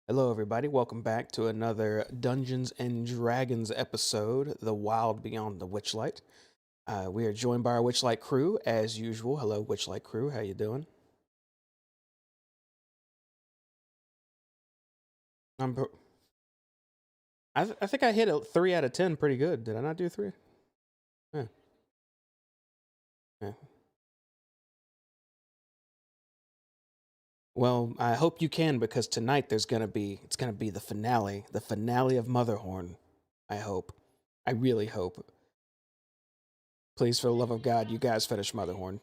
Hello, everybody. Welcome back to another Dungeons and Dragons episode, The Wild Beyond the Witchlight. We are joined by our Witchlight crew, as usual. Hello, Witchlight crew. How you doing? I'm. I think I hit a 3 out of 10 pretty good. Did I not do three? Yeah. Yeah. Well, I hope you can because tonight it's gonna be the finale of Motherhorn. I hope. I really hope. Please, for the love of God, you guys finish Motherhorn.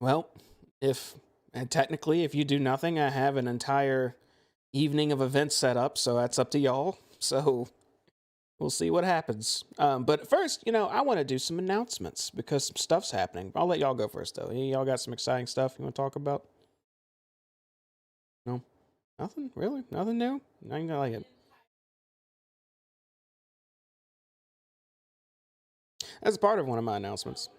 Well, if and technically, if you do nothing, I have an entire evening of events set up, so that's up to y'all. So we'll see what happens. But first, I want to do some announcements because some stuff's happening. I'll let y'all go first, though. Y'all got some exciting stuff you want to talk about? No, nothing really, nothing new. Nothing like it. That's part of one of my announcements.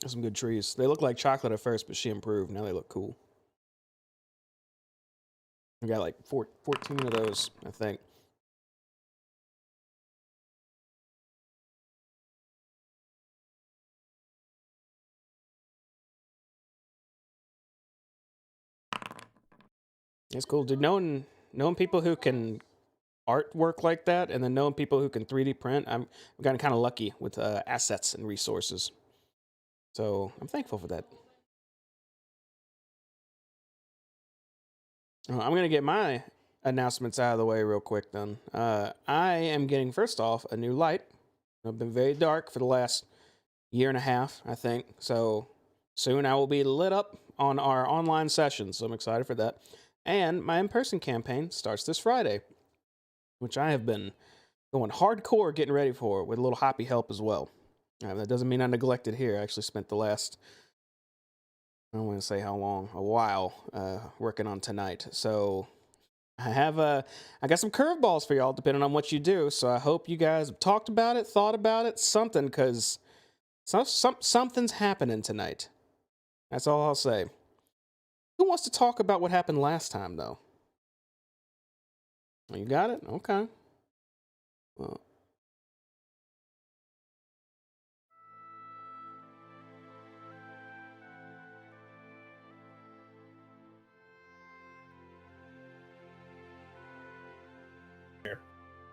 There's some good trees. They look like chocolate at first, but she improved. Now they look cool. I got like 14 of those, I think. It's cool, dude. Knowing people who can artwork like that, and then knowing people who can 3D print, I'm gotten kind of lucky with assets and resources. So I'm thankful for that. I'm gonna get my announcements out of the way real quick. Then I am getting first off a new light. I've been very dark for the last year and a half, I think. So soon I will be lit up on our online sessions. So I'm excited for that. And my in-person campaign starts this Friday, which I have been going hardcore getting ready for with a little hoppy help as well. That doesn't mean I neglected here. I actually spent the last, I don't want to say how long, a while working on tonight. So I got some curveballs for y'all depending on what you do. So I hope you guys have talked about it, thought about it, something, because something's happening tonight. That's all I'll say. Who wants to talk about what happened last time, though? You got it? Okay. Well,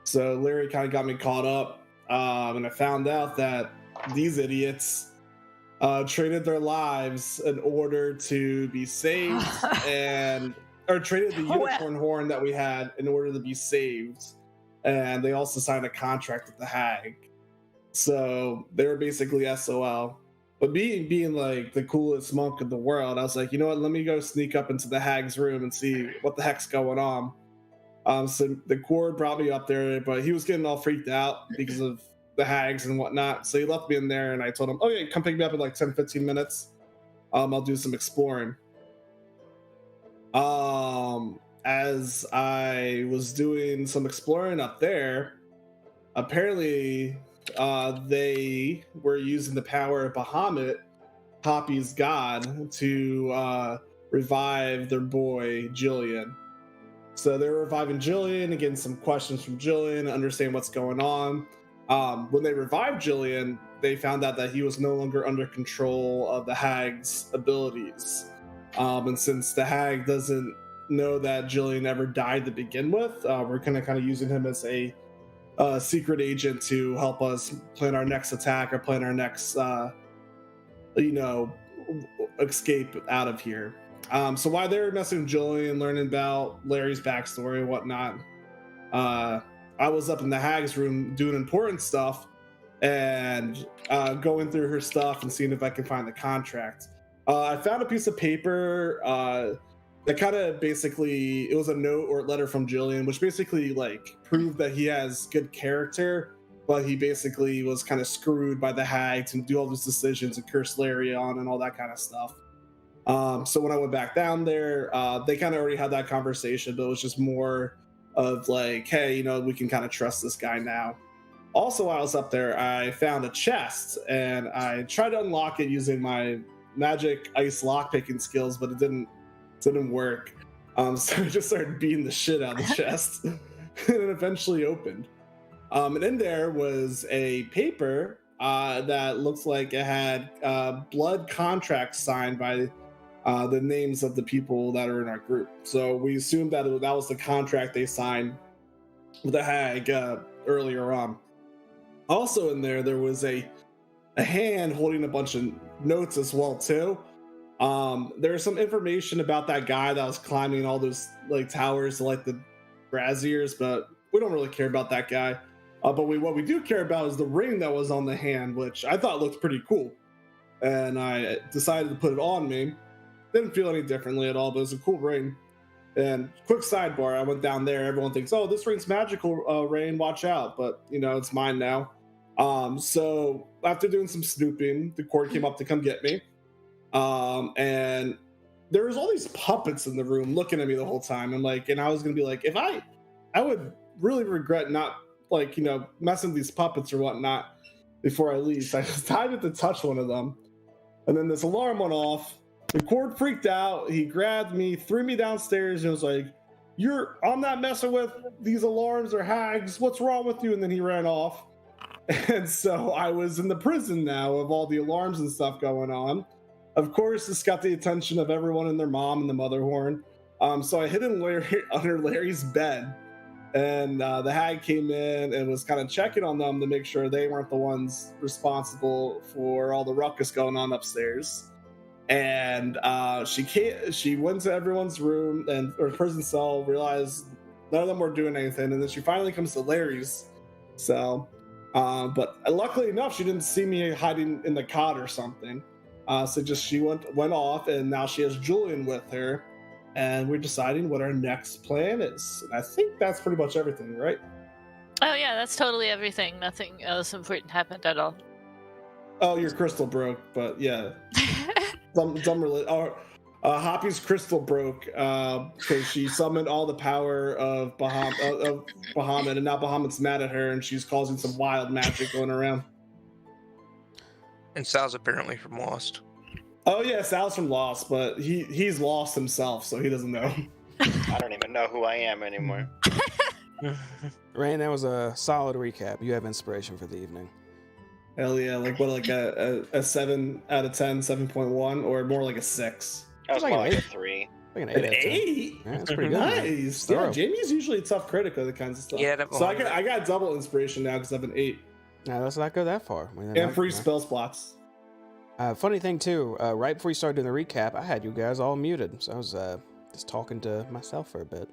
So Larry kind of got me caught up, and I found out that these idiots traded their lives in order to be saved, and or traded the unicorn horn that we had in order to be saved, and they also signed a contract with the hag. So they were basically SOL. But being like the coolest monk in the world, I was like, you know what? Let me go sneak up into the hag's room and see what the heck's going on. So the cord brought me up there, but he was getting all freaked out because of the hags and whatnot. So he left me in there, and I told him, "Okay, come pick me up in like 10, 15 minutes. I'll do some exploring." As I was doing some exploring up there, apparently they were using the power of Bahamut, Poppy's god, to revive their boy Jillian. So they're reviving Jillian and getting some questions from Jillian, understand what's going on. When they revived Jillian, they found out that he was no longer under control of the hag's abilities. And since the hag doesn't know that Jillian ever died to begin with, we're kind of using him as a secret agent to help us plan our next attack or plan our next, you know, escape out of here. So while they're messing with Julian, learning about Larry's backstory and whatnot, uh, I was up in the hag's room doing important stuff and going through her stuff and seeing if I can find the contract. I found a piece of paper that kind of basically, it was a note or letter from Julian, which basically like proved that he has good character, but he basically was kind of screwed by the hag to do all these decisions and curse Larry on and all that kind of stuff. So when I went back down there, they kind of already had that conversation, but it was just more of like, hey, we can kind of trust this guy now. Also, while I was up there, I found a chest and I tried to unlock it using my magic ice lockpicking skills, but it didn't work. So I just started beating the shit out of the chest, and it eventually opened. And in there was a paper that looks like it had blood contracts signed by the names of the people that are in our group. So we assumed that that was the contract they signed with the hag earlier on. Also in there was a hand holding a bunch of notes as well too. There's some information about that guy that was climbing all those like towers to like the Braziers, but we don't really care about that guy. But what we do care about is the ring that was on the hand, which I thought looked pretty cool, and I decided to put it on me. Didn't feel any differently at all, but it was a cool ring. And quick sidebar, I went down there. Everyone thinks, oh, this ring's magical, Rain, watch out. But, it's mine now. So after doing some snooping, the court came up to come get me. And there was all these puppets in the room looking at me the whole time. And I was going to be like, if I would really regret not, messing with these puppets or whatnot before I leave. So I decided to touch one of them. And then this alarm went off. The cord freaked out. He grabbed me, threw me downstairs, and was like, I'm not messing with these alarms or hags. What's wrong with you? And then he ran off. And so I was in the prison now of all the alarms and stuff going on. Of course, this got the attention of everyone and their mom and the mother horn. So I hid in under Larry's bed. And the hag came in and was kind of checking on them to make sure they weren't the ones responsible for all the ruckus going on upstairs. And she went to everyone's room or prison cell, realized none of them were doing anything, and then she finally comes to Larry's. So, but luckily enough, she didn't see me hiding in the cot or something. So she went off, and now she has Julian with her, and we're deciding what our next plan is. And I think that's pretty much everything, right? Oh yeah, that's totally everything. Nothing else important happened at all. Oh, your crystal broke, but yeah. Hoppy's crystal broke because she summoned all the power of Bahamut, and now Bahamut's mad at her, and she's causing some wild magic going around. And Sal's apparently from Lost. Oh yeah, Sal's from Lost, but he's lost himself, so he doesn't know. I don't even know who I am anymore. Rain, that was a solid recap. You have inspiration for the evening. Hell yeah, like a 7 out of 10, 7.1, or more like a 6. That was like more an like a 8. 3. Like an 8. An 8? Yeah, that's pretty good. Nice. Yeah, Jamie's usually a tough critic of the kinds of stuff. Yeah, so I got double inspiration now because I have an 8. No, let's not go that far. And free spell slots. Funny thing too, right before you started doing the recap, I had you guys all muted, so I was just talking to myself for a bit.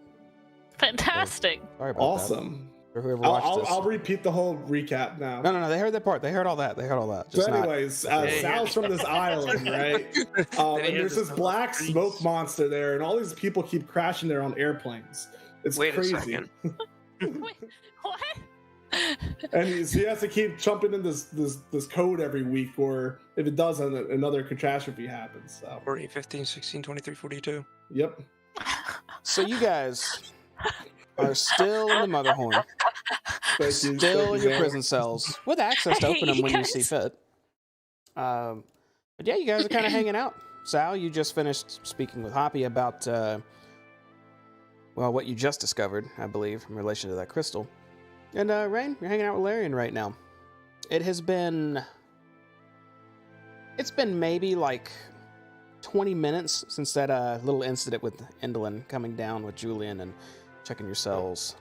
Fantastic. So, sorry about awesome. that. For whoever watched this. I'll repeat the whole recap now. No, they heard that part. They heard all that. Just so anyways, Sal's from this island, right? And there's this black smoke monster there, and all these people keep crashing there on airplanes. It's crazy. A second. Wait, what? And he has to keep jumping in this code every week, or if it doesn't, another catastrophe happens. So 40, 15, 16, 23, 42. Yep. So you guys are still in the Motherhorn. Still in your prison cells with access to open them when you see fit. But yeah, you guys are kind of hanging out. Sal, you just finished speaking with Hoppy about what you just discovered, I believe, in relation to that crystal. And Rain, you're hanging out with Larian right now. It's been maybe like 20 minutes since that little incident with Endelyn coming down with Julian and checking your cells.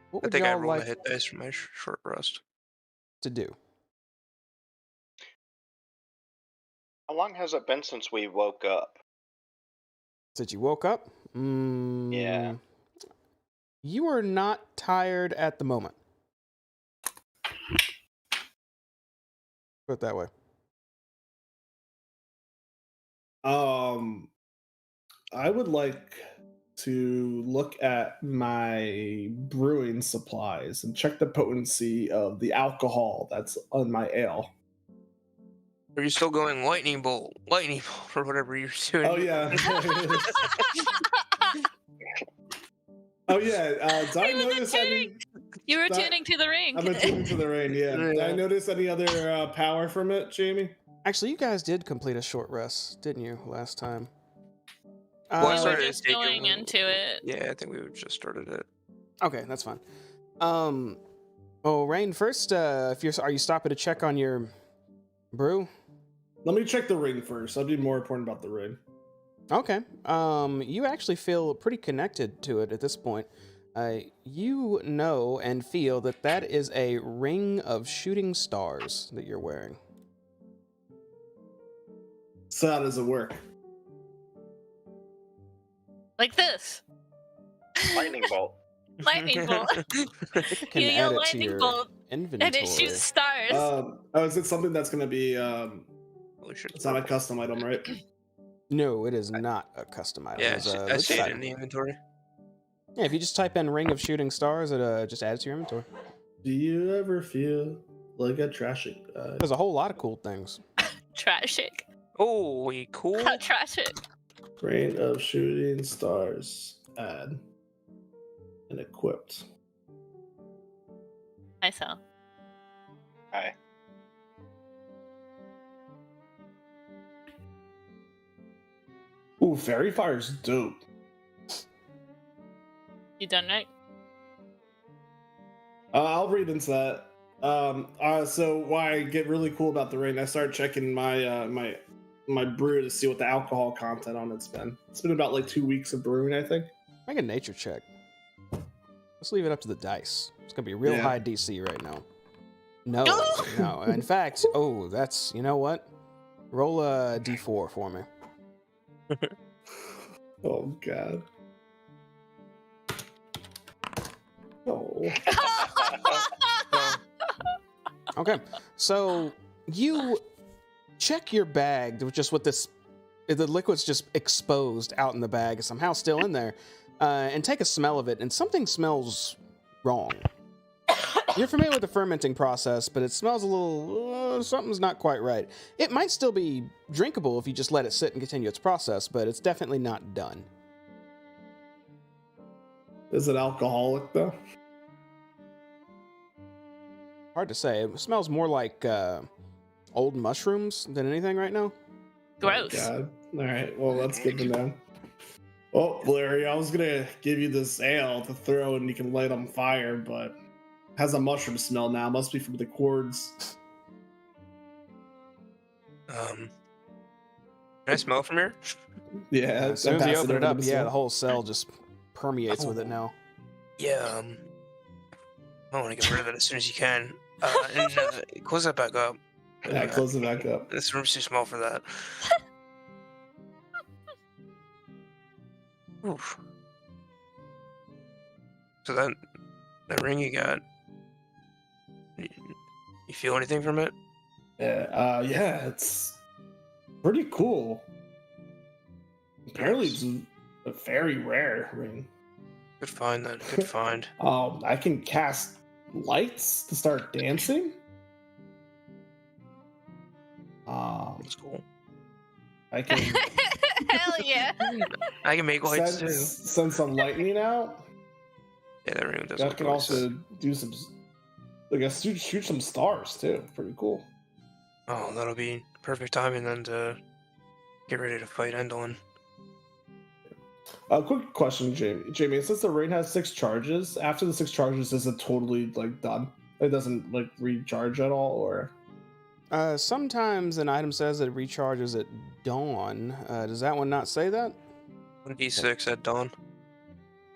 What would I think I y'all rolled like a hit dice from my short rest. to do? How long has it been since we woke up? Since you woke up? Yeah. You are not tired at the moment. Put it that way. I would like to look at my brewing supplies and check the potency of the alcohol that's on my ale. Are you still going lightning bolt, or whatever you're doing? Oh yeah. Oh yeah. Did I He wasn't notice tuning. any? You were That- tuning to the ring. I've been tuning to the rain. Yeah. Did I notice any other power from it, Jamie? Actually, you guys did complete a short rest, didn't you, last time? Well, I We were started just taking going one. into it. Yeah, I think we just started it. Okay, that's fine. Rain, first, are you stopping to check on your brew? Let me check the ring first. That'd be more important about the ring. Okay. You actually feel pretty connected to it at this point. You know and feel that is a ring of shooting stars that you're wearing. So how does it work? Like this. Lightning bolt. Lightning bolt. Can You add yell it to lightning your bolt, inventory. and it shoots stars. Oh, is it something that's gonna be? Holy shit, It's not a purple. custom item, right? No, it is not a custom item. Yeah, It's a I see legit it item. in the inventory. Yeah, if you just type in "ring of shooting stars," it just adds to your inventory. Do you ever feel like a trashing guy? There's a whole lot of cool things. Trash it. Holy cool. Trash it. Rain of shooting stars. Add. And equipped. I saw. Hi. Ooh, fairy fire's dope. You done right? I'll read into that. So why I get really cool about the rain, I started checking my my brew to see what the alcohol content on it's been. It's been about like 2 weeks of brewing, I think. Make a nature check. Let's leave it up to the dice. It's gonna be real Yeah. high DC right now. No, no. In fact, that's, you know what? Roll a D4 for me. Oh god. Oh. Okay, so you check your bag with this, the liquid's just exposed out in the bag, it's somehow still in there, and take a smell of it, and something smells wrong. You're familiar with the fermenting process, but it smells a little, something's not quite right. It might still be drinkable if you just let it sit and continue its process, but it's definitely not done. Is it alcoholic though? Hard to say. It smells more like old mushrooms than anything right now. Gross. Oh, god. Alright, well that's good to know. Oh, Larry, I was gonna give you this ale to throw and you can light on fire, but it has a mushroom smell now. Must be from the cords. Can I smell from here? Yeah, As soon as you pass open it over up, to yeah, Michelle. the whole cell just permeates with it Oh. now. Yeah, I want to get rid of it as soon as you can. And close that back up. Yeah, close it back up. This room's too small for that. Oof. So that ring you got, you feel anything from it? Yeah, it's pretty cool. Apparently, it's a very rare ring. Good find then. Good find. I can cast lights to start dancing. That's cool. I can Hell yeah. I can make lights too. send some lightning out. Yeah, that ring does I look can nice. also do some, like, shoot some stars too. Pretty cool. Oh, that'll be perfect timing then to get ready to fight Endelyn. Quick question, Jamie. Since the rain has 6 charges, after the 6 charges, is it totally like done? It doesn't like recharge at all, or? Sometimes an item says it recharges at dawn. Does that one not say that? 1d6 at dawn.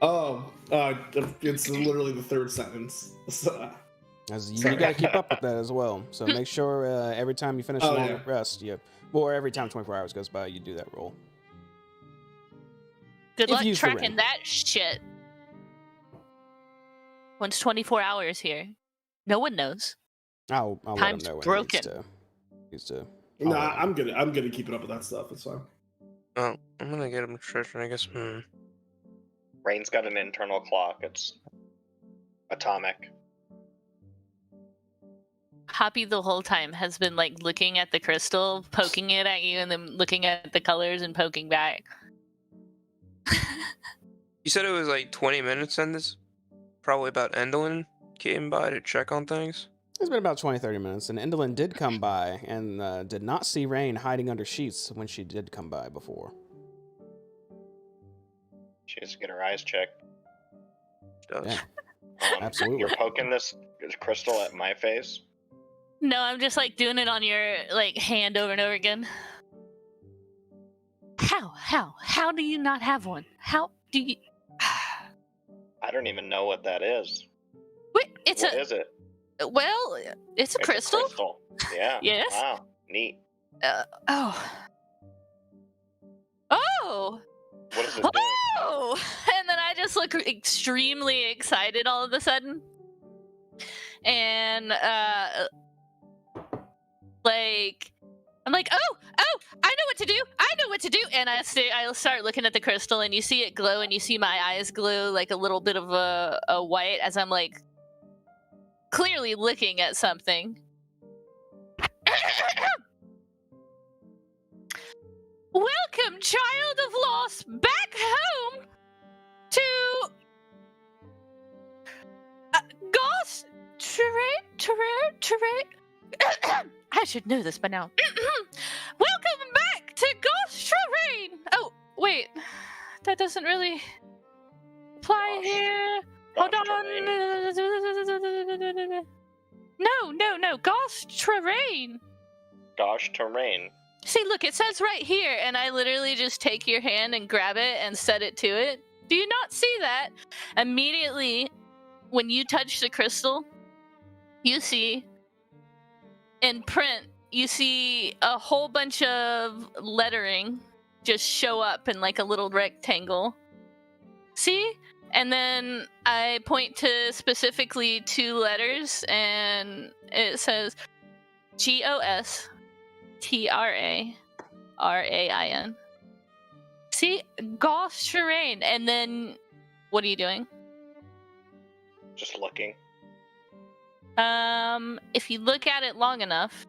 Oh, it's literally the 3rd sentence. So, As you Sorry. got to keep up with that as well. So make sure every time you finish a Oh, long yeah. rest, or every time 24 hours goes by, you do that roll. Good If luck you use the ring. tracking that shit. Once 24 hours here. No one knows. I'll let him Time's know when broken. he needs to. nah, I'll let him. I'm gonna keep it up with that stuff. It's fine. Oh, I'm gonna get him a treasure, I guess. Rain's got an internal clock. It's atomic. Hoppy the whole time has been like looking at the crystal, poking it at you, and then looking at the colors and poking back. You said it was like 20 minutes and this probably about Endelyn came by to check on things. It's been about 20, 30 minutes, and Endelyn did come by and did not see Rain hiding under sheets when she did come by before. She has to get her eyes checked. Does. Yeah, absolutely. You're poking this crystal at my face? No, I'm just like doing it on your like hand over and over again. How do you not have one? How do you? I don't even know what that is. Wait, What is it? Well, it's a crystal. A crystal. Yeah. Yes. Wow. Neat. Oh. What does it do? Oh! And then I just look extremely excited all of a sudden. And, like, I'm like, oh, I know what to do. And I'll start looking at the crystal, and you see it glow, and you see my eyes glow like a little bit of a white as I'm, like, clearly looking at something. Welcome, child of lost, back home to Ghost Terrain. I should know this by now. Welcome back to Ghost Terrain. Oh, wait, that doesn't really apply here. Hold on. No, Ghost Terrain. Gosh, terrain. See, look, it says right here, and I literally just take your hand and grab it and set it to it. Do you not see that? Immediately, when you touch the crystal, you see, in print, you see a whole bunch of lettering just show up in like a little rectangle. See? And then I point to specifically 2 letters, and it says GOSTRARAIN. See? Ghost Terrain. And then, what are you doing? Just looking. If you look at it long enough,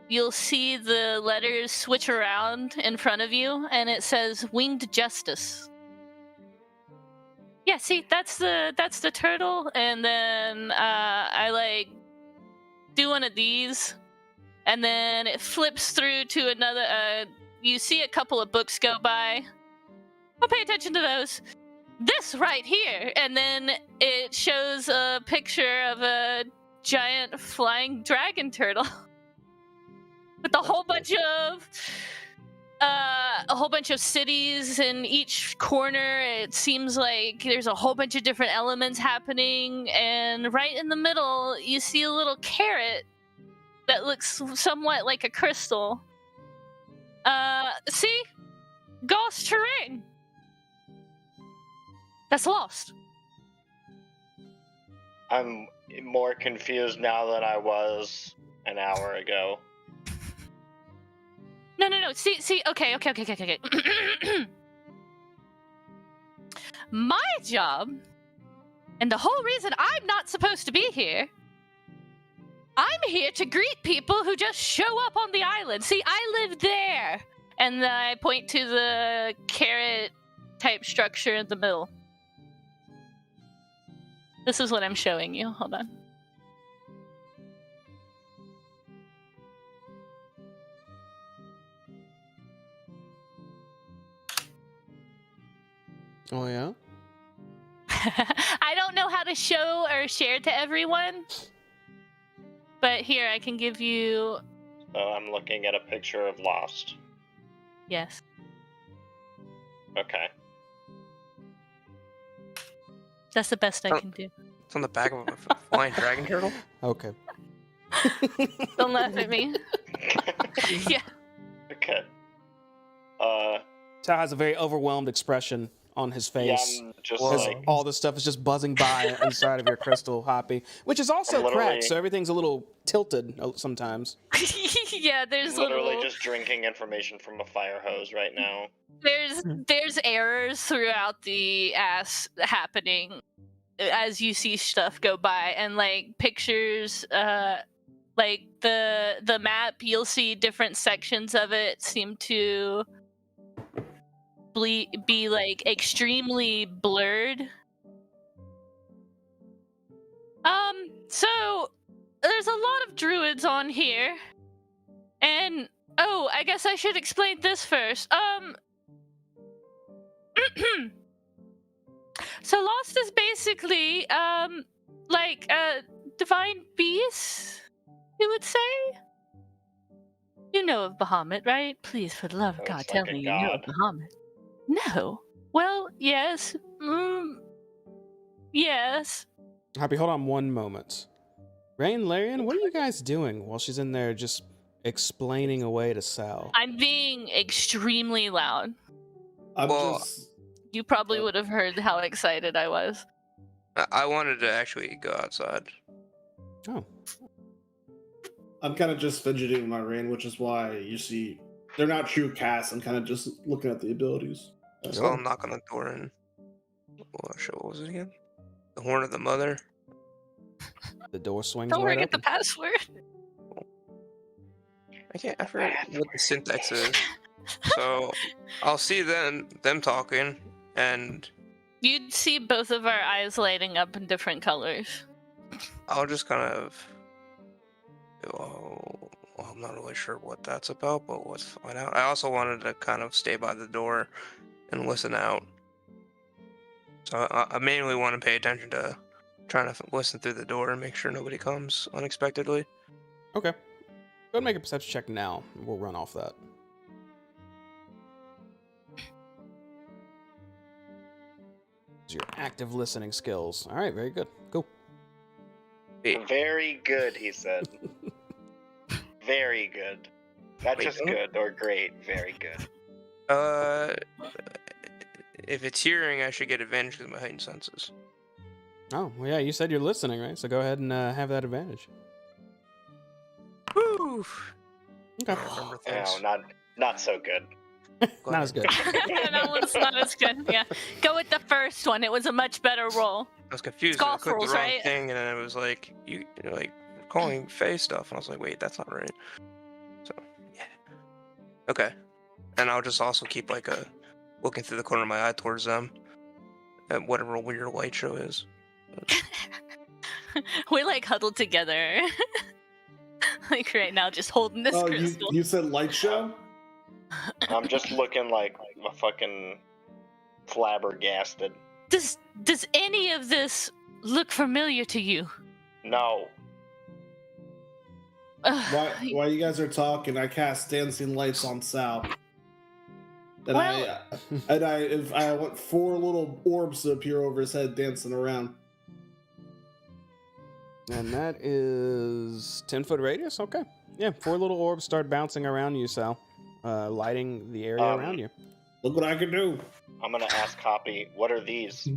you'll see the letters switch around in front of you, and it says Winged Justice. Yeah, see, that's the turtle, and then I like do one of these, and then it flips through to another. You see a couple of books go by. I'll pay attention to those. This right here, and then it shows a picture of a giant flying dragon turtle with a whole bunch of cities in each corner. It seems like there's a whole bunch of different elements happening, and right in the middle you see a little carrot that looks somewhat like a crystal. See? Ghost Terrain. That's lost. I'm more confused now than I was an hour ago. No. See. Okay. My job, and the whole reason I'm not supposed to be here, I'm here to greet people who just show up on the island. See, I live there. And then I point to the carrot type structure in the middle. This is what I'm showing you. Hold on. Oh, yeah? I don't know how to show or share to everyone, but here, I can give you... So I'm looking at a picture of Lost. Yes. Okay. That's the best I can do. It's on the back of a flying dragon turtle? Okay. Don't laugh at me. Yeah. Okay. Tao has a very overwhelmed expression on his Yeah, face. I'm just As like... all this stuff is just buzzing by inside of your crystal, Hoppy, which is also I'm literally- cracked, so everything's a little tilted sometimes. Yeah, there's literally little... just drinking information from a fire hose right now. There's errors throughout the ass happening as you see stuff go by, and like pictures, like the map, you'll see different sections of it seem to be like extremely blurred. So there's a lot of druids on here, and I guess I should explain this first. So Lost is basically like a divine beast, you would say. You know of Bahamut, right? Please, for the love of Oh, God, it's tell like a me you know of god. Bahamut. No. Well, yes. Yes. Happy, hold on one moment. Rain, Larian, what are you guys doing while she's in there just explaining away to Sal? I'm being extremely loud. I'm Well, just. You probably would have heard how excited I was. I wanted to actually go outside. Oh, I'm kind of just fidgeting with my rain, which is why you see they're not true casts. I'm kind of just looking at the abilities. So I'll knock on the door and what was it again? The Horn of the Mother. the door swings Don't wide forget the open. password. I forget what the syntax is. So I'll see them talking, and You'd see both of our eyes lighting up in different colors. I'll just kind of. Well, I'm not really sure what that's about, but let's find out. I also wanted to kind of stay by the door and listen out. So I mainly want to pay attention to trying to listen through the door and make sure nobody comes unexpectedly. Okay. Go ahead and make a perception check now. We'll run off that. Your active listening skills. All right, very good. Cool. Very good, he said. Very good. Not Wait, just don't- good or great, very good. If it's hearing, I should get advantage with my heightened senses. Oh, well, yeah, you said you're listening, right? So go ahead and have that advantage. Woo! Okay. I remember things. No, not so good. Not as good. That one's not as good. Yeah. Go with the first one. It was a much better roll. I was confused. It's I golf clicked rules, the wrong right? thing, and then it was like you know, like calling Faye stuff, and I was like, wait, that's not right. So yeah, okay. And I'll just also keep like looking through the corner of my eye towards them, at whatever weird light show is. We like huddled together. Like right now, just holding this Oh, crystal. you said light show? I'm just looking like a fucking flabbergasted. Does any of this look familiar to you? No. While you guys are talking, I cast dancing lights on Sal. And I want 4 little orbs to appear over his head dancing around. And that is 10-foot radius? Okay. Yeah, 4 little orbs start bouncing around you, Sal, lighting the area around you. Look what I can do. I'm gonna ask Hoppy, what are these?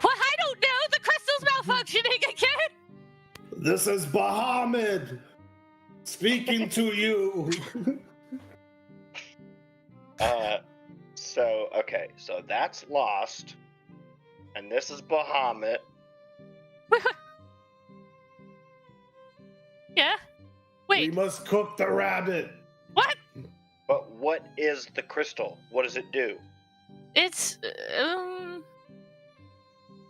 What? I don't know. The crystal's malfunctioning again. This is Bahamut speaking to you. So that's Lost, and this is Bahamut. Yeah. We Wait. must cook the rabbit. What? But what is the crystal? What does it do? It's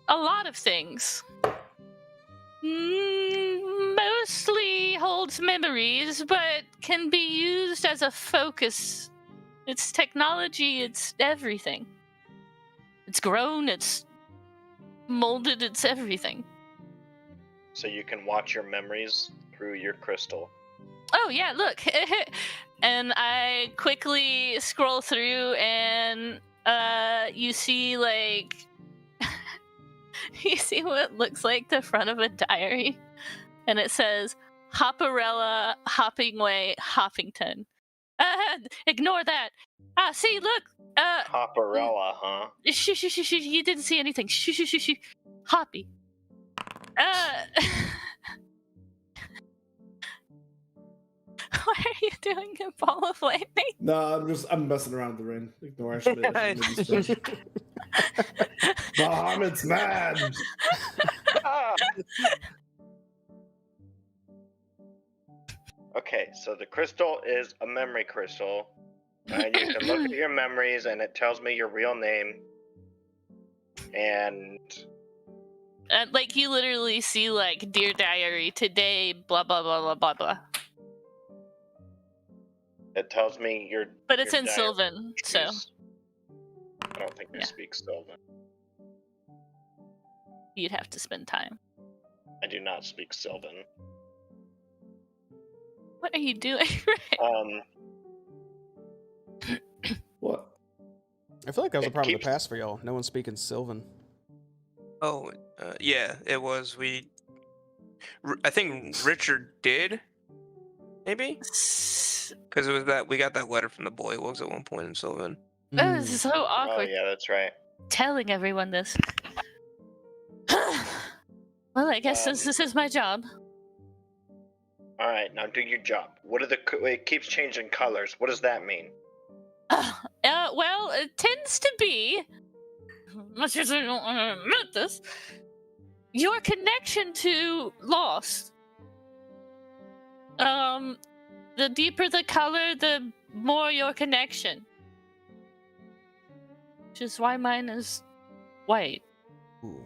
a lot of things. Mostly holds memories, but can be used as a focus. It's technology, it's everything. It's grown, it's molded, it's everything. So you can watch your memories through your crystal. Oh yeah, look. And I quickly scroll through and you see like you see what looks like the front of a diary, and it says Hopperella, Hoppingway, Hoppington. Ignore that. See, look. Hopperella, huh? Shh. You didn't see anything. Shh. Hoppy. Why are you doing a ball of lightning? No, I'm messing around with the ring. Ignore it. Bahamut's mad. Okay, so the crystal is a memory crystal, You can look at your memories, and it tells me your real name. And like you literally see like Dear Diary today, blah blah blah blah blah blah. it tells me your. But it's your in diary Sylvan, so entries. I don't think I Yeah. speak Sylvan. you'd have to spend time. I do not speak Sylvan. What are you doing? What? I feel like that was a It problem in the keeps- past for y'all. No one speaking Sylvan. Oh, yeah, it was. I think Richard did, maybe, because it was that we got that letter from the boy wolves at one point in Sylvan. Oh, this is so Oh awkward yeah, that's right. telling everyone this. Well, I guess since this is my job. All right, now do your job. What are it keeps changing colors. What does that mean? Well, it tends to be, much as I don't want to admit this, your connection to Lost. The deeper the color, the more your connection. Which is why mine is white. Ooh.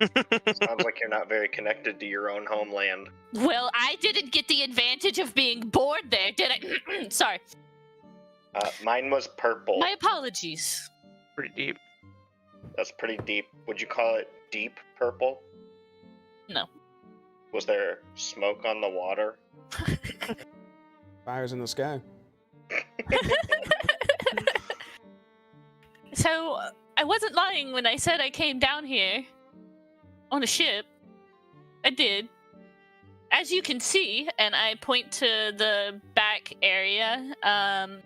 Sounds like you're not very connected to your own homeland. Well, I didn't get the advantage of being born there, did I? Sorry. Mine was purple. My apologies. Pretty deep. That's pretty deep. Would you call it deep purple? No. Was there smoke on the water? Fires in the sky. So, I wasn't lying when I said I came down here on a ship. I did. As you can see, and I point to the back area, I'm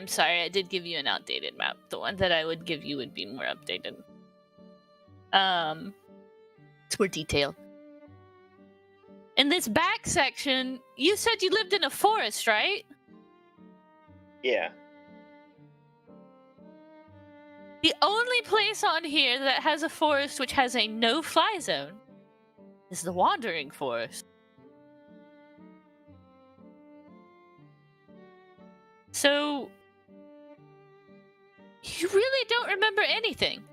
sorry, I did give you an outdated map. The one that I would give you would be more updated. It's more detailed. In this back section, you said you lived in a forest, right? Yeah. The only place on here that has a forest which has a no-fly zone is the Wandering Forest. So, you really don't remember anything.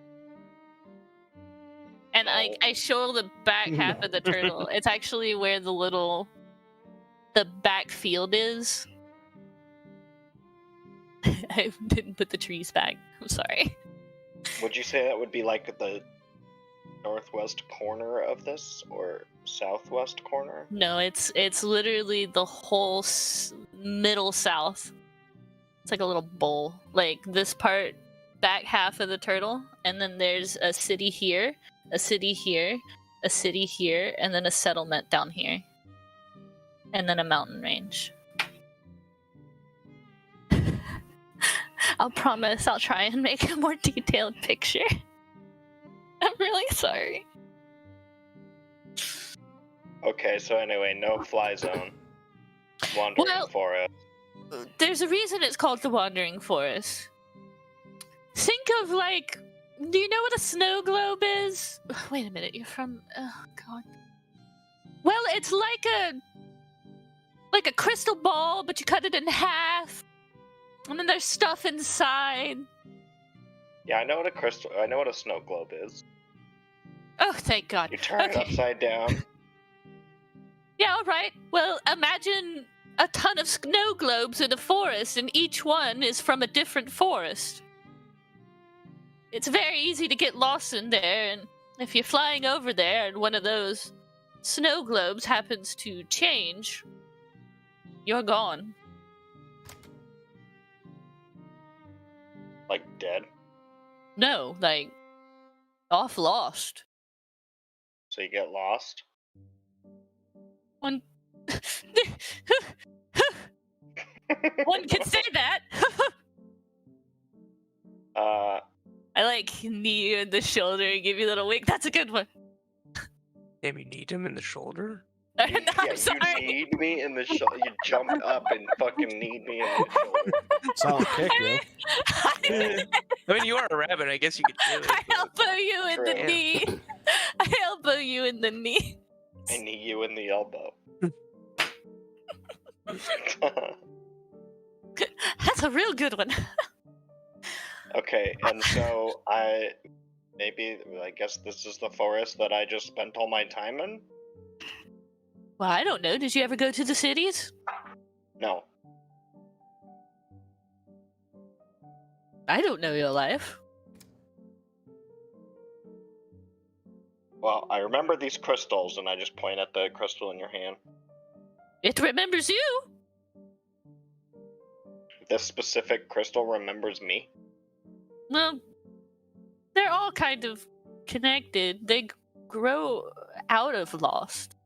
And No. I show the back half of the turtle. It's actually where the back field is. I didn't put the trees back. I'm sorry. Would you say that would be like the northwest corner of this, or southwest corner? No, it's literally the whole middle south. It's like a little bowl. Like this part, back half of the turtle, and then there's a city here, a city here, a city here, and then a settlement down here. And then a mountain range. I'll promise I'll try and make a more detailed picture. I'm really sorry. Okay, so anyway, no fly zone. Wandering Well- forest. There's a reason it's called the Wandering Forest. Think of like, do you know what a snow globe is? Wait a minute, you're from, oh god. Well, it's like a crystal ball, but you cut it in half, and then there's stuff inside. Yeah, I know what a snow globe is. Oh, thank God. You turn it Okay. upside down. Yeah, all right. Well, imagine a ton of snow globes in a forest, and each one is from a different forest. It's very easy to get lost in there, and if you're flying over there and one of those snow globes happens to change, you're gone. Like dead. No, like, off lost. So you get lost. One... One could say that. I like knee you in the shoulder and give you a little wink. That's a good one. Damn, you need him in the shoulder? No, Yeah, I'm sorry. you need me in the shoulder. You jumped up and fucking need me in the shoulder. Solid kick, yo. I mean, you are a rabbit. I guess you could do it. I elbow you in the True. knee. I elbow you in the knee. I need you in the elbow. That's a real good one. Okay, and so I guess this is the forest that I just spent all my time in? Well, I don't know. Did you ever go to the cities? No. I don't know your life. Well, I remember these crystals, and I just point at the crystal in your hand. It remembers you. This specific crystal remembers me? Well, they're all kind of connected. They grow out of Lost.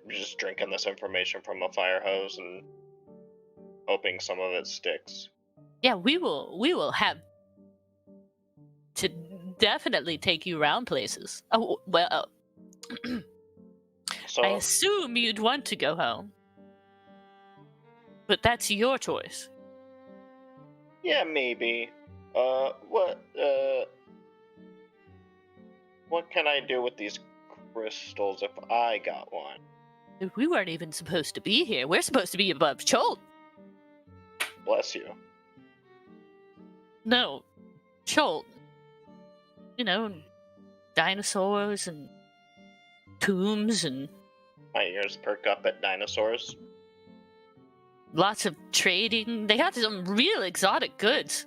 Just drinking this information from a fire hose and hoping some of it sticks. Yeah, we will have to definitely take you around places. Oh, well, So, I assume you'd want to go home. But that's your choice. yeah, maybe. What can I do with these crystals if I got one? We weren't even supposed to be here. We're supposed to be above Cholt. Bless you. No, Cholt. You know, dinosaurs and tombs and My ears perk up at dinosaurs. lots of trading. They got some real exotic goods.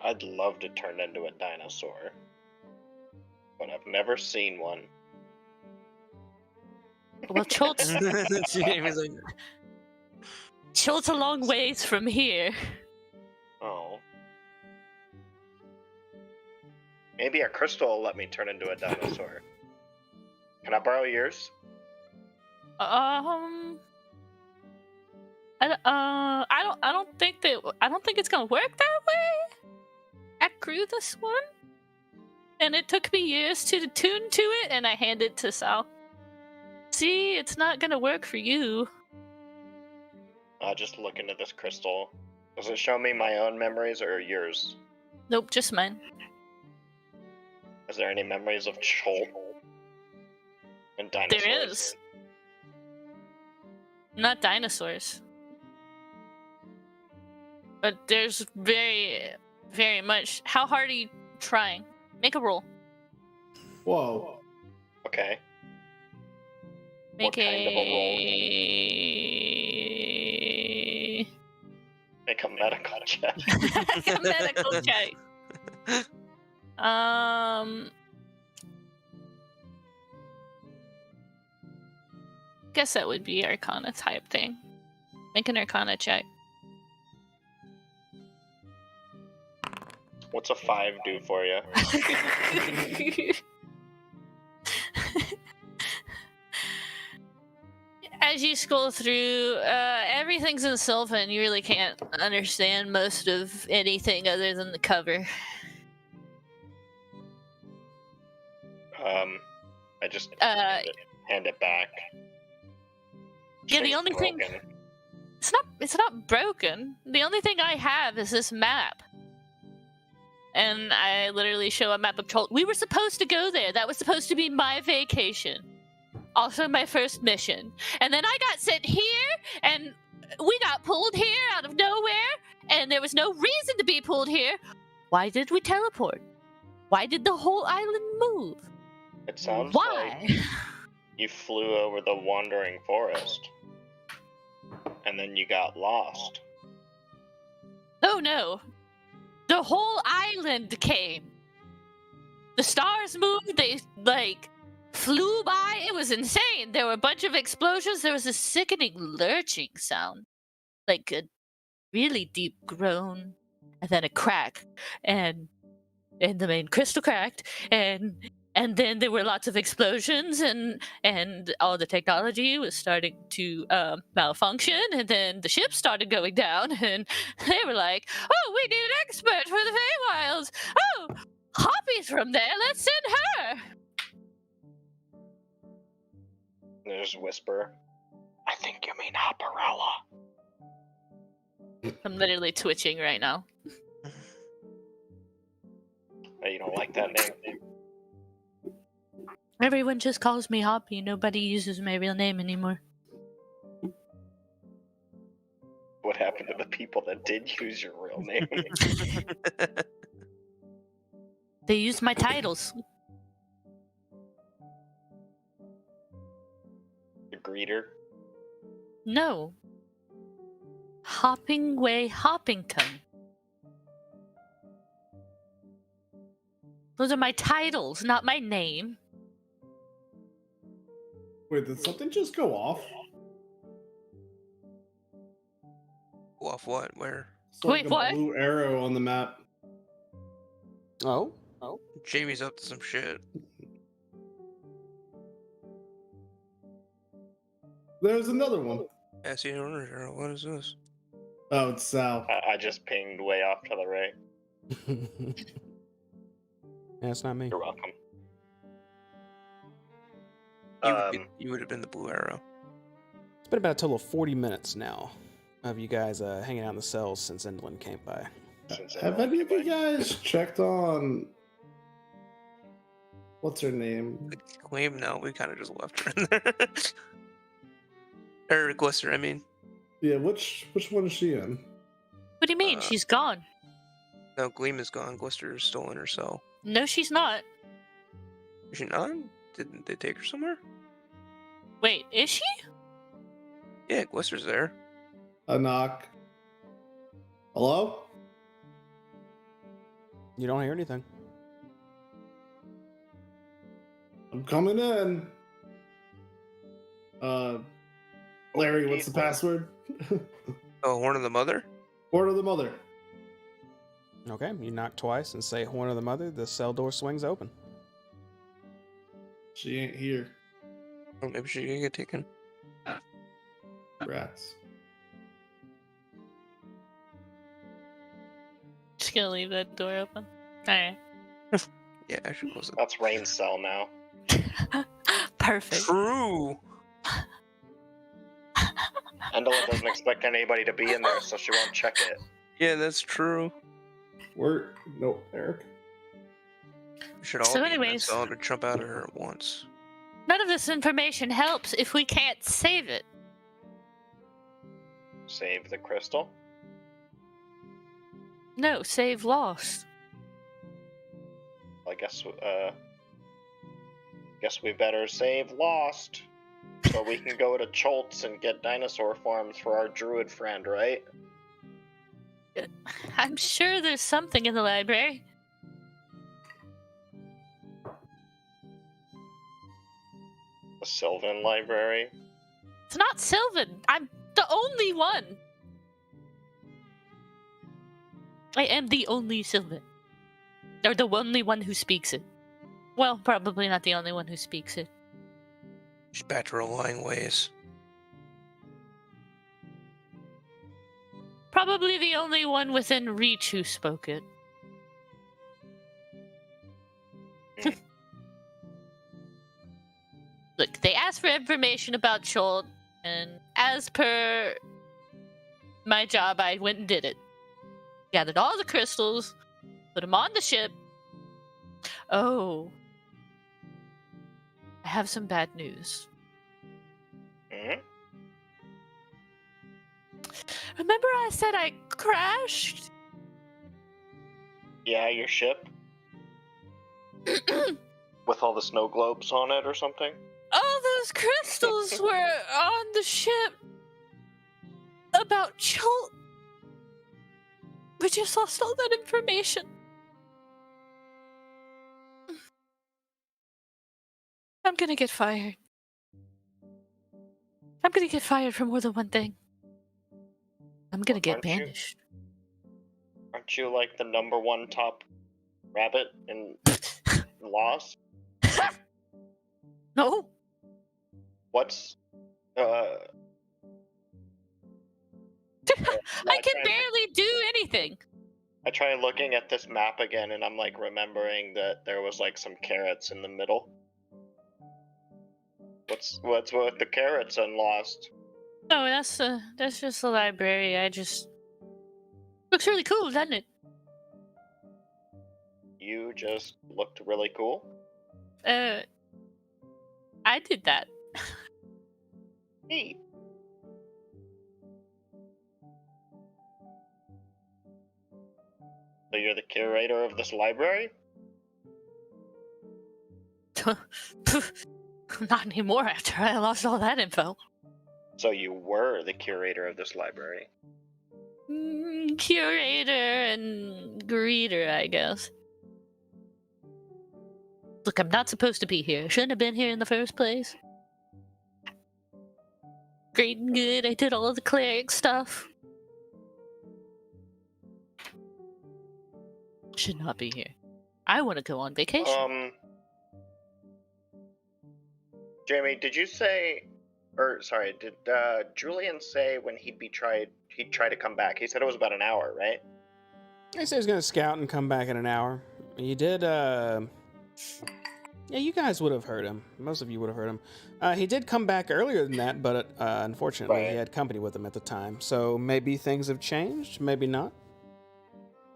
I'd love to turn into a dinosaur, but I've never seen one. Well, Cholt's Jamie's like, a long ways from here. Oh. Maybe a crystal will let me turn into a dinosaur. Can I borrow yours? I don't think it's gonna work that way. I grew this one, and it took me years to attune to it, and I hand it to Sal. See, it's not gonna work for you. I'll just look into this crystal. Does it show me my own memories or yours? Nope, just mine. Is there any memories of Chol and dinosaurs? There is. Not dinosaurs. But there's very, very much. How hard are you trying? Make a roll. Whoa. Okay. Make What kind of a a Make a medical check. a medical check. Guess that would be Arcana type thing. Make an Arcana check. What's a 5 do for you? As you scroll through, everything's in Sylvan. You really can't understand most of anything other than the cover. I just Uh, hand it back. Yeah, the Say only thing broken. it's not broken. The only thing I have is this map. And I literally show a map of Troll. We were supposed to go there. That was supposed to be my vacation. Also my first mission. And then I got sent here, and we got pulled here out of nowhere, and there was no reason to be pulled here. Why did we teleport? Why did the whole island move? It sounds Why? like you flew over the wandering forest. And then you got lost. Oh no. The whole island came. The stars moved, they flew by. It was insane. There were a bunch of explosions. There was a sickening lurching sound. Like a really deep groan. And then a crack. And the main crystal cracked. And then there were lots of explosions, and all the technology was starting to malfunction, and then the ship started going down, and they were like, "Oh, we need an expert for the Feywilds. Oh, Hoppy's from there. Let's send her." There's a whisper. I think you mean Hopperella. I'm literally twitching right now. Oh, you don't like that name? Everyone just calls me Hoppy. Nobody uses my real name anymore. did use your real name. They used my titles. The greeter. No. Hoppingway Hoppington. Those are my titles, not my name. Wait, did something just go off? Off what? Where? It's like Wait, a what? blue arrow on the map. Oh, Jamie's up to some shit. There's another one. Yeah, see, what is this? Oh, it's Sal. I just pinged way off to the right. that's not me. You're welcome. You would have been the blue arrow. It's been about a total of 40 minutes now of you guys hanging out in the cells since Endelyn came by. Have any of you guys checked on what's her name? Claim? No, we kind of just left her in there. Or Glister, I mean. Yeah, which one is she in? What do you mean? She's gone. No, Gleam is gone. Glister is still in her cell. No, she's not. Is she not? Didn't they take her somewhere? Wait, is she? Yeah, Glister's there. A knock. Hello? You don't hear anything. I'm coming in. Larry, what's the password? Oh, Horn of the Mother? Order the mother. Okay, you knock twice and say Horn of the Mother, the cell door swings open. She ain't here. Or maybe she can get taken. Rats. Just gonna leave that door open. Alright. Yeah, I should close it. That's Rain's cell now. Perfect. True! Endelyn doesn't expect anybody to be in there, so she won't check it. Yeah, that's true. Nope, Eric. We should all So be in that anyways- cell to jump out of her at once. None of this information helps if we can't save it. Save the crystal. No, save lost. I guess we better save Lost, so we can go to Cholt's and get dinosaur forms for our druid friend, right? I'm sure there's something in the library. The Sylvan Library. It's not Sylvan. I'm the only one. I am the only Sylvan. Or the only one who speaks it. Well, probably not the only one who speaks it. She's back to her lying ways. Probably the only one within reach who spoke it. Look, they asked for information about Cholt, and as per my job, I went and did it. Gathered all the crystals, put them on the ship. Oh. I have some bad news. Hmm? Remember I said I crashed? Yeah, your ship? With all the snow globes on it or something? All those crystals were on the ship about Cholt. We just lost all that information. I'm gonna get fired. I'm gonna get fired for more than one thing. I'm gonna get Aren't you? banished. Aren't you like the #1 top rabbit in Lost? No. What's I can tried- barely do anything. I try looking at this map again, and I'm like remembering that there was like some carrots in the middle. What's with the carrots and Lost? Oh, that's just the library. Looks really cool, doesn't it? You just looked really cool. I did that. Neat. So you're the curator of this library? Not anymore after I lost all that info. So you were the curator of this library. Curator and greeter, I guess. Look, I'm not supposed to be here. I shouldn't have been here in the first place. Great and good. I did all of the cleric stuff. Should not be here. I want to go on vacation. Jamie, did you say, or sorry, did Julian say when he'd try to come back? He said it was about an hour, right? He said he's gonna scout and come back in an hour. You did, yeah, you guys would have heard him. Most of you would have heard him. He did come back earlier than that, but unfortunately, Right. he had company with him at the time. So maybe things have changed, maybe not.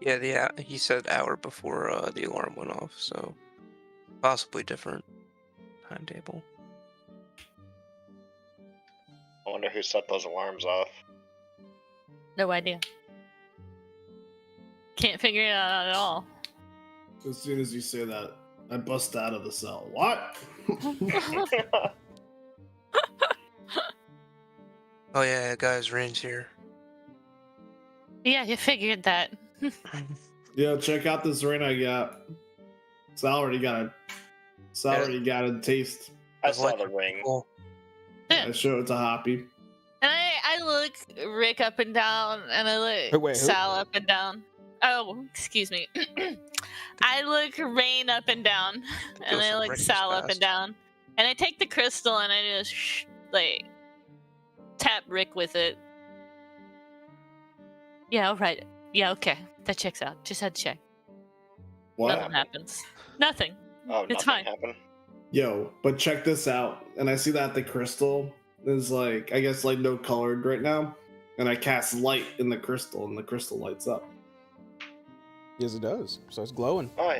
Yeah, he said hour before the alarm went off, so possibly different timetable. I wonder who set those alarms off. No idea. Can't figure it out at all. As soon as you say that, I bust out of the cell. What? Oh yeah, guys, Rain's here. Yeah, you figured that. Yo, check out this ring I got. Sal already got a taste. I saw the ring. Cool. I show it to Hoppy. And I look Rick up and down, and I look Wait, who? Sal up and down. Oh, excuse me. I look Rain up and down, and Goes I from look breakfast Sal up fast. and down. And I take the crystal, and I just, like, tap Rick with it. Yeah, all right. Yeah, okay. That checks out. Just had to check. What? Nothing happens. Nothing. Oh, It's nothing fine. happened. Yo, but check this out. And I see that the crystal is like, I guess like no colored right now. And I cast light in the crystal and the crystal lights up. Yes, it does. So it's glowing Oh,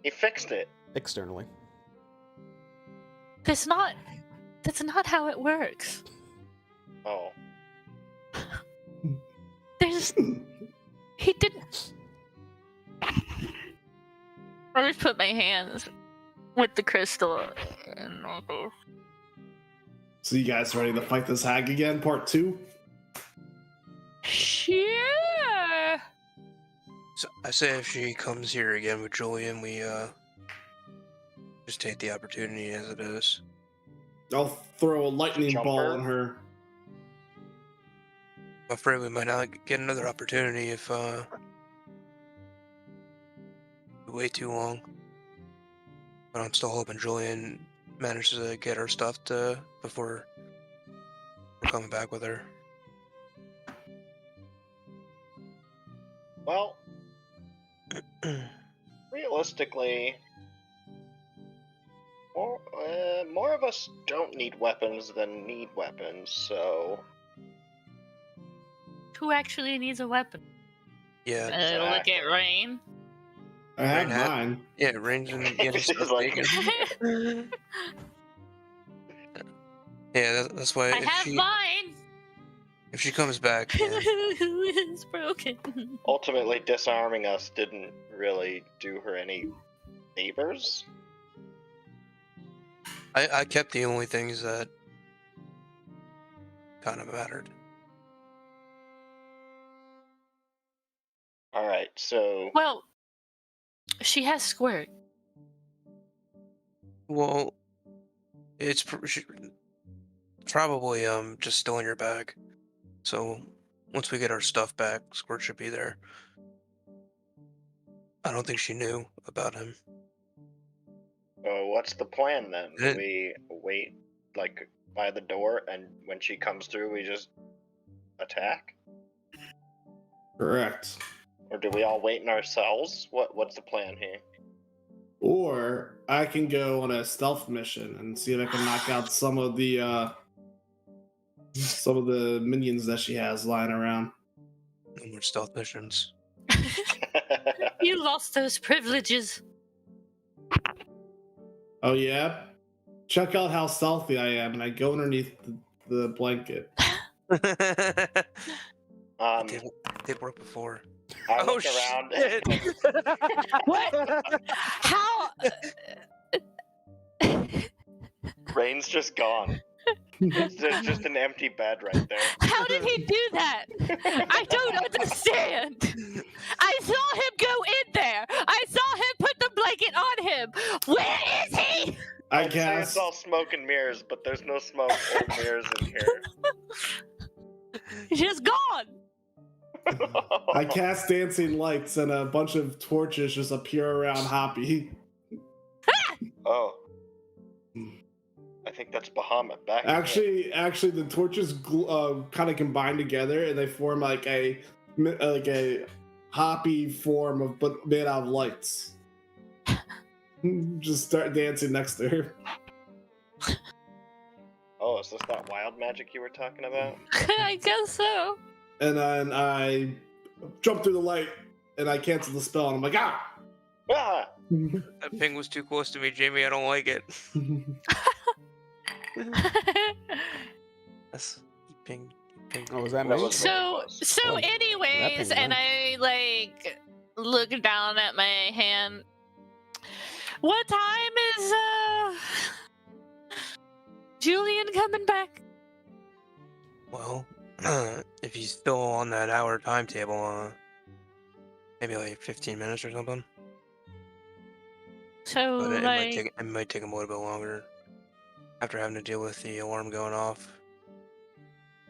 he fixed it. externally. That's not how it works. Oh. He didn't. I just put my hands with the crystal and all those. So you guys ready to fight this hag again? Part 2? Sure. So I say if she comes here again with Julian, we just take the opportunity as it is. I'll throw a lightning Jump ball her? on her. I'm afraid we might not get another opportunity if we wait too long. But I'm still hoping Julian manages to get her stuff before we're coming back with her. Well, realistically, more of us don't need weapons than need weapons, so... Who actually needs a weapon? Yeah, Look at Rain. I have Rain hat. mine. yeah, Rain's been getting She's stuff like- taken. Yeah, that's why I have mine. if she comes back, yeah. It's broken. Ultimately, disarming us didn't really do her any favors. I kept the only things that kind of mattered. Alright, so... Well, she has squirt. Well, it's probably just still in your bag. So once we get our stuff back, Squirt should be there. I don't think she knew about him. So what's the plan then? Do Eh. we wait, like, by the door, and when she comes through, we just attack? Correct. Or do we all wait in our cells? What's the plan here? Or I can go on a stealth mission and see if I can knock out some of the minions that she has lying around. No more stealth missions. You lost those privileges. Oh yeah? Check out how stealthy I am, and I go underneath the blanket. It did work before. I Oh look around. shit! What? How? Rain's just gone. There's just an empty bed right there. How did he do that? I don't understand. I saw him go in there. I saw him put the blanket on him. Where is he? I I'd say cast. it's all smoke and mirrors, but there's no smoke or mirrors in here. He's just gone. I cast dancing lights, and a bunch of torches just appear around Hoppy. Oh. I think that's Bahamut back. Actually, the torches kind of combine together, and they form like a Hoppy form of, but made out of lights. Just start dancing next to her. Oh, is this that wild magic you were talking about? I guess so. And then I jump through the light, and I cancel the spell, and I'm like, ah! Ah! That ping was too close to me, Jamie. I don't like it. That's ping. Oh, was that That me? was- So Oh, anyways, that and I like look down at my hand. What time is Julian coming back? Well, if he's still on that hour timetable, maybe like 15 minutes or something. So But it like might take him a little bit longer after having to deal with the alarm going off.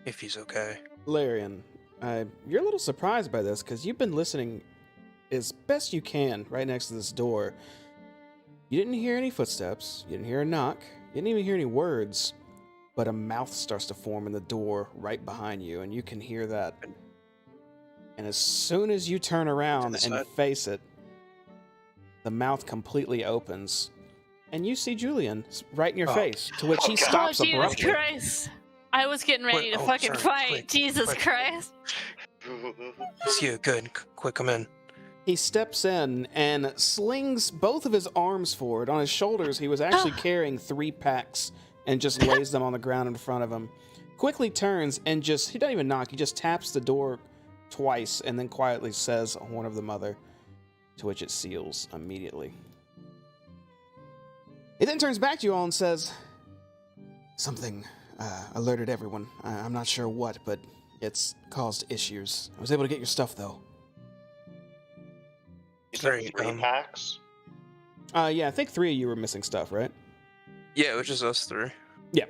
If he's okay. Larian, you're a little surprised by this because you've been listening as best you can right next to this door. You didn't hear any footsteps, you didn't hear a knock, you didn't even hear any words, but a mouth starts to form in the door right behind you, and you can hear that. And as soon as you turn around and side. face it, the mouth completely opens, and you see Julian right in your Oh. face, to which he Oh, God. stops oh, Jesus abruptly. Christ. I was getting ready Quick- to oh, fucking sorry, fight. quick, Jesus quick. Christ. See you. Good. Quick, come in. He steps in and slings both of his arms forward. On his shoulders, he was actually carrying 3 packs and just lays them on the ground in front of him. Quickly turns and he doesn't even knock, he just taps the door twice and then quietly says, "Horn of the Mother," to which it seals immediately. He then turns back to you all and says, "Something alerted everyone. I'm not sure what, but it's caused issues. I was able to get your stuff, though." You said Sorry, 3 packs? Yeah, I think 3 of you were missing stuff, right? Yeah, it was just us 3. Yeah.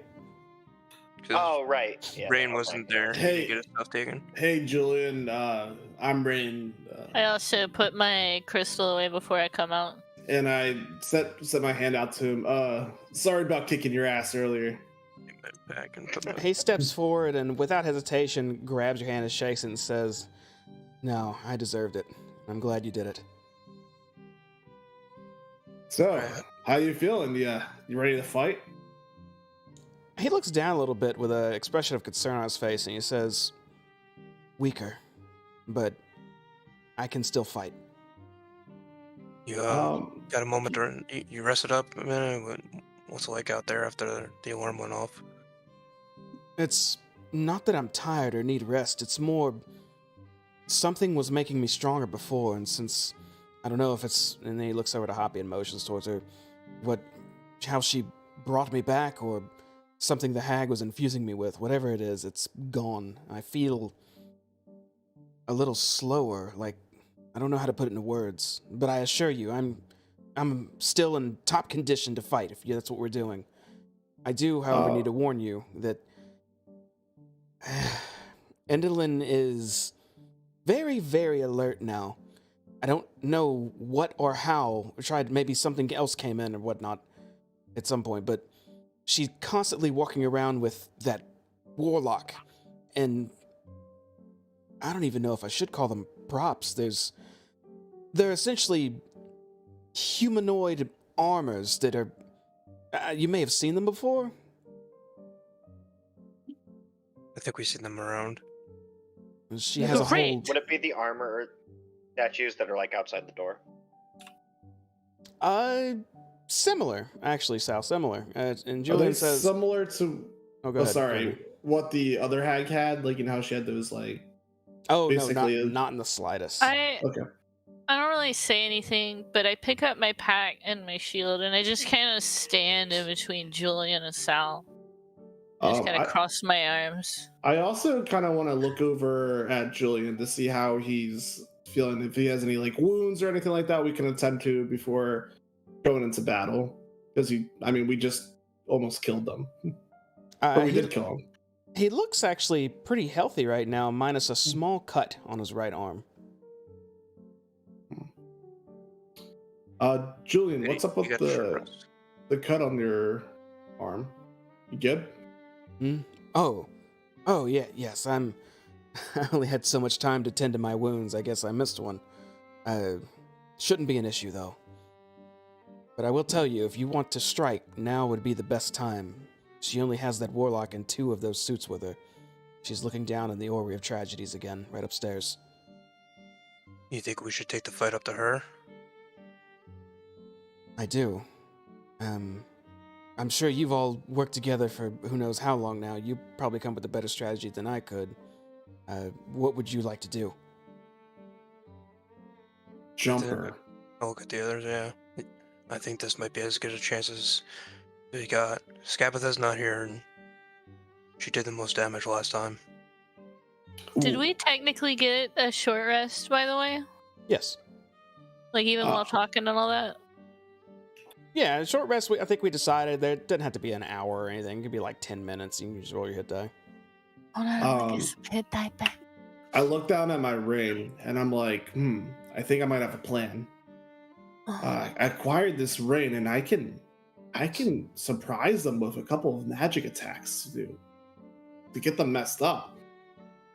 'Cause Oh, right. Yeah, Rain never wasn't mind. there. Hey. To get his stuff taken. Hey, Julian, I'm Rain, I also put my crystal away before I come out. and I set my hand out to him. Sorry about kicking your ass earlier. Take that back and put my... He steps forward and without hesitation grabs your hand and shakes it and says, "No, I deserved it. I'm glad you did it." So, how you feeling? Yeah, you ready to fight? He looks down a little bit with an expression of concern on his face and he says, "Weaker, but I can still fight." You got a Um, moment to... You rested up a minute? What's it like out there after the alarm went off? It's not that I'm tired or need rest. It's more something was making me stronger before, and since I don't know if it's, and then he looks over to Hoppy and motions towards her, how she brought me back, or something the hag was infusing me with. Whatever it is, it's gone. I feel a little slower, like I don't know how to put it into words, but I assure you, I'm still in top condition to fight if that's what we're doing. I do, however, need to warn you that Endelyn is very, very alert now. I don't know what or how. I tried, maybe something else came in or whatnot at some point, but she's constantly walking around with that warlock, and I don't even know if I should call them props. They're essentially humanoid armors that are... you may have seen them before. I think we've seen them around. She has a Great. whole... Would it be the armor statues that are like outside the door? Similar, actually, Sal, similar. And are they Julian says... similar to? Oh, go ahead. Sorry, what the other hag had? Like, how she had those like. Oh, no, basically not in the slightest. I Okay. I don't really say anything, but I pick up my pack and my shield, and I just kind of stand in between Julian and Sal. Just kind of cross my arms. I also kind of want to look over at Julian to see how he's feeling. If he has any like wounds or anything like that, we can attend to before going into battle. Because we just almost killed them. But we did kill him. He looks actually pretty healthy right now, minus a small cut on his right arm. Julian, what's up with the cut on your arm? You good? Oh yeah, yes. I only had so much time to tend to my wounds. I guess I missed one. Shouldn't be an issue though. But I will tell you, if you want to strike, now would be the best time. She only has that warlock and 2 of those suits with her. She's looking down in the Orrery of Tragedies again, right upstairs. You think we should take the fight up to her? I do. I'm sure you've all worked together for who knows how long now. You probably come with a better strategy than I could. What would you like to do? Jumper. I'll look at the others, yeah. I think this might be as good a chance as we got. Scabbatha's not here, and she did the most damage last time. Did we technically get a short rest, by the way? Yes. Like, even while talking and all that? Yeah, short rest, I think we decided that it doesn't have to be an hour or anything. It could be like 10 minutes. You can just roll your hit die. Hit die back. I look down at my ring, and I'm like, I think I might have a plan. I acquired this ring, and I can surprise them with a couple of magic attacks to get them messed up.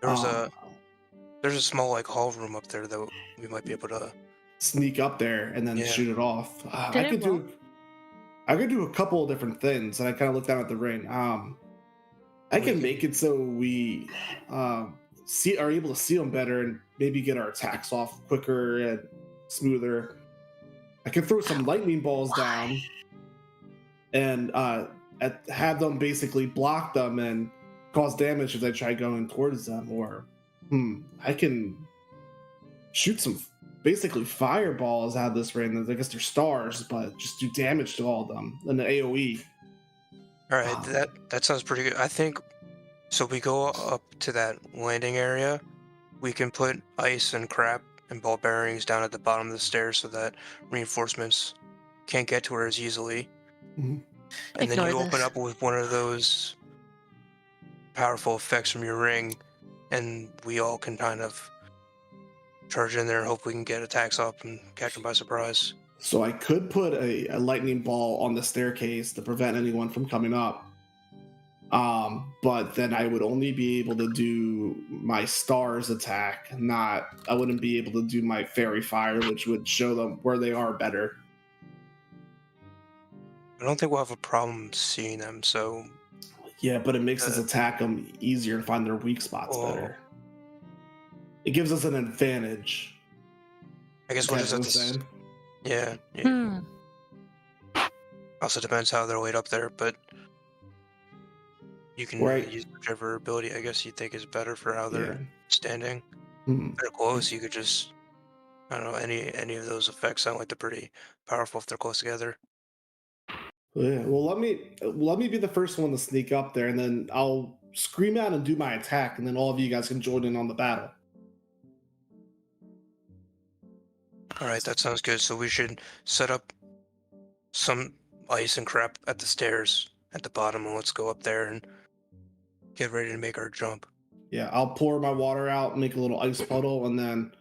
There's a small like hall room up there that we might be able to sneak up there and then shoot it off. I could do a couple of different things, and I kind of look down at the ring. I can make it so we are able to see them better and maybe get our attacks off quicker and smoother. I can throw some lightning balls down and have them basically block them and cause damage if they try going towards them. Or I can shoot some basically fireballs out of this ring. I guess they're stars, but just do damage to all of them in the AoE. All right, that sounds pretty good. I think so. We go up to that landing area. We can put ice and crap and ball bearings down at the bottom of the stairs so that reinforcements can't get to her as easily. Mm-hmm. And then you open up with one of those powerful effects from your ring, and we all can kind of charge in there and hope we can get attacks up and catch them by surprise. So I could put a lightning ball on the staircase to prevent anyone from coming up. But then I would only be able to do my stars attack, I wouldn't be able to do my fairy fire, which would show them where they are better. I don't think we'll have a problem seeing them, so... Yeah, but it makes us attack them easier and find their weak spots better. It gives us an advantage. I guess we'll just have to... Yeah. Also depends how they're laid up there, but you can use whichever ability I guess you think is better for how they're standing. If they're close, you could just, I don't know, any of those effects sound like they're pretty powerful if they're close together. Yeah, well, let me be the first one to sneak up there, and then I'll scream out and do my attack, and then all of you guys can join in on the battle. All right, that sounds good. So we should set up some ice and crap at the stairs at the bottom, and let's go up there and get ready to make our jump. Yeah, I'll pour my water out, make a little ice puddle, and then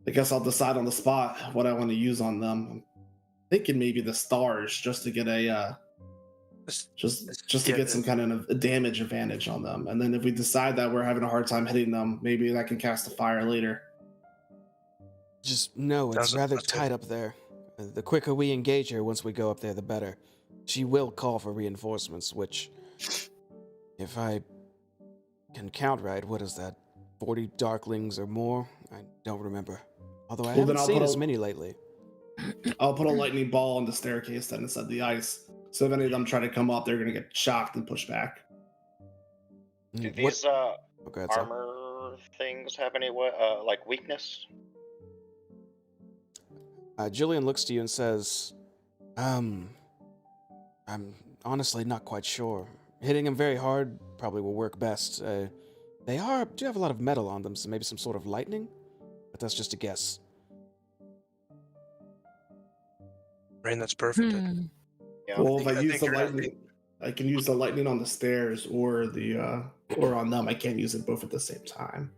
I guess I'll decide on the spot what I want to use on them. I'm thinking maybe the stars, just to get a get some kind of a damage advantage on them. And then if we decide that we're having a hard time hitting them, maybe I can cast a fire later. Just know it's rather tight up there. The quicker we engage her once we go up there, the better. She will call for reinforcements, which, if I can count right, what is that? 40 Darklings or more? I don't remember. Although I haven't seen as many lately. I'll put a lightning ball on the staircase then instead of the ice. So if any of them try to come up, they're going to get shocked and pushed back. Do these armor things have any like weakness? Julian looks to you and says, I'm honestly not quite sure. Hitting them very hard probably will work best. They do have a lot of metal on them, so maybe some sort of lightning? But that's just a guess. Rain, that's perfect. Hmm. Yeah. Well, if I I use think the you're happy. lightning, I can use the lightning on the stairs or or on them. I can't use it both at the same time.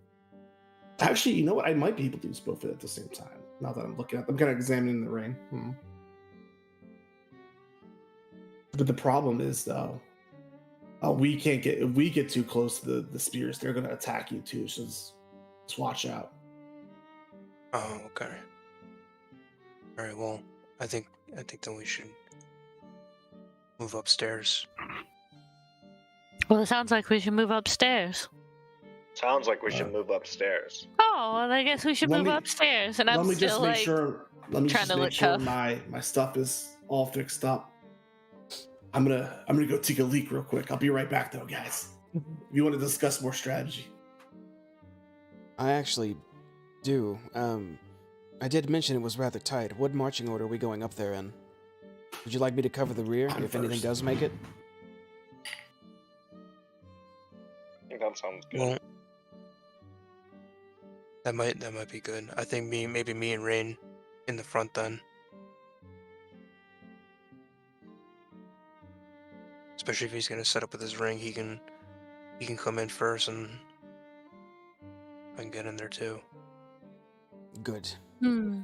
Actually, you know what? I might be able to use both at the same time. Now that I'm looking at them, I'm kind of examining the ring. But the problem is, though, we can't get if we get too close to the spears, they're gonna attack you too. So just watch out. Oh, okay. All right. Well, I think then we should move upstairs. Well, it sounds like we should move upstairs. Sounds like we should move upstairs. Oh, well, I guess we should Let move me- upstairs. And I'm Let me still just make like, sure. Let me trying just to make look sure tough. my stuff is all fixed up. I'm gonna go take a leak real quick. I'll be right back though, guys. If you want to discuss more strategy. I actually do. I did mention it was rather tight. What marching order are we going up there in? Would you like me to cover the rear I'm if anything first. does make it? I think that sounds good. Well, that might be good. I think maybe me and Rain in the front then. Especially if he's gonna set up with his ring, he can come in first, and I can get in there too. Good. hmm.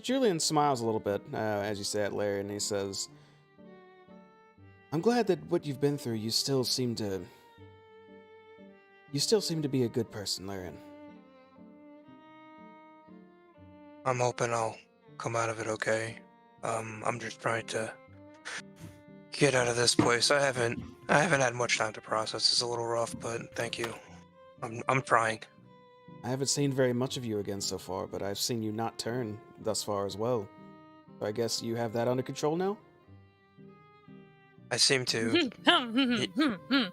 Julian smiles a little bit as you say it, Larry, and he says, I'm glad that what you've been through, you still seem to be a good person, Larian. I'm hoping I'll come out of it okay. I'm just trying to get out of this place. I haven't had much time to process. It's a little rough, but thank you. I'm trying. I haven't seen very much of you again so far, but I've seen you not turn thus far as well. So I guess you have that under control now? I seem to. I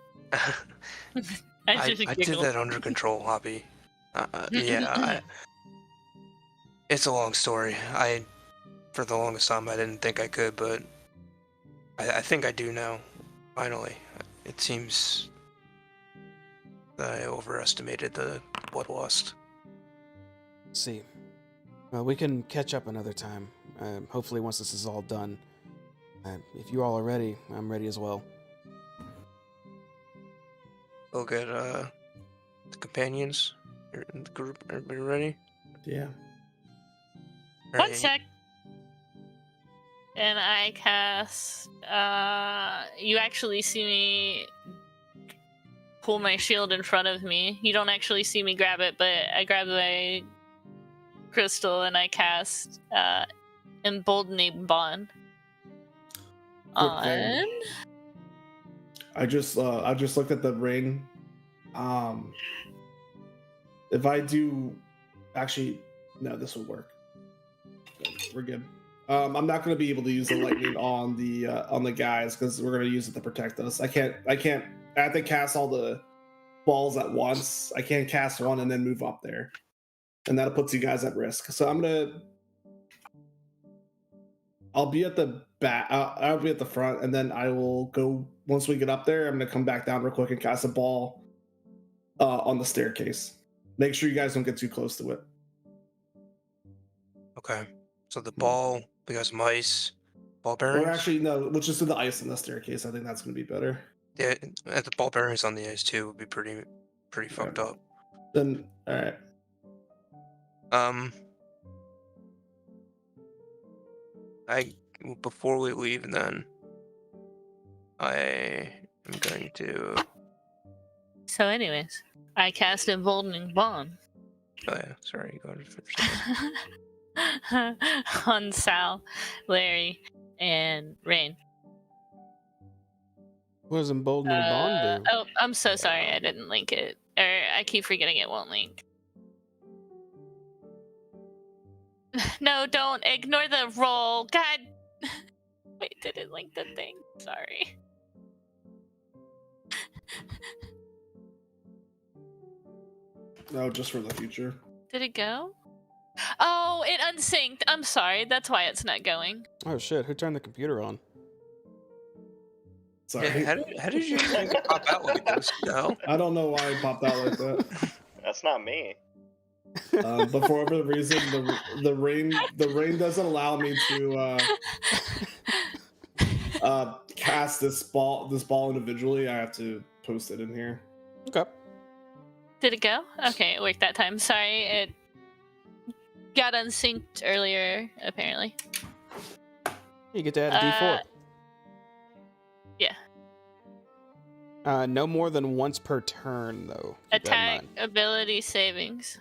just I did giggled. that under control, Hoppy. Yeah, it's a long story. For the longest time, I didn't think I could, but I think I do now. Finally, it seems that I overestimated the bloodlust. See. Well, we can catch up another time. Hopefully once this is all done. If you all are ready, I'm ready as well. We'll get the companions in the group. Everybody ready? Yeah. One Ready? sec. And I cast. You actually see me pull my shield in front of me. You don't actually see me grab it, but I grab my crystal and I cast Emboldening Bond Quick thing. on. I just looked at the ring. If I do, actually, no, this will work. We're good. I'm not going to be able to use the lightning on the guys because we're going to use it to protect us. I have to cast all the balls at once. I can't cast one and then move up there, and that puts you guys at risk. So I'll be at the back. I'll be at the front, and then I will go once we get up there. I'm gonna come back down real quick and cast a ball on the staircase. Make sure you guys don't get too close to it. Okay. So the ball, we got some ice, ball bearings. Or actually, no, we'll just do the ice on the staircase. I think that's gonna be better. Yeah, the ball bearings on the ice too would be pretty fucked up. Then, all right. Before we leave, then I am going to. So, anyways, I cast Emboldening Bond Oh yeah, sorry. Go ahead and finish that. on Sal, Larry, and Rain. What does Emboldening Bond do? Oh, I'm so sorry I didn't link it. Or I keep forgetting it won't link. No, don't ignore the roll. God. Wait, did it link the thing? Sorry. No, just for the future. Did it go? Oh, it unsynced. I'm sorry. That's why it's not going. Oh shit! Who turned the computer on? Sorry. How did you make it pop out like this? No. I don't know why it popped out like that. That's not me. But for whatever reason, the rain doesn't allow me to cast this ball individually. I have to post it in here. Okay. Did it go? Okay, it worked that time. Sorry, it got unsynced earlier, apparently. You get to add a D4. Yeah. No more than once per turn, though. Keep that in Attack, mind. ability, savings.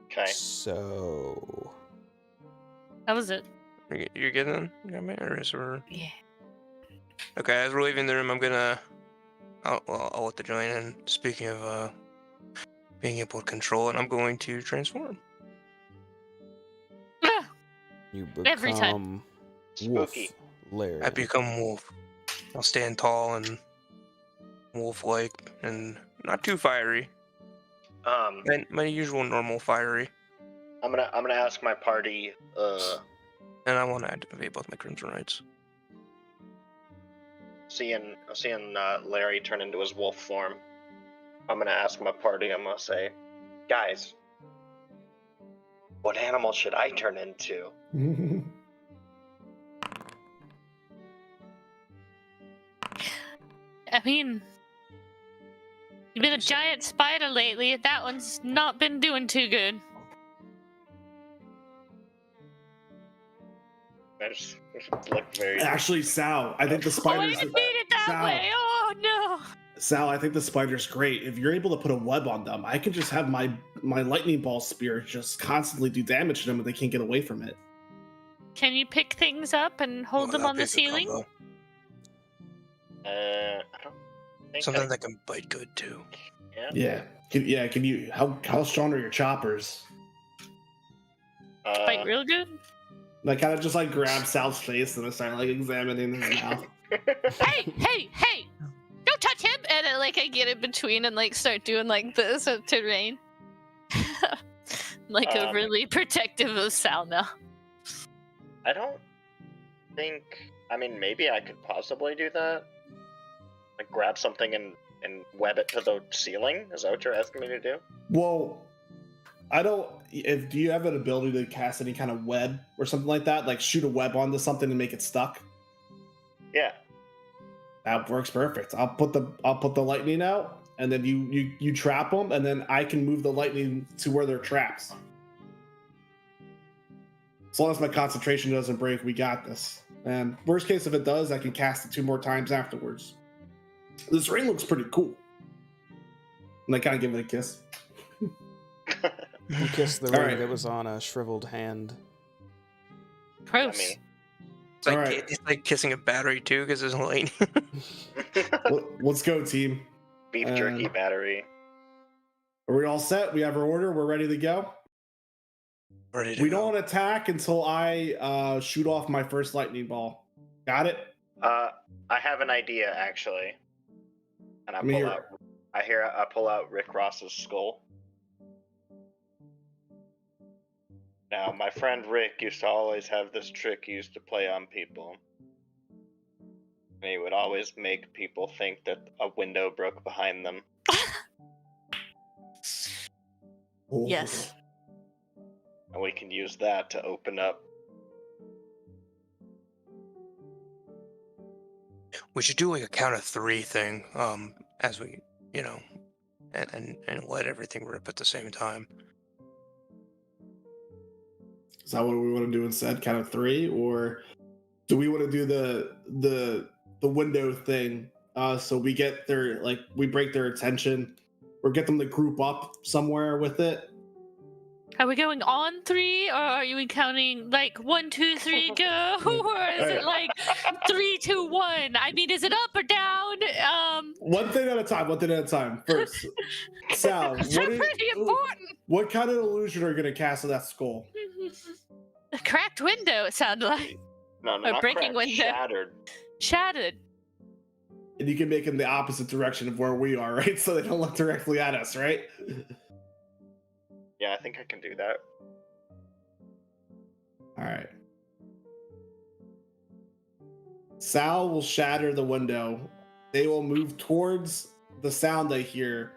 Okay. So. That was it. You're getting? You got me? Or is we're... Yeah. Okay, as we're leaving the room, I'm gonna. I'll let the join in. Speaking of being able to control it, I'm going to transform. Ah, You Every time. become Wolf Spooky. Larry. I become wolf. I'll stand tall and wolf-like and not too fiery. My usual normal fiery. I'm gonna ask my party. And I want to activate both my crimson rights. Seeing Larry turn into his wolf form. I'm gonna ask my party. I'm gonna say, guys, what animal should I turn into? I mean, you've been a giant spider lately. That one's not been doing too good. I just look very. Actually, Sal, I think the Oh, I spider's didn't mean it that Sal. way. Oh no. Sal, I think the spider's great. If you're able to put a web on them, I can just have my lightning ball spear just constantly do damage to them, and they can't get away from it. Can you pick things up and hold them on the ceiling? I don't think Something I that can bite good too. can. Yeah. Can you? How strong are your choppers? Fight real good? Like kind of just like grab Sal's face and I start like examining his mouth. Hey! Don't touch him! And then, like, I get in between and, like, start doing, like, this to Rain. Like, overly protective of Sal now. I don't think. I mean, maybe I could possibly do that. Like, grab something and web it to the ceiling. Is that what you're asking me to do? Well, I don't. Do you have an ability to cast any kind of web or something like that? Like shoot a web onto something and make it stuck? Yeah. That works perfect. I'll put the lightning out, and then you trap them, and then I can move the lightning to where they're traps. As long as my concentration doesn't break, we got this. And worst case, if it does, I can cast it 2 more times afterwards. This ring looks pretty cool. And I kind of give it a kiss. You kissed the All ring right. that was on a shriveled hand. Gross. I mean, It's like Alright. it's like kissing a battery too, because there's lightning. Let's go, team. beef jerky battery. Are we all set? We have our order. We're ready to go. Ready to We go. don't attack until I shoot off my first lightning ball. Got it? I have an idea actually, and Let me hear I pull out Rick Ross's skull. Now, my friend Rick used to always have this trick he used to play on people. And he would always make people think that a window broke behind them. Oh. Yes. And we can use that to open up. We should do like a count of 3 thing, as we, and let everything rip at the same time. Is that what we want to do instead? Count of 3, or do we want to do the window thing? So we get we break their attention, or get them to group up somewhere with it. Are we going on 3, or are you counting like 1, 2, 3, go, or is it like 3, 2, 1? I mean, is it up or down? One thing at a time. First, Sal, It's pretty important. what kind of illusion are you gonna cast on that skull? A cracked window. It sounded like No, Or not breaking cracked, window. shattered. shattered. And you can make them the opposite direction of where we are, right? So they don't look directly at us, right? Yeah, I think I can do that. All right. Sal will shatter the window. They will move towards the sound they hear,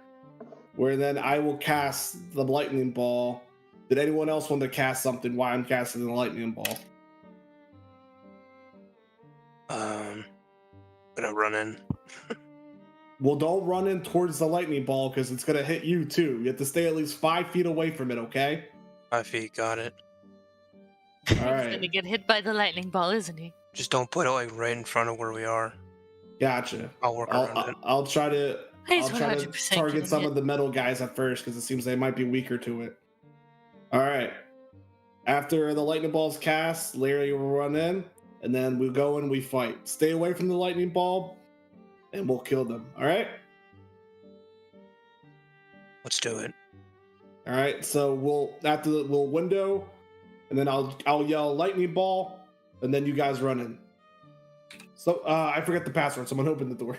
where then I will cast the lightning ball. Did anyone else want to cast something while I'm casting the lightning ball? Gonna run in. Well, don't run in towards the lightning ball because it's going to hit you too. You have to stay at least 5 feet away from it, okay? 5 feet, got it. All He's right. gonna get hit by the lightning ball, isn't he? Just don't put it like right in front of where we are. Gotcha. I'll work around it. I'll try to He's I'll try to 100% target getting some hit. of the metal guys at first because it seems they might be weaker to it. All right. After the lightning ball's cast, Larry will run in, and then we go and we fight. Stay away from the lightning ball, and we'll kill them. All right. Let's do it. All right. So we'll window, and then I'll yell lightning ball, and then you guys run in. So I forget the password. Someone open the door.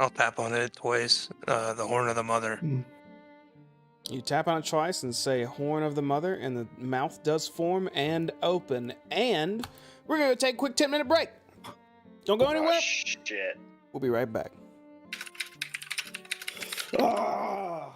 I'll tap on it twice. The horn of the mother. You tap on it twice and say Horn of the Mother, and the mouth does form and open. And we're going to take a quick 10-minute break. Don't go anywhere. Oh, shit. We'll be right back. Ah!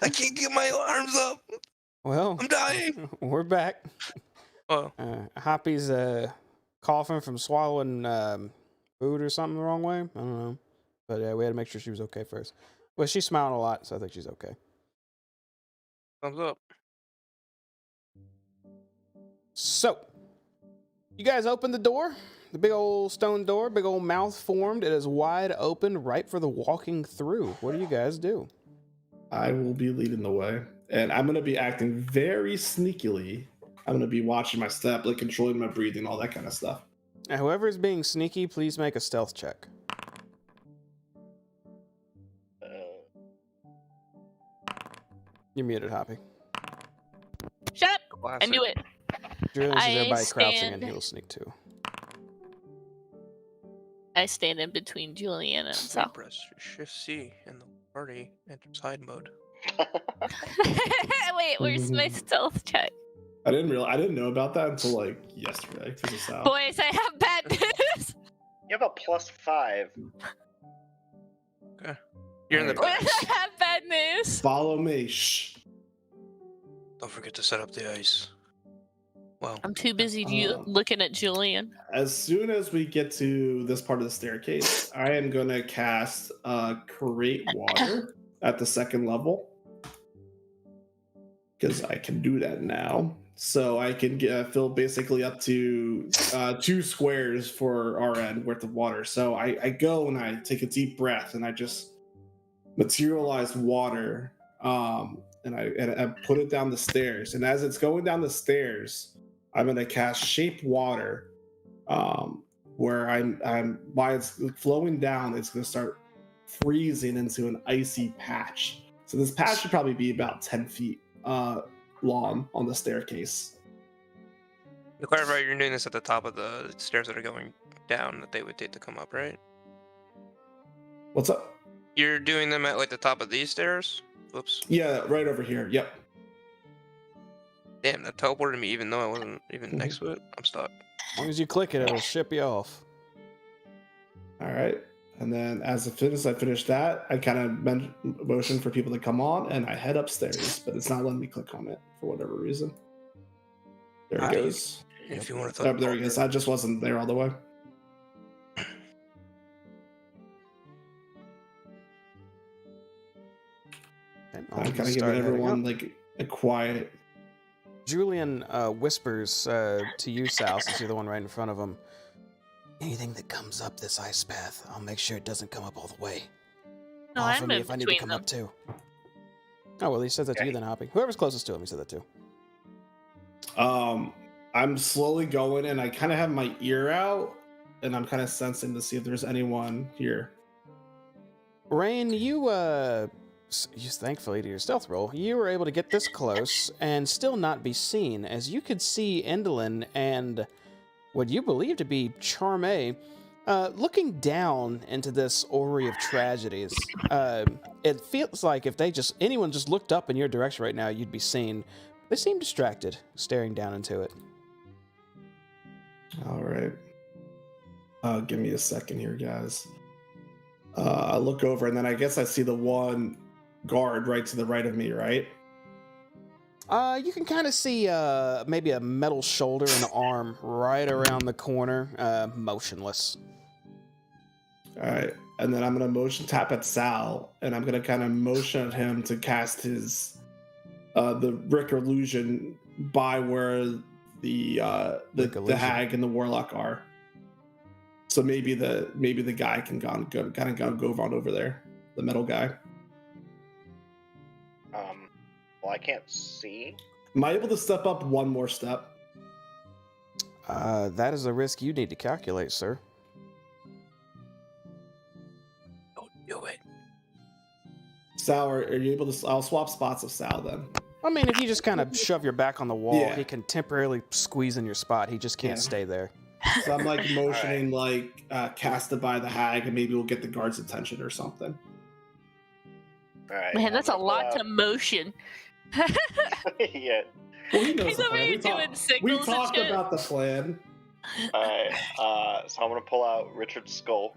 I can't get my arms up. Well, I'm dying. we're back. Oh, Hoppy's coughing from swallowing food or something the wrong way. I don't know. But we had to make sure she was okay first. Well, she's smiling a lot, so I think she's okay. thumbs up. So, you guys open the door. The big old stone door, big old mouth formed. It is wide open, right for the walking through. What do you guys do? I will be leading the way, and I'm going to be acting very sneakily. I'm going to be watching my step, like controlling my breathing, all that kind of stuff. Now, whoever is being sneaky, please make a stealth check. You're muted, Hoppy. Shut up! I Classic. knew it. Julian says I everybody crouching stand- and he'll sneak too. I stand in between Julian and So Sal. press Shift C and the party enters hide mode. Wait, where's my stealth check? I didn't know about that until like yesterday. 'Cause of Sal. Boys, I have bad news. You have a +5. You're in the Boys, back. I have bad news. Follow me. Shh. Don't forget to set up the ice. Well, I'm too busy Um, looking at Julian. As soon as we get to this part of the staircase, I am going to cast Create Water at the second level. Because I can do that now. So I can fill basically up to 2 squares for our end worth of water. So I go and I take a deep breath and I just materialize water and I put it down the stairs. And as it's going down the stairs, I'm going to cast Shape Water where I'm while it's flowing down, it's going to start freezing into an icy patch. So this patch should probably be about 10 feet long on the staircase. to clarify, you're doing this at the top of the stairs that are going down that they would take to come up, right? What's up? You're doing them at like the top of these stairs? Whoops. Yeah, right over here. Yep. Damn, that teleported me even though I wasn't even next to it. I'm stuck. As long as you click it, it'll ship you off. All right. And then as soon as I finish that, I kind of motion for people to come on and I head upstairs, but it's not letting me click on it for whatever reason. There it goes. If you want to Oh, there it goes. I just wasn't there all the way. Okay, I'm just kind of start giving heading everyone up. like a quiet. Julian whispers to you, Sal, since you're the one right in front of him. Anything that comes up this ice path, I'll make sure it doesn't come up all the way. No, Offer I'm me in if I need to between come them. up too. Oh, well, he says that to you then, Hoppy. Whoever's closest to him, he said that too. I'm slowly going, and I kind of have my ear out, and I'm kind of sensing to see if there's anyone here. Rain, you thankfully to your stealth roll, you were able to get this close and still not be seen, as you could see Endelyn and what you believe to be Charme looking down into this orrery of tragedies. It feels like if anyone just looked up in your direction right now, you'd be seen. They seem distracted, staring down into it. All right. Give me a second here, guys. I look over, and then I guess I see the one guard right to the right of me, right? You can kind of see maybe a metal shoulder and arm right around the corner, motionless. All right. And then I'm going to motion tap at Sal, and I'm going to kind of motion at him to cast his the Rick illusion by where the hag and the warlock are. So maybe the guy can go on over there, the metal guy. Well, I can't see. Am I able to step up one more step? That is a risk you need to calculate, sir. Don't do it. Sal, are you able to? I'll swap spots with Sal then. I mean, if you just kind of shove your back on the wall, Yeah. he can temporarily squeeze in your spot. He just can't Yeah. stay there. So I'm like motioning, casted by the hag, and maybe we'll get the guard's attention or something. All right. Man, I'm that's a gonna lot pull to motion. out- yeah. Well, he knows He's the over plan. here We doing talked- signals We and talked shit. about the plan. All right. So I'm gonna pull out Richard's skull,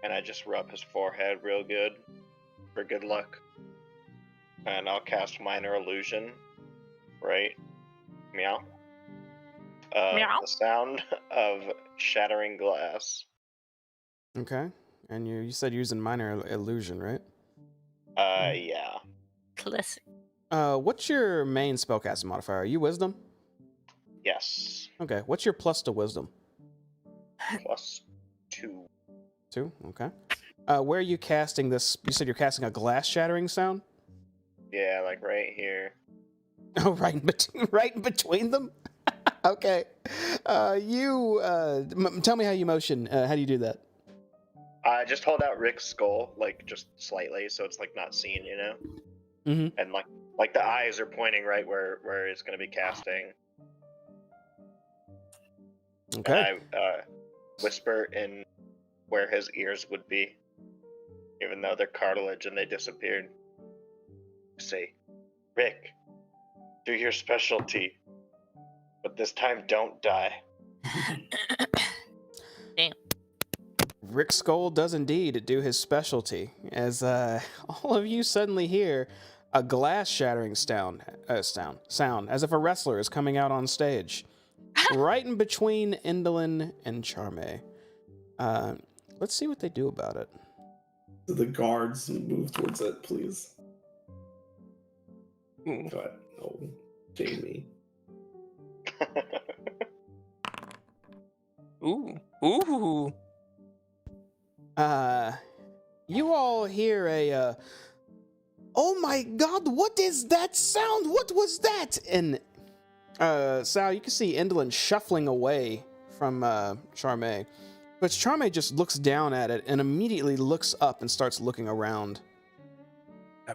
and I just rub his forehead real good for good luck, and I'll cast minor illusion. Right. Meow. Meow. The sound of shattering glass. Okay. And you said you're using minor illusion, right? Yeah. Classic. What's your main spellcasting modifier? Are you wisdom? Yes. Okay. What's your plus to wisdom? +2. 2? Okay. Where are you casting this? You said you're casting a glass shattering sound? Yeah, like right here. Oh, right in between them? Okay. Tell me how you motion. How do you do that? I just hold out Rick's skull, like just slightly, so it's like not seen, you know. Mm-hmm. And like the eyes are pointing right where it's gonna be casting. Okay. And I whisper in where his ears would be, even though they're cartilage and they disappeared. Say, Rick, do your specialty, but this time don't die. Rick Skull does indeed do his specialty, as all of you suddenly hear a glass shattering sound, as if a wrestler is coming out on stage, right in between Endelyn and Charme. Let's see what they do about it. The guards move towards it, please. Ooh. But no, Jamie. Ooh. Ooh. You all hear a, oh my god, what is that sound? What was that? And, Sal, you can see Endelyn shuffling away from, Charme. But Charme just looks down at it and immediately looks up and starts looking around.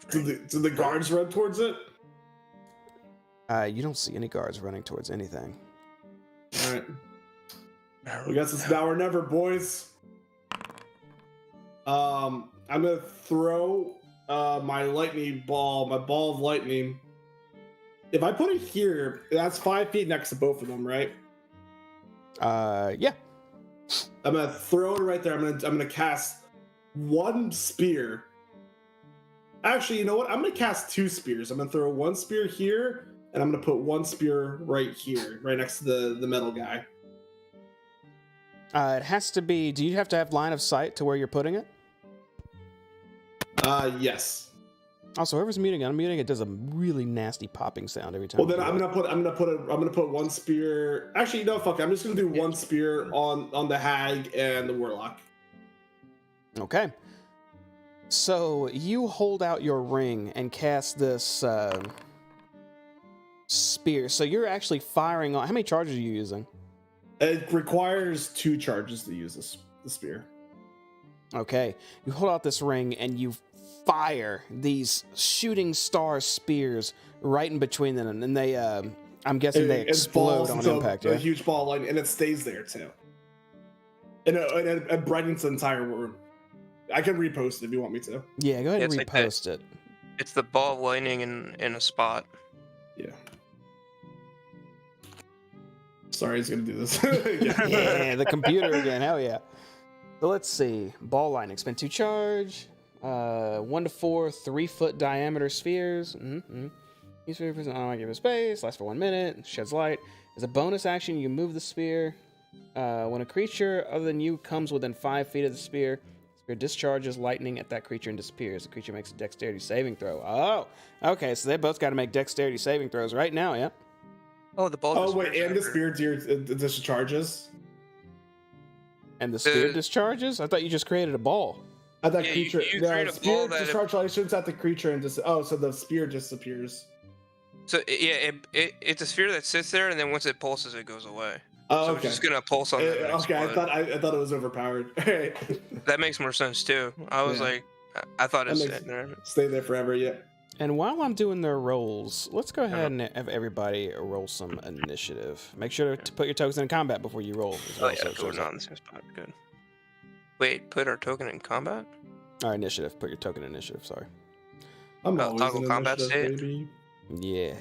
Do the guards run towards it? You don't see any guards running towards anything. All right. I guess it's now or never, boys. I'm gonna throw my lightning ball, my ball of lightning. If I put it here, that's 5 feet next to both of them, right? Yeah. I'm gonna throw it right there. I'm gonna cast one spear. Actually, you know what? I'm gonna cast 2 spears. I'm gonna throw one spear here, and I'm gonna put one spear right here, right next to the metal guy. It has to be. Do you have to have line of sight to where you're putting it? Yes. Also, whoever's muting it does a really nasty popping sound every time. Well, then I'm gonna put one spear. Actually, no, fuck it. I'm just gonna do one spear on the hag and the warlock. Okay. So you hold out your ring and cast this spear. So you're actually firing on. How many charges are you using? It requires 2 charges to use the spear. Okay. You hold out this ring and you fire these shooting star spears right in between them, and they, I'm guessing they explode on impact. A Yeah. huge ball of lightning, and it stays there too. And it brightens the entire room. I can repost it if you want me to. Yeah. Go ahead and It's like repost it. It's the ball of lightning in a spot. Yeah. Sorry, he's gonna do this. Yeah, the computer again. Hell yeah. So let's see. Ball lightning. Spend 2 charge. 1 to 4 3-foot diameter spheres. Each sphere present on a given space. Lasts for 1 minute. Sheds light. As a bonus action, you move the spear. When a creature other than you comes within 5 feet of the spear discharges lightning at that creature and disappears. The creature makes a dexterity saving throw. Oh, okay. So they both got to make dexterity saving throws right now. Yeah. Oh, the ball. Oh wait, and the spear discharges. And the spear discharges. I thought you just created a ball. At that Yeah, creature, you the create a spear ball that discharge lightning shoots at the creature and so the spear disappears. So yeah, it's a sphere that sits there, and then once it pulses, it goes away. Oh, So okay. it's just gonna pulse on that. Okay, I thought it was overpowered. Alright. That makes more sense too. I was Yeah. like, I thought it's That there. Stay there forever, yeah. And while I'm doing their rolls, let's go ahead and have everybody roll some initiative. Make sure to put your tokens in combat before you roll. as Oh well, yeah, so it we're shows not up. in the same spot. Good. Wait, put our token in combat? All right, initiative. Put your token in initiative. Sorry. I'm always toggle in combat initiative, state. baby. Yeah.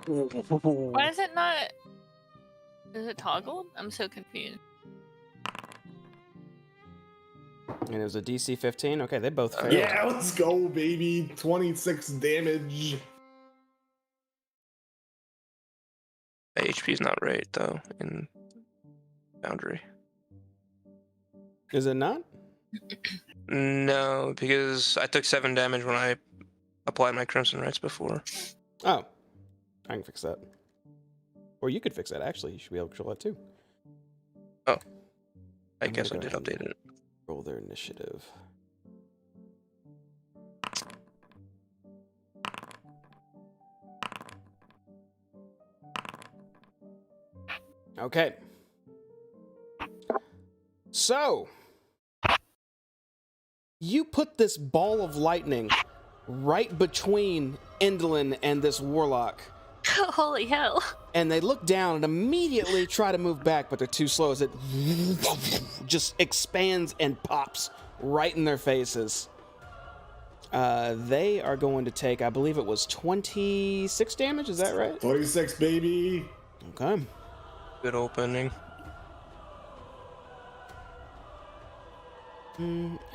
Why is it not? Is it toggled? I'm so confused. And it was a DC 15. Okay, they both failed. Yeah, let's go, baby. 26 damage. HP's not right though in Boundary. Is it not? No, because I took 7 damage when I applied my Crimson Rights before. Oh, I can fix that. Or you could fix that. Actually, you should be able to control that too. I I'm guess I gonna did go ahead update it. Roll their initiative. Okay. So, you put this ball of lightning right between Endelyn and this warlock, Holy hell! and they look down and immediately try to move back, but they're too slow as it just expands and pops right in their faces. They are going to take, I believe it was 26 damage, is that right? 26, baby. Okay. Good opening.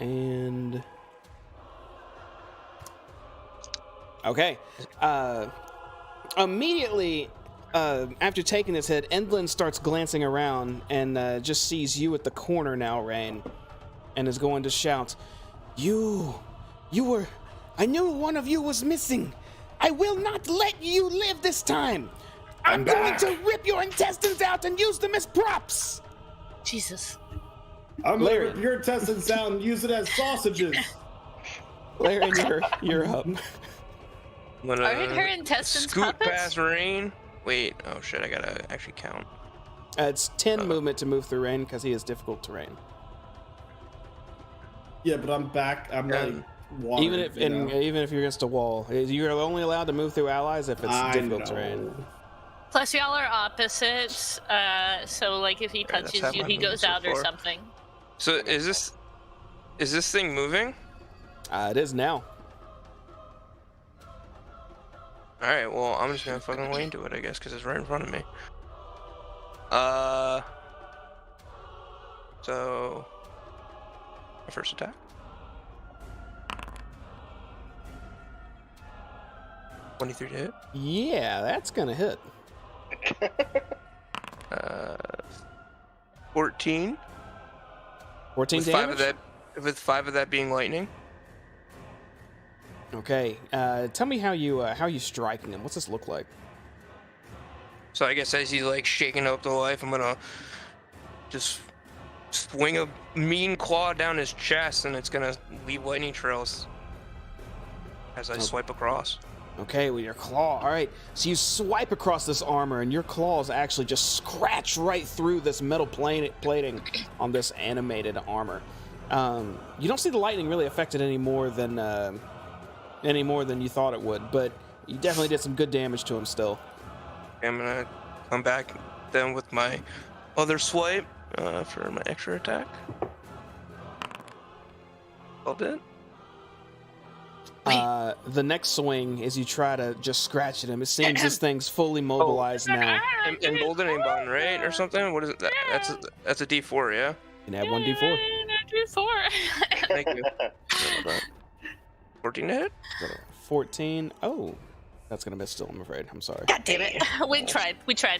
And okay. Immediately after taking this hit, Endelyn starts glancing around and just sees you at the corner now, Rain, and is going to shout, You were... I knew one of you was missing. I will not let you live this time. I'm going to rip your intestines out and use them as props. Jesus. I'm gonna Larry. rip your intestines out and use it as sausages. Larry, you're up. I'm gonna Aren't her intestines scoot puppets? past Rain. Wait, oh shit, I gotta actually count. It's 10 movement to move through Rain because he is difficult terrain. Yeah, but I'm back. I'm like water, Even if you know? even if you're against a wall, you're only allowed to move through allies if it's I difficult know. terrain. Plus, y'all are opposites. So like, if he that's touches how you, my he movement goes so out or far. something. So is this thing moving? It is now. All right, well I'm just gonna fucking wait into it, I guess, because it's right in front of me. So my first attack. 23 to hit. Yeah, that's gonna hit. 14. 14 With damage. 5 of that, with 5 of that being lightning. Okay. Tell me how you striking him. What's this look like? So I guess as he's like shaking up to life, I'm gonna just swing a mean claw down his chest, and it's gonna leave lightning trails as I swipe across. Okay, with your claw. All right. So you swipe across this armor, and your claws actually just scratch right through this metal plating on this animated armor. You don't see the lightning really affect it any more than you thought it would, but you definitely did some good damage to him still. I'm gonna come back then with my other swipe for my extra attack. Hold it. The next swing is you try to just scratch at him. It seems this thing's fully mobilized now. Emboldening bond, right, or something? What is it? That's a D4, yeah. You can add 1d4. D4. Thank you. 14 to hit. 14. Oh, that's gonna miss still. I'm afraid. I'm sorry. God damn it. We tried.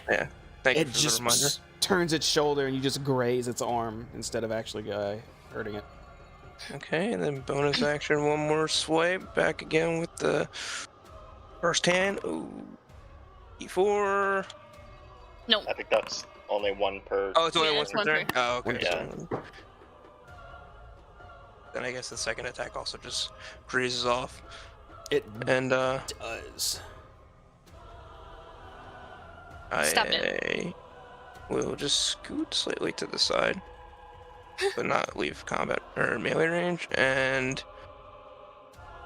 Yeah. Thank you It for the just reminder. turns its shoulder, and you just graze its arm instead of actually hurting it. Okay, and then bonus action, one more swipe. Back again with the first hand. Ooh. D4. No. I think that's only one per. Oh, it's only Yeah, one it's per one turn? per- Oh, okay. Yeah. Then I guess the second attack also just breezes off. It And does. Stop I will just scoot slightly to the side, but not leave combat or melee range, and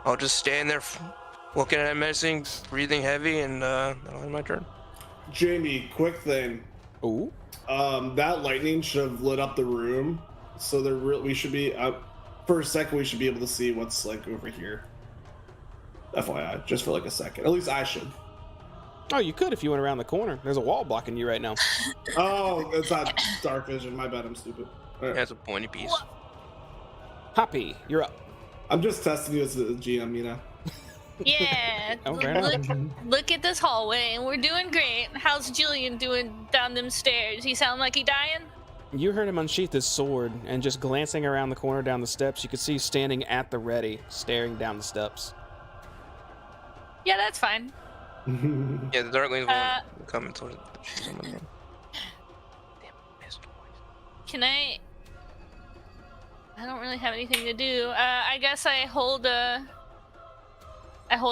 I'll just stand there looking at it menacing, breathing heavy, and that'll end my turn. Jamie, quick thing. Ooh. That lightning should have lit up the room, so we should be for a second. We should be able to see what's like over here. FYI, just for like a second. At least I should. Oh, you could if you went around the corner. There's a wall blocking you right now. Oh, it's not dark vision. My bad. I'm stupid. All right. That's a pointy piece. Hoppy, you're up. I'm just testing you as a GM, you know. Yeah. Oh, fair enough. Look at this hallway, and we're doing great. How's Julian doing down them stairs? He sound like he dying? You heard him unsheath his sword, and just glancing around the corner down the steps, you could see standing at the ready, staring down the steps. Yeah, that's fine. Yeah, the Darklings won't come until someone. Damn, missed twice. Can I don't really have anything to do. I guess I hold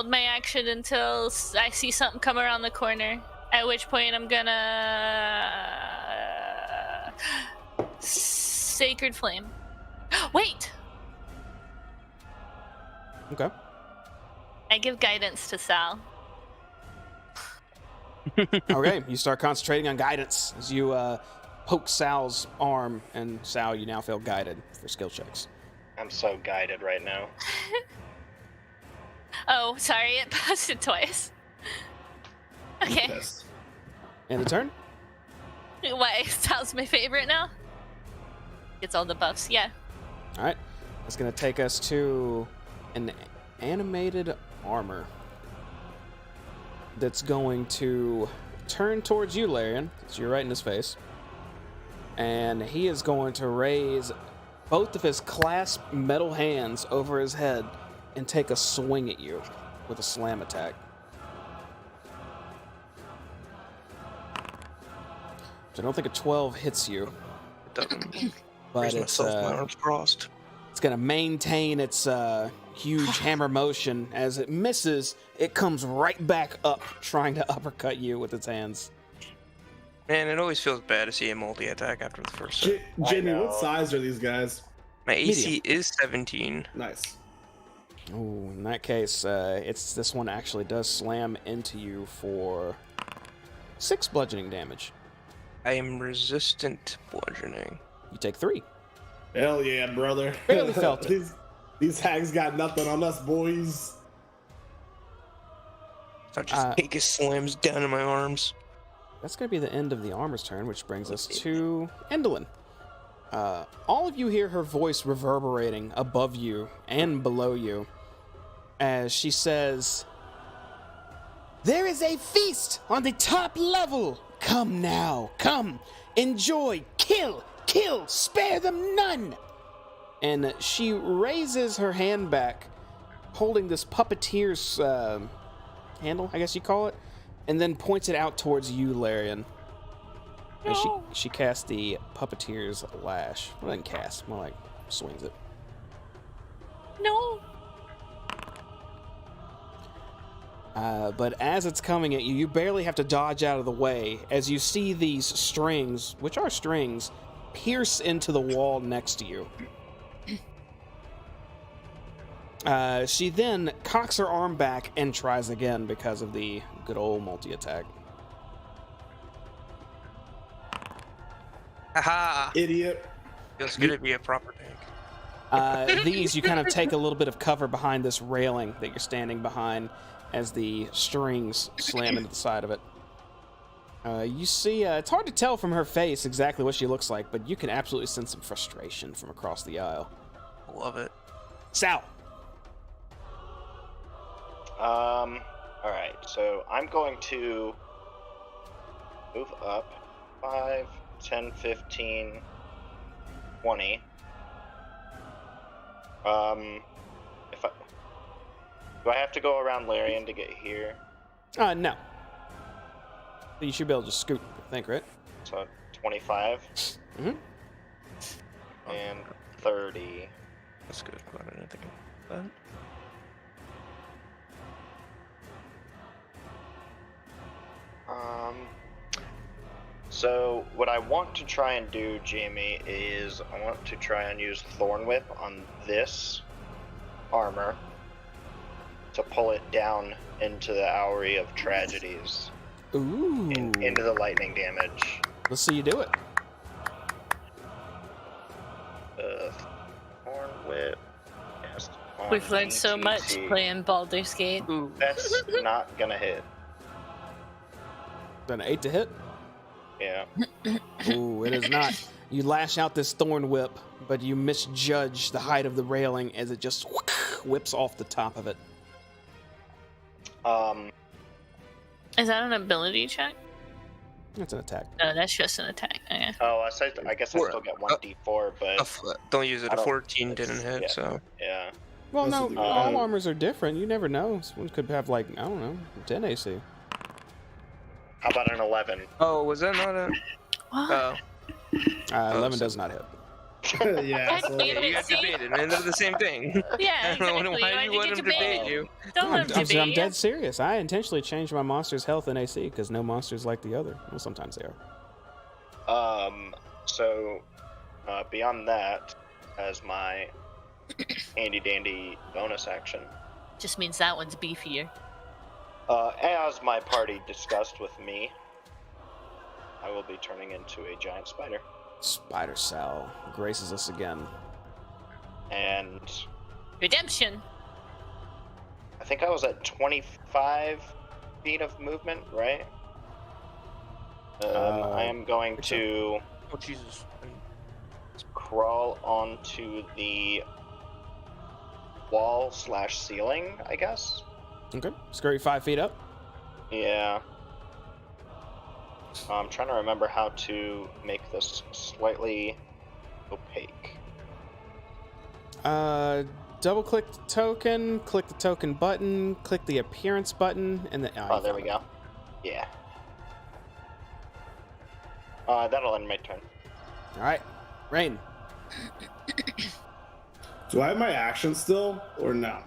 my action until I see something come around the corner. At which point I'm gonna Sacred Flame. Wait. Okay. I give guidance to Sal. Okay, you start concentrating on guidance as you poke Sal's arm, and Sal, you now feel guided for skill checks. I'm so guided right now. Oh, sorry, it posted twice. Okay. Yes. And the turn? Why? Sal's my favorite now? Gets all the buffs, yeah. All right. That's going to take us to an animated armor that's going to turn towards you, Larian, so you're right in his face. And he is going to raise both of his clasped metal hands over his head and take a swing at you with a slam attack. So I don't think a 12 hits you, It doesn't. but Raise it's myself, my arms crossed. it's going to maintain its huge hammer motion. As it misses, it comes right back up, trying to uppercut you with its hands. Man, it always feels bad to see a multi-attack after the first set. Jamie, know. what size are these guys? My AC is 17. Nice. Oh, in that case, this one actually does slam into you for 6 bludgeoning damage. I am resistant to bludgeoning. You take 3. Hell yeah, brother. Barely felt it. These hags got nothing on us, boys. So I just take his slams down in my arms. That's going to be the end of the armor's turn, which brings us to Endelyn. All of you hear her voice reverberating above you and below you as she says, "There is a feast on the top level. Come now, come, enjoy, kill, spare them none." And she raises her hand back, holding this puppeteer's handle, I guess you call it, and then points it out towards you, Larian. And she casts the puppeteer's lash. Well, doesn't cast, more like swings it. No. But as it's coming at you, you barely have to dodge out of the way as you see these strings, which are strings, pierce into the wall next to you. She then cocks her arm back and tries again because of the good old multi-attack. Haha! Idiot. Feels good to be a proper tank. These, you kind of take a little bit of cover behind this railing that you're standing behind as the strings slam into the side of it. You see, it's hard to tell from her face exactly what she looks like, but you can absolutely sense some frustration from across the aisle. Love it. Sal! Alright, so I'm going to move up 5, 10, 15, 20. Do I have to go around Larian to get here? No. You should be able to just scoot, I think, right? So 25 Mm-hmm. and 30. That's good. I didn't think of that. So what I want to try and do, Jamie, is I want to try and use Thorn Whip on this armor to pull it down into the Houri of Tragedies. Ooh. Into the lightning damage. Let's see you do it. Thorn Whip. Cast on We've learned so much DTT. playing Baldur's Gate. Ooh. That's not gonna hit. Then 8 to hit. Yeah. Ooh, it is not. You lash out this thorn whip, but you misjudge the height of the railing as it just whips off the top of it. Is that an ability check? That's an attack. No, that's just an attack. Okay. Oh, I guess I still get 1d4, but Don't use it. I A don't- 14 didn't hit, yeah. so. yeah. Well, That's no, what the- all armors are different. You never know. One could have, like, I don't know, 10 AC. How about an 11? Oh, was that not a? What? Oh. 11 so- does not hit. Yeah. So, Damn it. You got debated, and they're the same thing. Yeah, I don't know exactly. why Why you did let you him debate debate it? you. Don't let him I'm debate dead you. serious. I intentionally changed my monster's health and AC because no monster's like the other. Well, sometimes they are. So, beyond that, as my handy dandy bonus action, Just means that one's beefier. as my party discussed with me, I will be turning into a giant spider. Spider Sal graces us again. And Redemption. I think I was at 25 feet of movement, right? I am going to Oh, Jesus. crawl onto the wall/ceiling, I guess. Okay. Scurry 5 feet up. Yeah. I'm trying to remember how to make this slightly opaque. Double click the token button, click the appearance button, and then. Oh, there we go. Yeah. That'll end my turn. Alright. Rain. do I have my action still or no?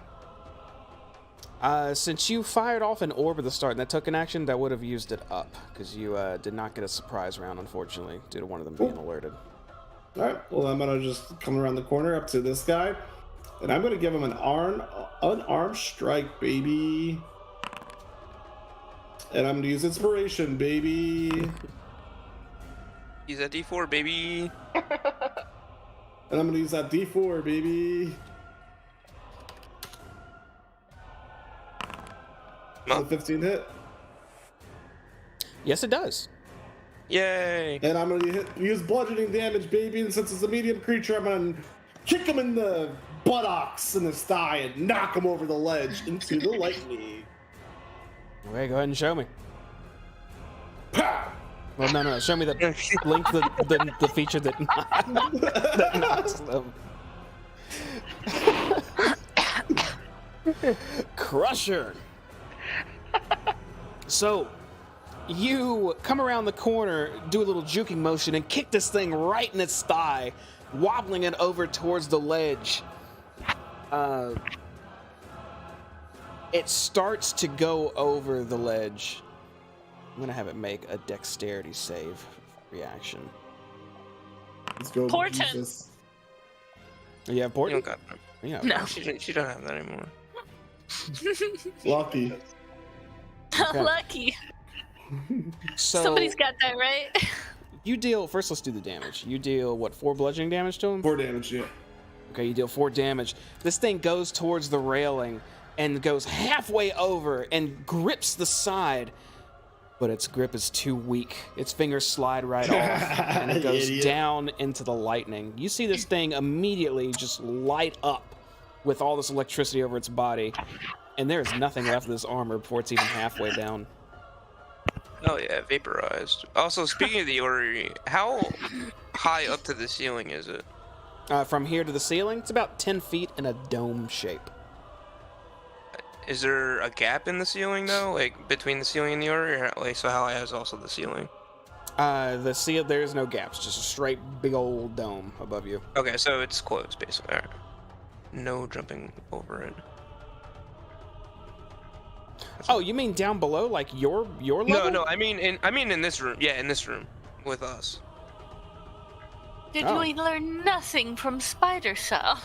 Since you fired off an orb at the start and that took an action, that would have used it up, because you did not get a surprise round, unfortunately, due to one of them being alerted. All right. Well, I'm gonna just come around the corner up to this guy, and I'm gonna give him an unarmed strike, baby. And I'm gonna use inspiration, baby. He's at D4, baby. And I'm gonna use that D4, baby. No. The 15 hit. Yes, it does. Yay. And I'm gonna use bludgeoning damage, baby. And since it's a medium creature, I'm gonna kick him in the buttocks and his thigh and knock him over the ledge into the lightning. Okay, go ahead and show me. Pow! Well, no. Show me that link, the feature that knocks them. Crusher. So, you come around the corner, do a little juking motion, and kick this thing right in its thigh, wobbling it over towards the ledge. it starts to go over the ledge. I'm gonna have it make a dexterity save reaction. Let's go, Portent. Jesus. Oh, you have You portent? don't got them. Yeah. No. She don't have that anymore. Lucky. Okay. Lucky. So Somebody's got that right. you deal first. Let's do the damage. You deal what? 4 bludgeoning damage to him. 4 damage, yeah. Okay, you deal 4 damage. This thing goes towards the railing and goes halfway over and grips the side, but its grip is too weak. Its fingers slide right off, and it goes Idiot. down into the lightning. You see this thing immediately just light up with all this electricity over its body, and there is nothing left of this armor before it's even halfway down. Oh yeah, vaporized. Also, speaking of the orrery, how high up to the ceiling is it? From here to the ceiling, it's about 10 feet in a dome shape. Is there a gap in the ceiling though, like between the ceiling and the orrery? Or, like, so how high is also the ceiling? There is no gaps, just a straight big old dome above you. Okay, so it's closed basically. All right. No jumping over it. Oh, you mean down below, like your level? No, I mean in this room. Yeah, in this room with us. Did Oh. we learn nothing from Spider Cell?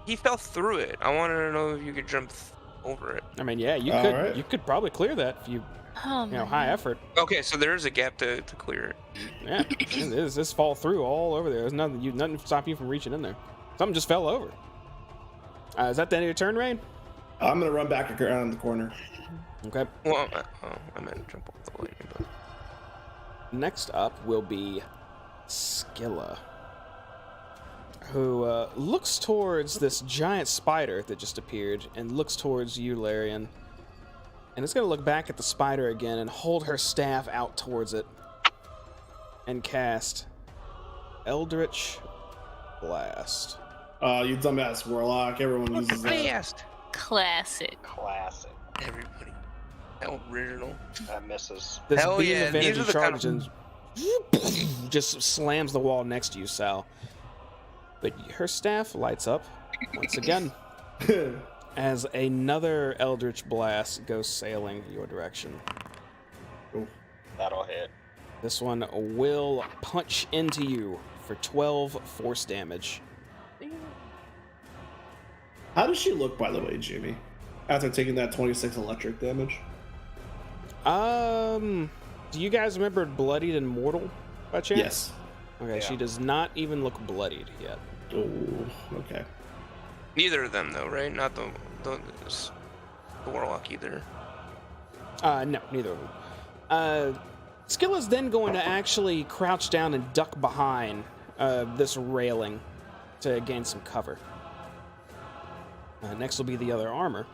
He fell through it. I wanted to know if you could jump over it. I mean, yeah, you All could right. you could probably clear that if you Oh, high effort. Okay, so there is a gap to clear it. Yeah, it is. This fall through all over there. There's nothing to stop you from reaching in there. Something just fell over. Is that the end of your turn, Rain? I'm gonna run back around the corner. Okay. Well, I meant jump off the lightning, but Next up will be Skilla, who looks towards this giant spider that just appeared and looks towards you, Larian. And it's going to look back at the spider again and hold her staff out towards it and cast Eldritch Blast. You dumbass warlock. Everyone uses that. fast. classic. Classic. Everybody. That original. That misses. This Hell beam yeah, of these energy are the kind charges and just slams the wall next to you, Sal. But her staff lights up once again as another Eldritch Blast goes sailing your direction. That'll hit. This one will punch into you for 12 force damage. How does she look, by the way, Jimmy? After taking that 26 electric damage? Do you guys remember Bloodied and Mortal by chance? Yes. Okay, Yeah. she does not even look bloodied yet. Oh, okay. Neither of them though, right? Not the warlock either. No, neither of them. Skilla's then going to actually crouch down and duck behind this railing to gain some cover. Next will be the other armor,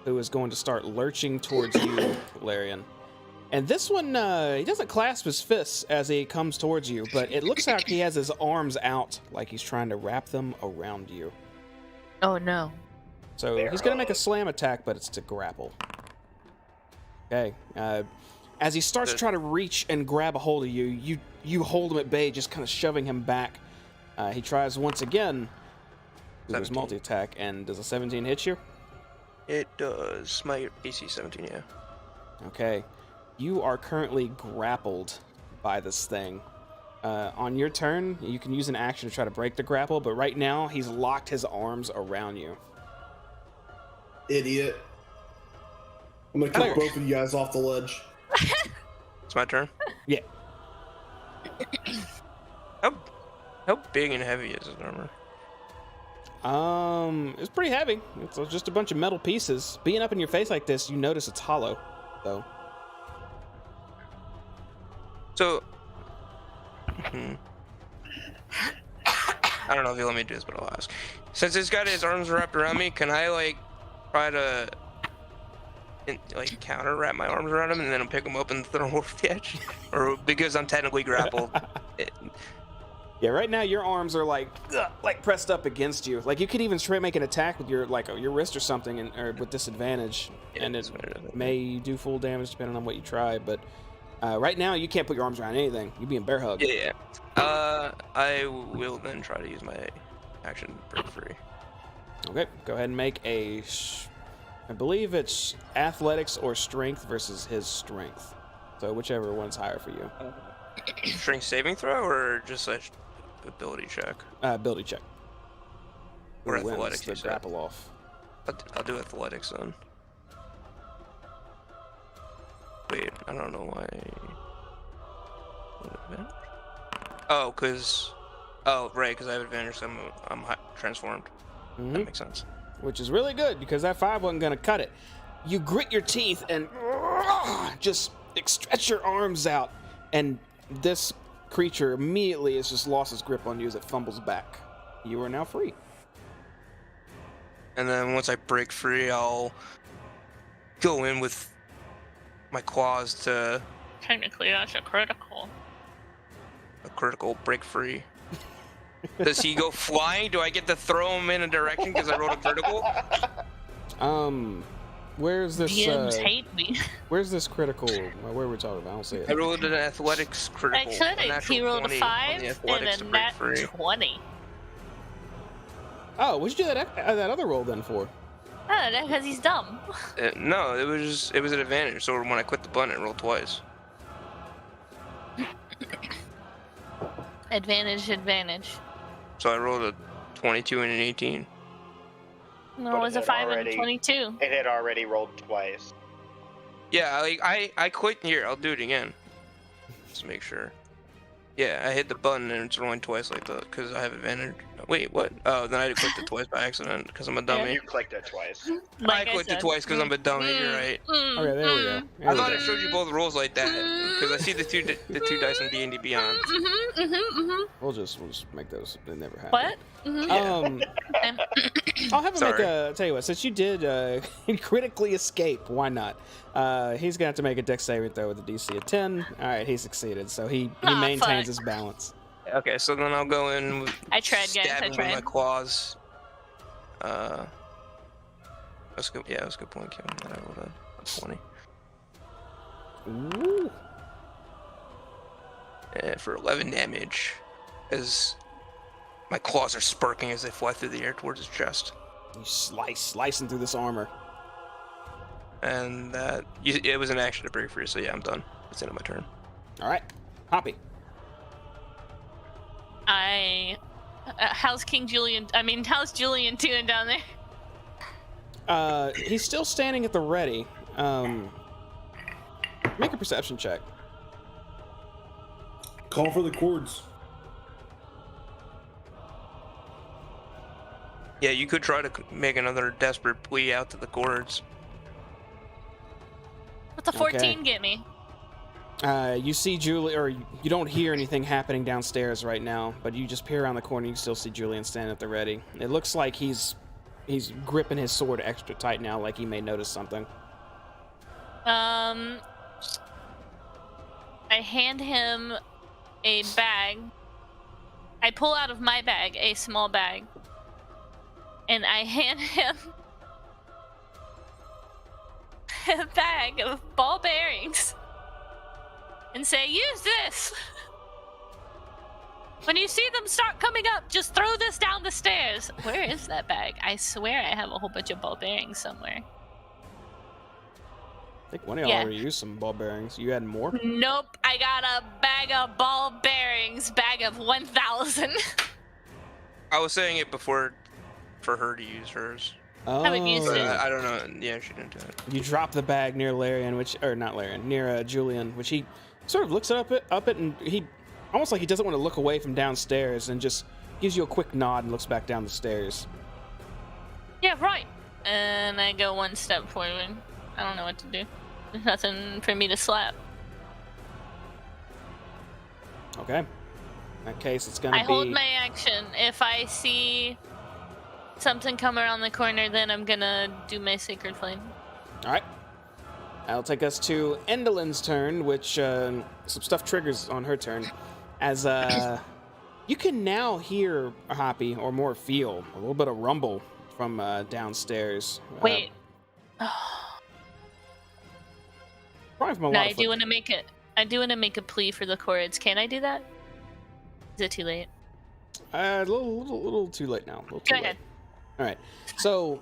who is going to start lurching towards you, Larian. And this one, he doesn't clasp his fists as he comes towards you, but it looks like he has his arms out, like he's trying to wrap them around you. Oh no. So he's going to make a slam attack, but it's to grapple. Okay. As he starts to try to reach and grab a hold of you, you hold him at bay, just kind of shoving him back. He tries once again with his 17. multi-attack, and does a 17 hit you? It does. My AC 17, yeah. Okay. You are currently grappled by this thing. On your turn, you can use an action to try to break the grapple, but right now, he's locked his arms around you. Idiot. I'm gonna kick both of you guys off the ledge. It's my turn. Yeah. How big and heavy is his armor? It's pretty heavy. It's just a bunch of metal pieces. Being up in your face like this, you notice it's hollow, though. So, I don't know if you'll let me do this, but I'll ask. Since he's got his arms wrapped around me, can I like try to like counter wrap my arms around him and then pick him up and throw him over the edge? Or because I'm technically grappled? Yeah, right now your arms are like pressed up against you. Like you could even try make an attack with your your wrist or something, or with disadvantage, Yeah, and it disadvantage. may do full damage depending on what you try. But right now you can't put your arms around anything. You're being bear hugged. Yeah. I will then try to use my action to break free. Okay, go ahead and make I believe it's athletics or strength versus his strength. So whichever one's higher for you. Strength saving throw or just a ability check? Ability check. Or Who wins athletics, the you said? grapple off. I'll do athletics then. Wait, I don't know why. Oh, right, because I have advantage. So I'm transformed. Mm-hmm. That makes sense. Which is really good because that 5 wasn't gonna cut it. You grit your teeth and just stretch your arms out, and this creature immediately has just lost its grip on you as it fumbles back. You are now free. And then once I break free, I'll go in with my claws to Technically, that's a critical. a critical break free. Does he go flying? Do I get to throw him in a direction because I rolled a critical? Where's this? DMs hate me. Where's this critical? Where are we talking about? I don't see it. I rolled an athletics critical. Athletics, he rolled a 5 and athletics a to break nat free. 20. Oh, what'd you do that other roll then for? Oh, that's because he's dumb. No, it was an advantage. So when I quit the button, it rolled twice. Advantage. So I rolled a 22 and an 18. No, But it was it a 5 and already- a 22. It had already rolled twice. Yeah, I quit here. I'll do it again. Just make sure. Yeah, I hit the button and it's rolling twice like that because I have advantage. Wait, what? Oh, then I clicked it twice by accident because I'm a dummy. You clicked it twice. Like I clicked it said. twice because I'm a dummy. You're right. Okay, there we go. There I we thought go. I showed you both rolls like that because I see the two dice in D&D Beyond. We'll just make those. They never happen. What? Mhm. I'll have him make Sorry. tell you what. Since you did critically escape, why not? He's gonna have to make a dex saving throw with a DC of 10. All right, he succeeded, so he Aw, maintains fuck. his balance. Okay, so then I'll go in. With, I tried, guys. stab I him with my tried. claws. That's good. Yeah, that's a good point, Kevin. I rolled a 20. Ooh. For 11 damage, as my claws are sparking as they fly through the air towards his chest. You slicing through this armor. And it was an action to break free, so yeah, I'm done. That's the end of my turn. All right, Hoppy. How's Julian doing down there? He's still standing at the ready. Make a perception check. Call for the cords. Yeah, you could try to make another desperate plea out to the cords. What's a 14 Okay. get me? You see Julie, or you don't hear anything happening downstairs right now, but you just peer around the corner. You still see Julian standing at the ready. It looks like he's gripping his sword extra tight now, like he may notice something. I hand him a bag. I pull out of my bag a small bag, and I hand him a bag of ball bearings and say, use this. When you see them start coming up, just throw this down the stairs. Where is that bag? I swear I have a whole bunch of ball bearings somewhere. I think one of y'all Yeah. already used some ball bearings. You had more? Nope, I got a bag of ball bearings, bag of 1,000. I was saying it before for her to use hers. Oh. Haven't used But it. I don't know. Yeah, she didn't do it. You drop the bag near Larian, near Julian, which he sort of looks up it, and he almost like he doesn't want to look away from downstairs, and just gives you a quick nod and looks back down the stairs. Yeah, right. And I go one step forward. I don't know what to do. There's nothing for me to slap. Okay. In that case, it's gonna I be. hold my action. If I see something come around the corner, then I'm gonna do my Sacred Flame. All right. That'll take us to Endelyn's turn, which some stuff triggers on her turn. As you can now hear Hoppy, or more feel, a little bit of rumble from downstairs. Wait. Probably from a No, lot I of do want to make it. I do want to make a plea for the chords. Can I do that? Is it too late? A little too late now. A little too Go late. ahead. All right. So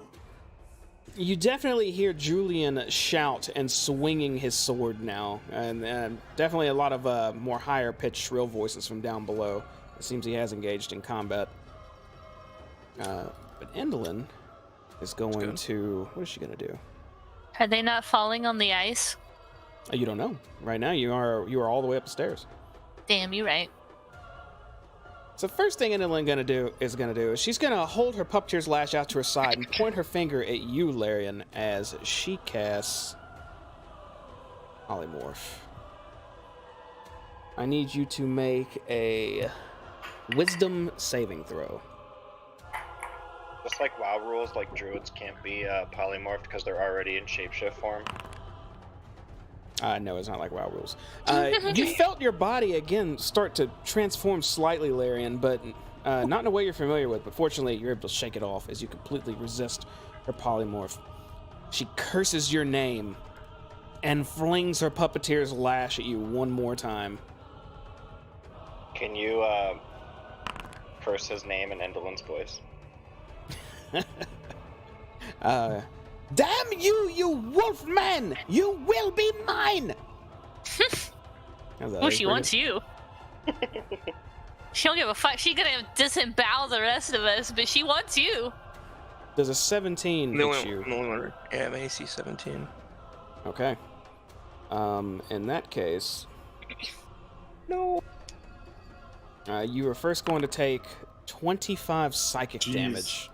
you definitely hear Julian shout and swinging his sword now, and definitely a lot of more higher pitched shrill voices from down below. It seems he has engaged in combat. But Endelyn is going to. What is she going to do? Are they not falling on the ice? You don't know. Right now, you are all the way up the stairs. Damn, you're right. So first thing Endelyn is she's gonna hold her puppeteer's lash out to her side and point her finger at you, Larian, as she casts Polymorph. I need you to make a Wisdom saving throw. Just like WoW rules, like druids can't be polymorphed because they're already in shapeshift form. No, it's not like WoW rules. You felt your body again start to transform slightly, Larian, but not in a way you're familiar with. But fortunately, you're able to shake it off as you completely resist her polymorph. She curses your name and flings her puppeteer's lash at you one more time. Can you curse his name in Endelyn's voice? Damn you, you wolf man! You will be mine! Oh, she wants you. She don't give a fuck. She gonna disembowel the rest of us, but she wants you. Does a 17 hit you? Yeah, I'm AC 17. Okay. In that case... No. You are first going to take 25 psychic Jeez. damage.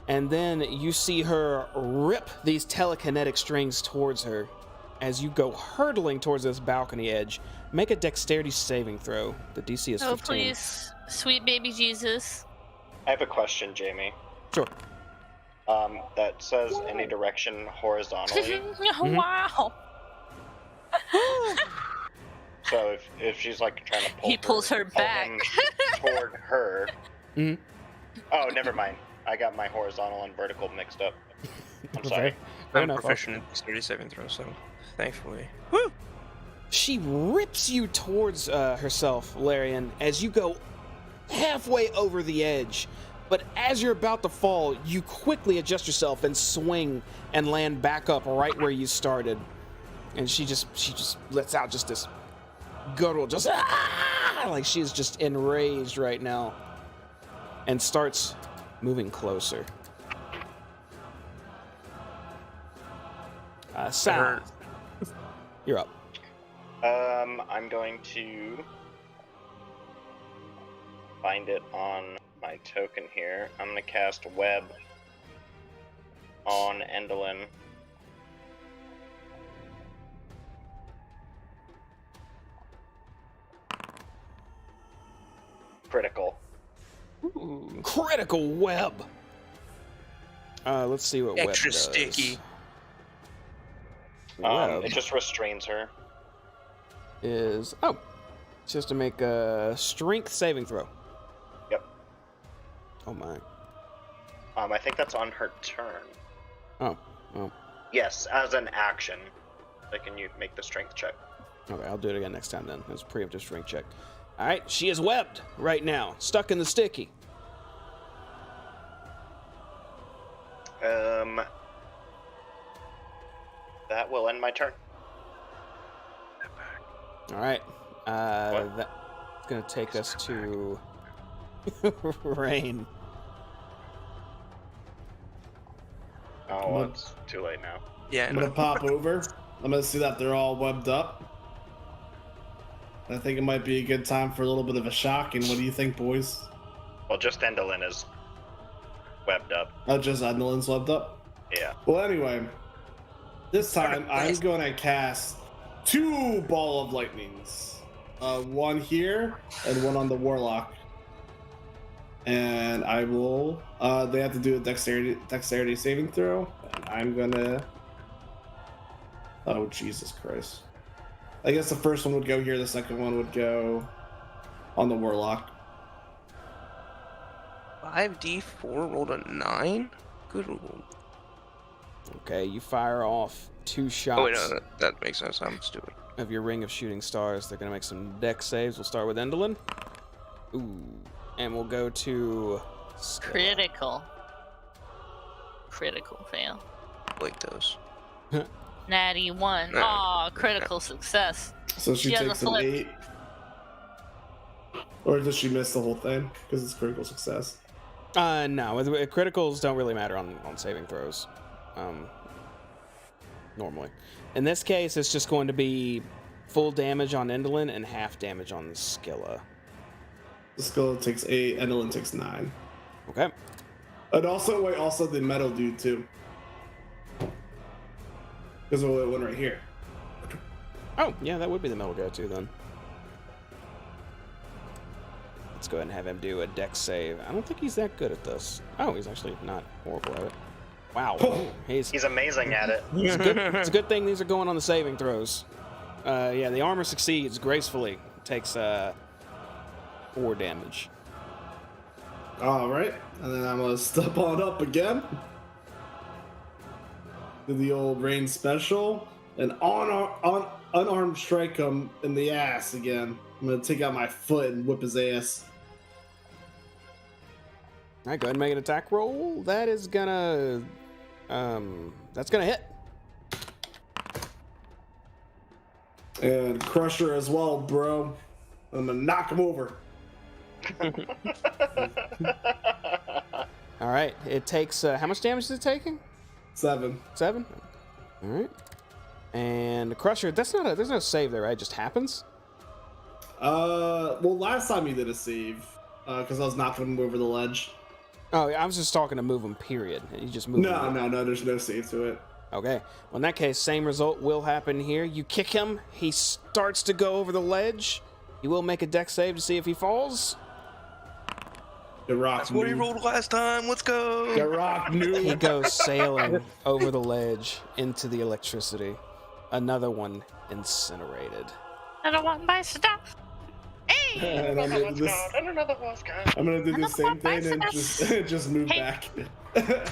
And then you see her rip these telekinetic strings towards her as you go hurtling towards this balcony edge. Make a dexterity saving throw. The DC is 15. Oh, please. Sweet baby Jesus. I have a question, Jamie. Sure. That says any direction horizontally. Wow. So if she's like trying to pull He pulls her back. him toward her. Mhm. Oh, never mind. I got my horizontal and vertical mixed up. I'm sorry. Fair I'm enough. proficient in dexterity saving throw, so thankfully. She rips you towards herself, Larian, as you go halfway over the edge. But as you're about to fall, you quickly adjust yourself and swing and land back up right where you started. And she just lets out just this guttural, just like she is just enraged right now, and starts moving closer. Sal, you're up. I'm going to find it on my token here. I'm going to cast Web on Endelyn. Critical. Ooh, critical web. Let's see what Extra web does. sticky. Web It just restrains her. is it's just to make a strength saving throw. Yep. Oh my. I think that's on her turn. Oh, well. Yes, as an action. Can you make the strength check? Okay, I'll do it again next time then. It's a preemptive strength check. All right, she is webbed right now, stuck in the sticky. That will end my turn. All right, that's gonna take us to Rain. Oh, Well, it's too late now. Yeah, I'm gonna no. pop over. I'm gonna see that they're all webbed up. I think it might be a good time for a little bit of a shock. And what do you think, boys? Well, just Endelyn is webbed up. Oh, just Endelyn's webbed up? Yeah. Well, anyway, this time I'm going to cast 2 Ball of Lightnings. One here and one on the Warlock. And I will, they have to do a dexterity saving throw. And I'm gonna, oh, Jesus Christ. I guess the first one would go here, the second one would go on the Warlock. 5d4 rolled a 9? Good roll. Okay, you fire off 2 shots Oh, wait, no, that makes sense. I'm stupid. of your ring of shooting stars. They're gonna make some dex saves. We'll start with Endelyn. Ooh, And we'll go to Skilla. Critical fail. Like those. Natty 1. Aw, critical success. So she has a takes an flip. 8. Or does she miss the whole thing? Because it's critical success. No, criticals don't really matter on saving throws. Normally. In this case, it's just going to be full damage on Endelyn and half damage on Skilla. The Skilla takes 8, Endelyn takes 9. Okay. And also the metal dude too. Because of the one right here. Oh, yeah, that would be the metal guy too then. Let's go ahead and have him do a dex save. I don't think he's that good at this. Oh, he's actually not horrible at it. Wow. He's amazing at it. It's a good thing these are going on the saving throws. Yeah, the armor succeeds gracefully. Takes 4 damage. Alright. And then I'm gonna step on up again. Do the old rain special. And unarmed strike him in the ass again. I'm gonna take out my foot and whip his ass. All right, go ahead and make an attack roll. That is gonna, that's gonna hit. And Crusher as well, bro. I'm gonna knock him over. All right, it takes, how much damage is it taking? 7. 7? All right. And Crusher, there's no save there, right? It just happens? Well, last time he did a save, because I was knocking him over the ledge. Oh, I was just talking to move him, period. You just move him. No, there's no save to it. Okay. Well, in that case, same result will happen here. You kick him. He starts to go over the ledge. You will make a dex save to see if he falls. The rock. That's what he rolled last time. Let's go. The rock knew. He goes sailing over the ledge into the electricity. Another one incinerated. Another one by stuff. Hey! And I'm gonna do this. Another horse guy. I'm gonna do the Another same one thing and bites just move Hey. back.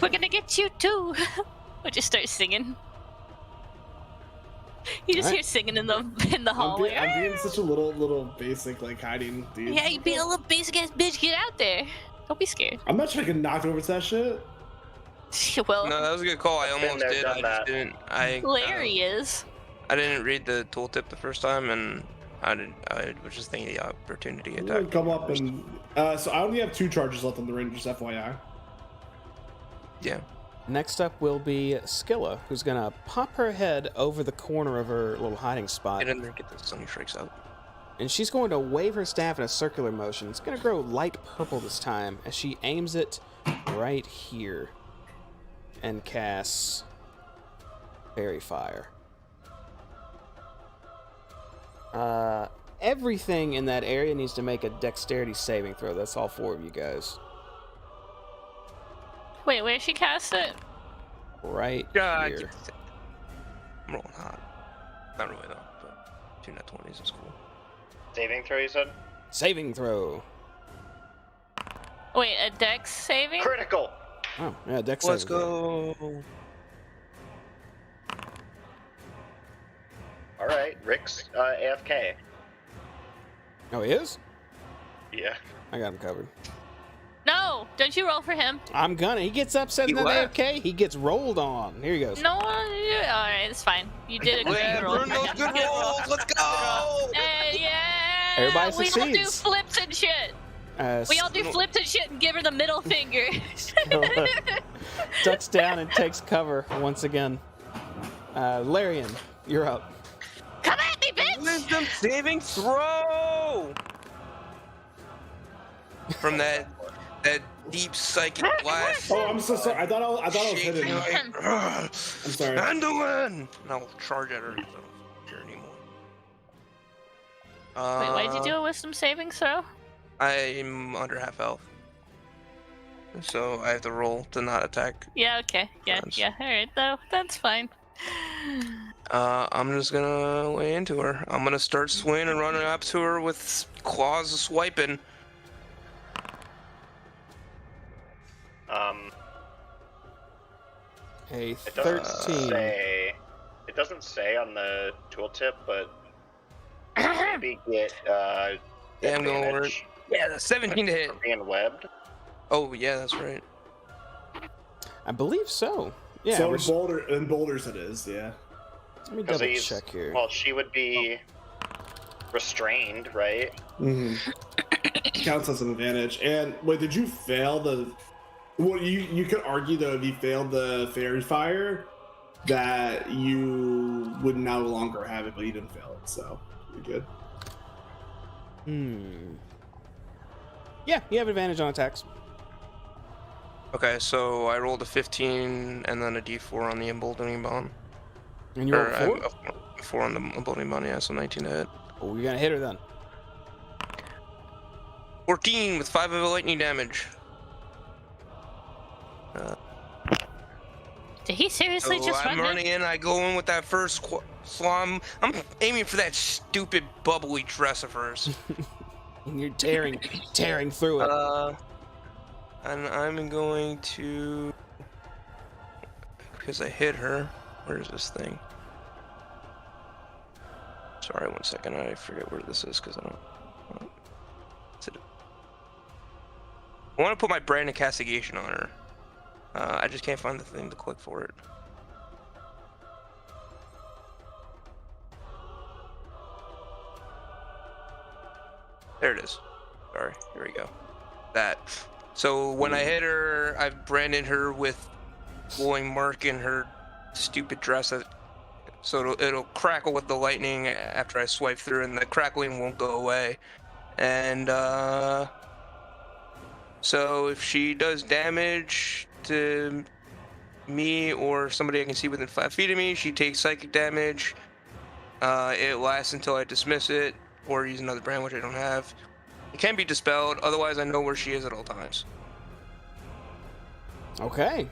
We're gonna get you too. We'll just start singing. You just Alright. hear singing in the hallway. I'm being such a little basic like hiding dude. Yeah, you be a little basic ass bitch. Get out there. Don't be scared. I'm not trying to get knocked over to that shit. Well, No, that was a good call. I I've been almost there, did. done I that. just didn't. I Larry is. I didn't read the tooltip the first time, and I was just thinking the opportunity I'm gonna attack. come up and so I only have 2 charges left on the range, just FYI. Yeah. Next up will be Skilla, who's gonna pop her head over the corner of her little hiding spot. Get in there, get the Sunny Strikes out. And she's going to wave her staff in a circular motion. It's going to grow light purple this time as she aims it right here and casts Fairy Fire. Everything in that area needs to make a dexterity saving throw. That's all 4 of you guys. Wait, where she cast it? Right God, here. I'm rolling hot. Not really though, but 2 net 20s is cool. Saving throw, you said? Saving throw. Wait, a dex saving? Critical! Oh, yeah, dex Let's saving throw. go. Alright, Rick's AFK. Oh, he is? Yeah. I got him covered. No, don't you roll for him. I'm gonna. He gets upset in He that left. AFK. He gets rolled on. Here he goes. No, alright, it's fine. You did a great Yeah, roll. burn those good rolls. Let's go. Yeah! Everybody We all do succeeds. flips and shit. We all do flips and shit and give her the middle finger. Ducks down and takes cover once again. Larian, you're up. Come at me, bitch! Wisdom saving throw. From that deep psychic blast. Oh, I'm so sorry. I thought I was Shaking hidden. like, I'm sorry. Endelyn! And I'll charge at her because I don't care anymore. Wait, why did you do a wisdom saving throw? I'm under half health. So I have to roll to not attack. Yeah, okay. Yeah, Nice. yeah. Alright, though. That's fine. I'm just gonna lay into her. I'm gonna start swinging and running up to her with claws swiping. A It doesn't 13. say. It doesn't say on the tooltip, but maybe get Yeah, I'm going for it. advantage. Yeah, that's 17 to hit. For being webbed. Oh, yeah, that's right. I believe so. Yeah. So in boulders it is, yeah. Let me 'Cause double he's- check here. Well, she would be restrained, right? Mm-hmm. Counts as an advantage. And wait, did you fail the? Well, you could argue though if you failed the fairy fire, that you would no longer have it, but you didn't fail it, so you're good. Yeah, you have advantage on attacks. Okay, so I rolled a 15 and then a d4 on the emboldening bond. And you rolled a 4? A 4 on the emboldening bond, yeah, so 19 to hit. Oh, you're gonna hit her then. 14 with 5 of lightning damage. Did he seriously So just I'm run running in, I go in with that first so I'm aiming for that stupid bubbly dress of hers. And you're tearing through it. And I'm going to, because I hit her. Where's this thing? Sorry, 1 second. I forget where this is because I don't. I want to put my brand of castigation on her. I just can't find the thing to click for it. There it is. Sorry, here we go. That. So when I hit her, I've branded her with glowing mark in her stupid dress. So it'll crackle with the lightning after I swipe through, and the crackling won't go away. And so if she does damage to me or somebody I can see within 5 feet of me, she takes psychic damage. It lasts until I dismiss it or use another brand, which I don't have. It can be dispelled, otherwise I know where she is at all times. Okay.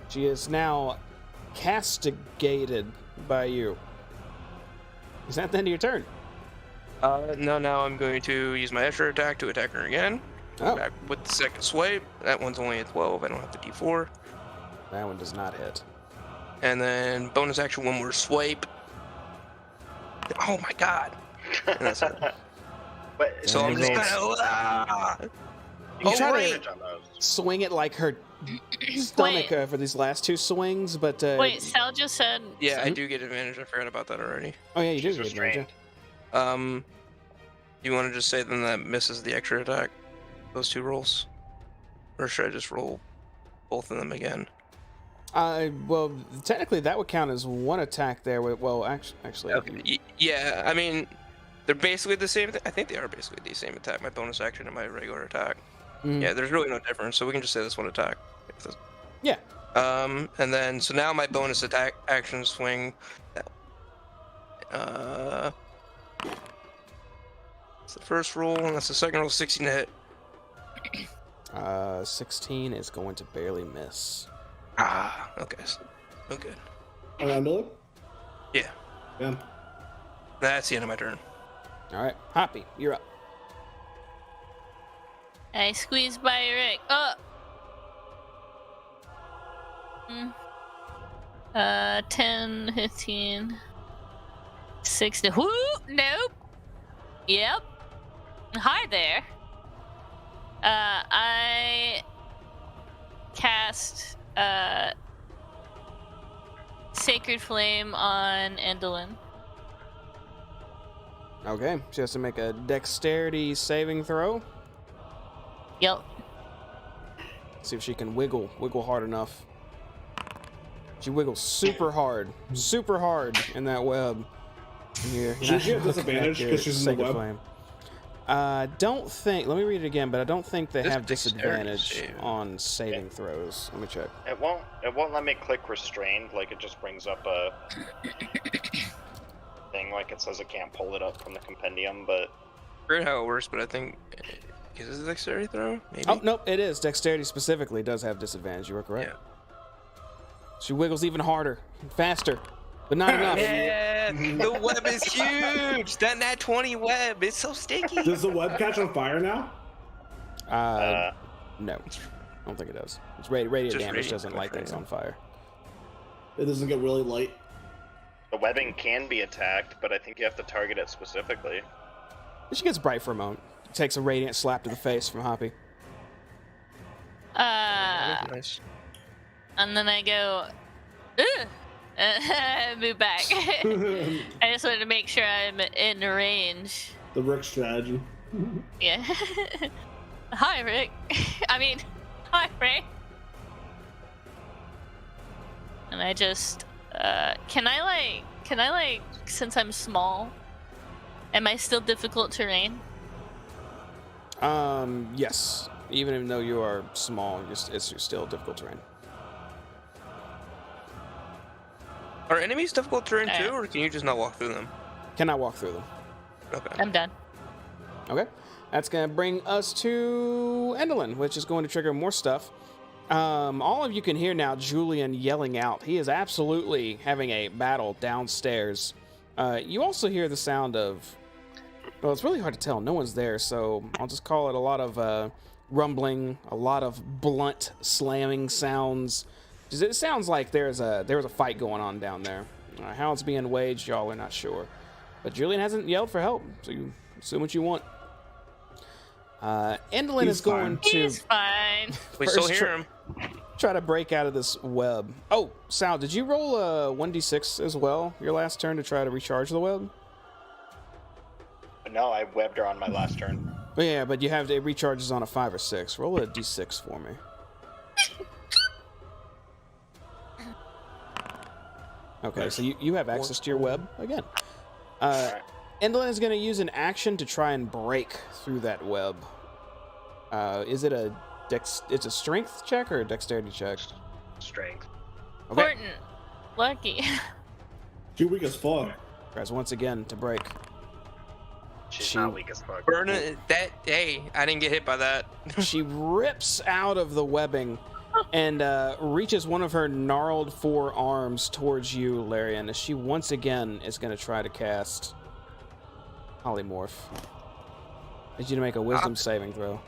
She is now castigated by you. Is that the end of your turn? No, now I'm going to use my extra attack to attack her again. Oh. Back with the second swipe. That one's only a 12, I don't have the d4. That one does not hit. And then bonus action, one more swipe. Oh my god. And that's it. But So I'm just Dang. kind of. you can try to- manage on those. Swing it like her stomach Wait. for these last 2 swings, but Wait, Sal just said. Yeah, I do get advantage. I forgot about that already. oh yeah, you She's do get advantage. restrained. You want to just say then that misses the extra attack? Those 2 rolls? Or should I just roll both of them again? Well, technically that would count as 1 attack there. Well, actually, Yeah, I mean, they're basically the same. I think they are basically the same attack. My bonus action and my regular attack. Yeah, there's really no difference. So we can just say this 1 attack. yeah. And then so now my bonus attack action swing. It's the first roll, and that's the second roll. 16 to hit. 16 is going to barely miss. Okay. Oh, good. Endelyn? Yeah, Yeah. that's the end of my turn. All right, Hoppy, you're up. I squeezed by Rick. Oh. 10, 15, 16. Whoo! Nope. Yep. Hi there. I cast Sacred Flame on Endelyn. Okay, she has to make a dexterity saving throw. Yep. See if she can wiggle hard enough. She wiggles super hard in that web. Here, Should she have disadvantage because she's in the web? Flame. Don't think. Let me read it again, but I don't think they This have dexterity disadvantage save. on saving throws. Let me check. It won't let me click restrained. Like it just brings up a thing. Like it says it can't pull it up from the compendium. But I forget how it works, but I think is this a dexterity throw? Maybe. Oh nope, it is dexterity specifically does have disadvantage. You were correct. Yeah. She wiggles even harder, faster, but not enough. Yeah, the web is huge. That nat 20 web, it's so sticky. Does the web catch on fire now? No, I don't think it does. It's radiant Just damage radiant doesn't light damage, things on fire. It doesn't get really light. the webbing can be attacked, but I think you have to target it specifically. She gets bright for a moment. takes a radiant slap to the face from Hoppy. That is nice. And then I go, ugh, and move back. I just wanted to make sure I'm in range. The Rick strategy. Yeah. Hi, Rick. I mean, hi, Rick. And I just, can I since I'm small, am I still difficult terrain? Yes. Even though you are small, you're still difficult terrain. Are enemies difficult terrain Alright. too, or can you just not walk through them? Cannot walk through them. Okay. I'm done. Okay. That's going to bring us to Endelyn, which is going to trigger more stuff. All of you can hear now Julian yelling out. He is absolutely having a battle downstairs. You also hear the sound of... Well, it's really hard to tell. No one's there, so I'll just call it a lot of rumbling, a lot of blunt slamming sounds. It sounds like there was a fight going on down there. How it's being waged, y'all are not sure. But Julian hasn't yelled for help, so you assume what you want. Endelyn is going to... He's fine. We still hear him. Try to break out of this web. Oh, Sal, did you roll a 1d6 as well your last turn to try to recharge the web? No, I webbed her on my last turn. Oh, yeah, but it recharges on a 5 or 6. Roll a d6 for me. Okay, so you have access to your web again. Alright. Endelyn is going to use an action to try and break through that web. Is it it's a strength check or a dexterity check? Strength. Okay. Important. Lucky. Too weak as fuck. Tries once again to break. She's not weak as fuck. Burn it. Hey, I didn't get hit by that. She rips out of the webbing and reaches one of her gnarled forearms towards you, Larian, as she once again is going to try to cast Polymorph. I need you to make a wisdom saving throw.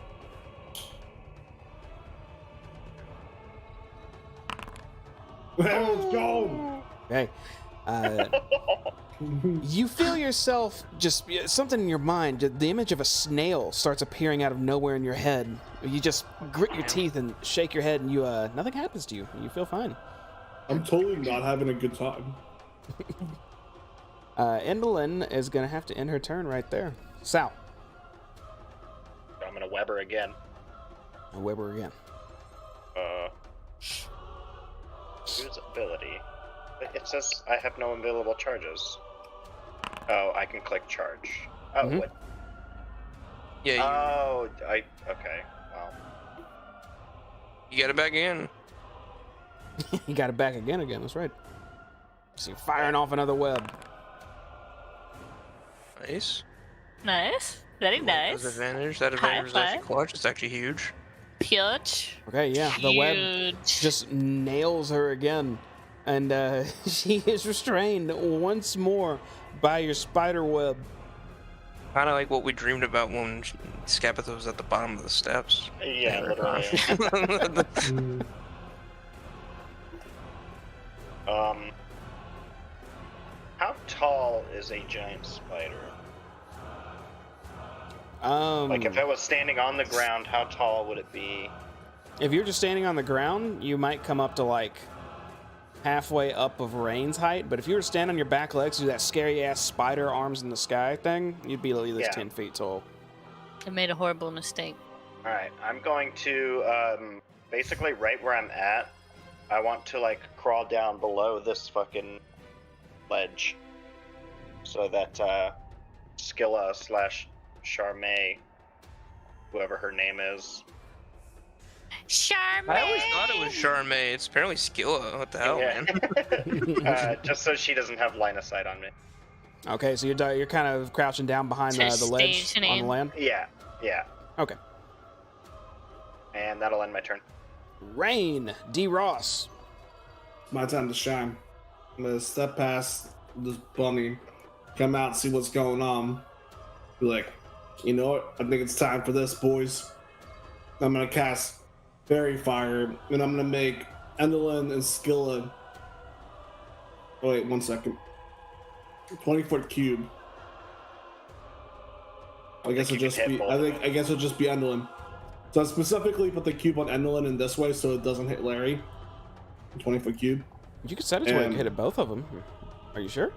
Let's go. Okay. You feel yourself just something in your mind. The image of a snail starts appearing out of nowhere in your head. You just grit your teeth and shake your head, and nothing happens to you. You feel fine. I'm totally not having a good time. Endelyn is gonna have to end her turn right there. Sal. I'm gonna web her again. Weber again. Use ability. It says I have no available charges. Oh, I can click charge. Oh, Mhm. what? Yeah, okay. Well, you get it back in. You got it back again. That's right. So you're firing off another web. Nice. Nice. Very nice. That advantage is actually five. clutch. It's actually huge. Huge. Okay, yeah. The web Huge. just nails her again. And she is restrained once more by your spider web. Kind of like what we dreamed about when Scapitha was at the bottom of the steps. yeah, literally. How tall is a giant spider? Like if it was standing on the ground, how tall would it be? If you're just standing on the ground, you might come up to like halfway up of Rain's height. But if you were to stand on your back legs, do that scary ass spider arms in the sky thing, you'd be at least 10 feet tall. I made a horrible mistake. Alright, I'm going to, basically right where I'm at, I want to, like, crawl down below this fucking ledge. So that, Skilla / Charmaine, whoever her name is. Charmaine! I always thought it was Charmaine. It's apparently Skilla. What the hell, man? Just so she doesn't have line of sight on me. Okay, so you're kind of crouching down behind It's the her ledge stage on the name. land? Yeah. Okay. And that'll end my turn. Rain, D. Ross. My time to shine. I'm gonna step past this bunny, come out and see what's going on. Be like, you know what? I think it's time for this, boys. I'm gonna cast Fairy Fire, and I'm gonna make Endelyn and Skilla. Oh, wait, 1 second. 20-foot cube. I guess think it'll you just can be. hit both I of think. them. I guess it'll just be Endelyn. So I specifically put the cube on Endelyn in this way so it doesn't hit Larry. 20-foot cube. You could set it to where you And- can hit both of them. Are you sure?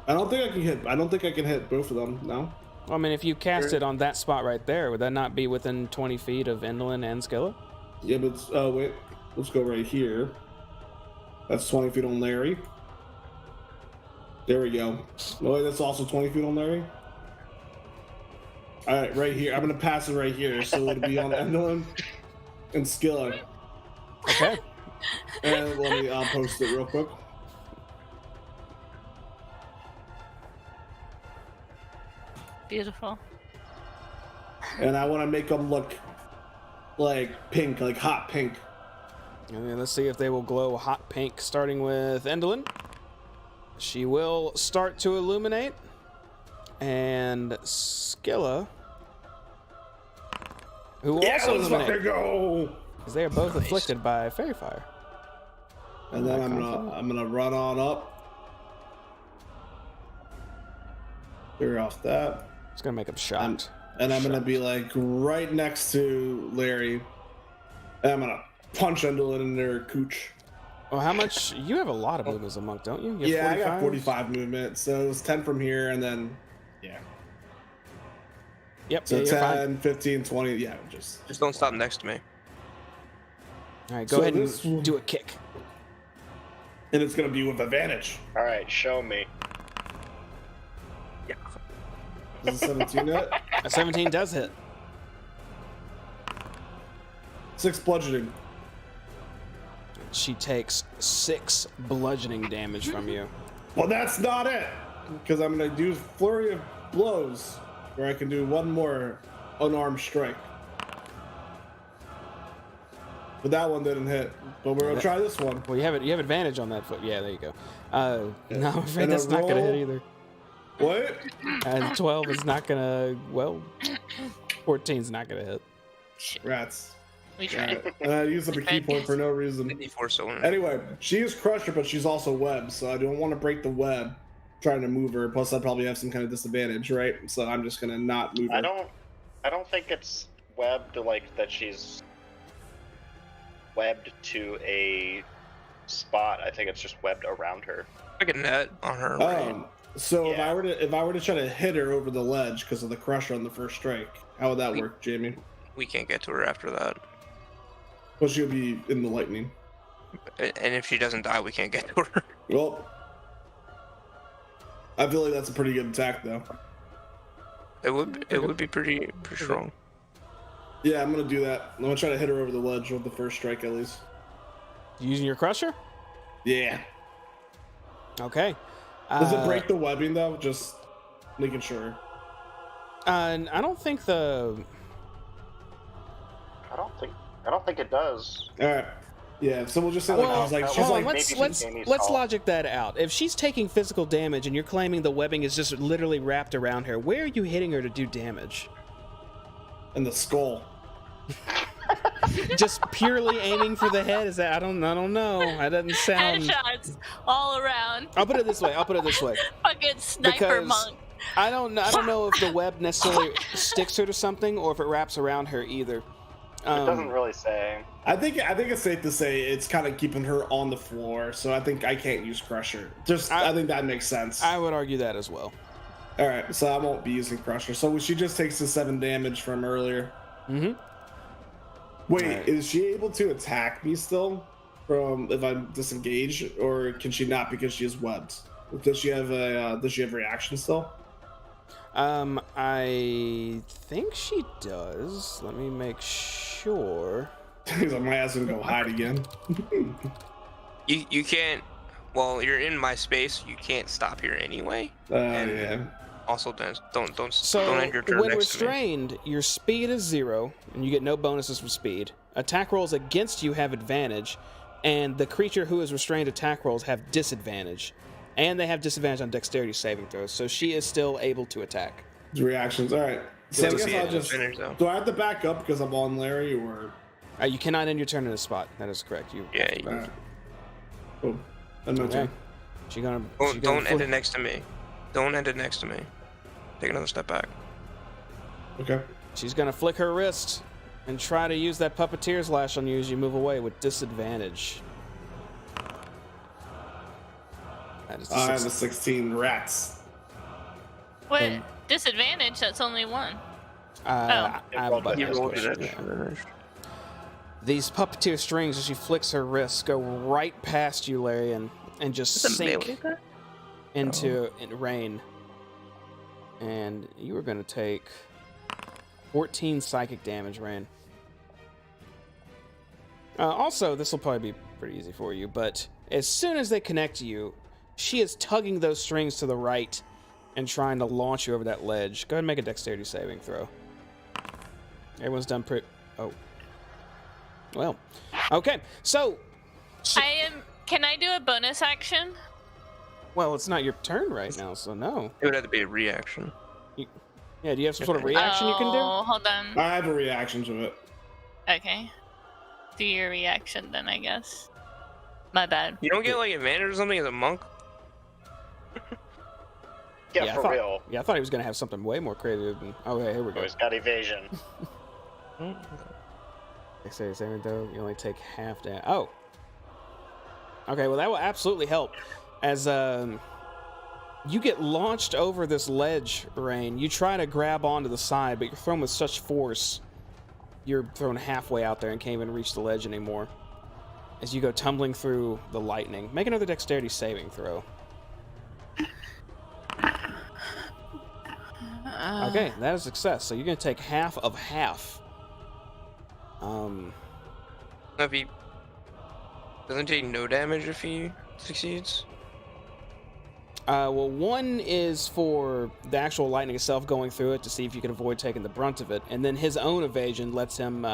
I don't think I can hit. I don't think I can hit both of them. No. Well, I mean, if you cast it on that spot right there, would that not be within 20 feet of Endelyn and Skilla? Yeah, but wait. Let's go right here. That's 20 feet on Larry. There we go. No, that's also 20 feet on Larry. All right, right here. I'm gonna pass it right here, so it'll be on Endelyn and Skilla. Okay. And let me post it real quick. Beautiful. And I want to make them look like pink, like hot pink. And then let's see if they will glow hot pink, starting with Endelyn. She will start to illuminate. And Skilla, who will also let's fucking illuminate, go! because they are both afflicted by fairy fire. And then I'm gonna run on up. Clear off that. It's gonna make them shocked. And I'm gonna be like right next to Larry. And I'm gonna punch Endelyn in their cooch. Well, how much? You have a lot of movement as a monk, don't you? You Yeah, have I got 45 movement. So it was 10 from here and then, yeah. Yep. So Yeah, you're 10, fine. 15, 20, yeah, just. Just don't stop next to me. All right, go So ahead this will- and do a kick. And it's gonna be with advantage. All right, show me. Yeah. Is it 17 yet? A 17 does hit. 6 bludgeoning. She takes 6 bludgeoning damage from you. Well, that's not it. Because I'm gonna do flurry of blows, where I can do one more unarmed strike. But that one didn't hit. But we're gonna try this one. Well, you have advantage on that foot. Yeah, there you go. No, I'm afraid And a that's not gonna hit roll. either. What? 12 is not gonna. Well, 14's not gonna hit. Rats. We tried. And I used up a key point for no reason. 54 cylinder. Anyway, she is Crusher, but she's also Web, so I don't want to break the web trying to move her. Plus, I probably have some kind of disadvantage, right? So I'm just gonna not move her. I don't think it's webbed like that. She's webbed to a spot. I think it's just webbed around her. Like a net on her. right? So Yeah. if I were to try to hit her over the ledge because of the Crusher on the first strike, how would that work, Jamie? We can't get to her after that. Well, she'll be in the lightning. And if she doesn't die, we can't get to her. Well, I feel like that's a pretty good attack, though. It would be pretty strong. Yeah, I'm gonna do that. I'm gonna try to hit her over the ledge with the first strike, at least. Using your crusher? Yeah. Okay. Does it break the webbing though? Just making sure. I don't think the. I don't think it does. All right. Yeah. So we'll just say Well, like she's hold on, like, let's maybe let's Jamie's let's call. logic that out. If she's taking physical damage and you're claiming the webbing is just literally wrapped around her, where are you hitting her to do damage? in the skull. Just purely aiming for the head? Is that I don't know. That doesn't sound. Headshots all around. I'll put it this way. Fucking sniper Because monk. I don't know if the web necessarily sticks her to something or if it wraps around her either. It doesn't really say. I think it's safe to say it's kind of keeping her on the floor, so I think I can't use Crusher. I think that makes sense. I would argue that as well. All right, so I won't be using Crusher. So she just takes the 7 damage from earlier. Mm-hmm. Wait, Right. is she able to attack me still from if I'm disengaged, or can she not because she is webbed? Does she have reaction still? I think she does. Let me make sure. He's like, my ass gonna go hide again. You can't. Well, you're in my space. You can't stop here anyway. Yeah. Also, don't So end your turn when next to me. restrained, your speed is 0, and you get no bonuses from speed. Attack rolls against you have advantage, and the creature who is restrained attack rolls have disadvantage. And they have disadvantage on dexterity saving throws, so she is still able to attack. Reactions. All right. So I Doesn't guess see I'll it just. advantage, though. Do I have to back up because I'm on Larry, or? You cannot end your turn in a spot. That is correct. Yeah. Oh, I'm not Okay. She gonna. Don't end it next to me. Don't end it next to me. Take another step back. Okay. She's gonna flick her wrist and try to use that puppeteer's lash on you as you move away with disadvantage. That is I have a 16 rats. What? And- Disadvantage? That's only one. I have a button You for this rolled question, it. yeah. These puppeteer strings, as she flicks her wrists, go right past you, Larry, and just Is it melee sink attack? into rain. And you are going to take 14 psychic damage, Rain. Also, this will probably be pretty easy for you, but as soon as they connect to you, she is tugging those strings to the right and trying to launch you over that ledge. Go ahead and make a dexterity saving throw. Everyone's done pretty... Oh. Well. Okay, so... Can I do a bonus action? Well, it's not your turn right now, so no. It would have to be a reaction. Yeah, do you have some sort of reaction you can do? Oh, hold on. I have a reaction to it. Okay. Do your reaction then, I guess. My bad. You don't get like advantage or something as a monk? Yeah, I for thought, real. Yeah, I thought he was going to have something way more creative than... Okay, here we Oh, go. he's got evasion. Dexterity saving throw, you only take half damage. Oh. Okay, well that will absolutely help. As you get launched over this ledge, Rain, you try to grab onto the side, but you're thrown with such force, you're thrown halfway out there and can't even reach the ledge anymore. As you go tumbling through the lightning. Make another dexterity saving throw. Okay, that is a success. So you're going to take half of half. If he doesn't take no damage if he succeeds. Well, one is for the actual lightning itself going through it to see if you can avoid taking the brunt of it, and then his own evasion lets him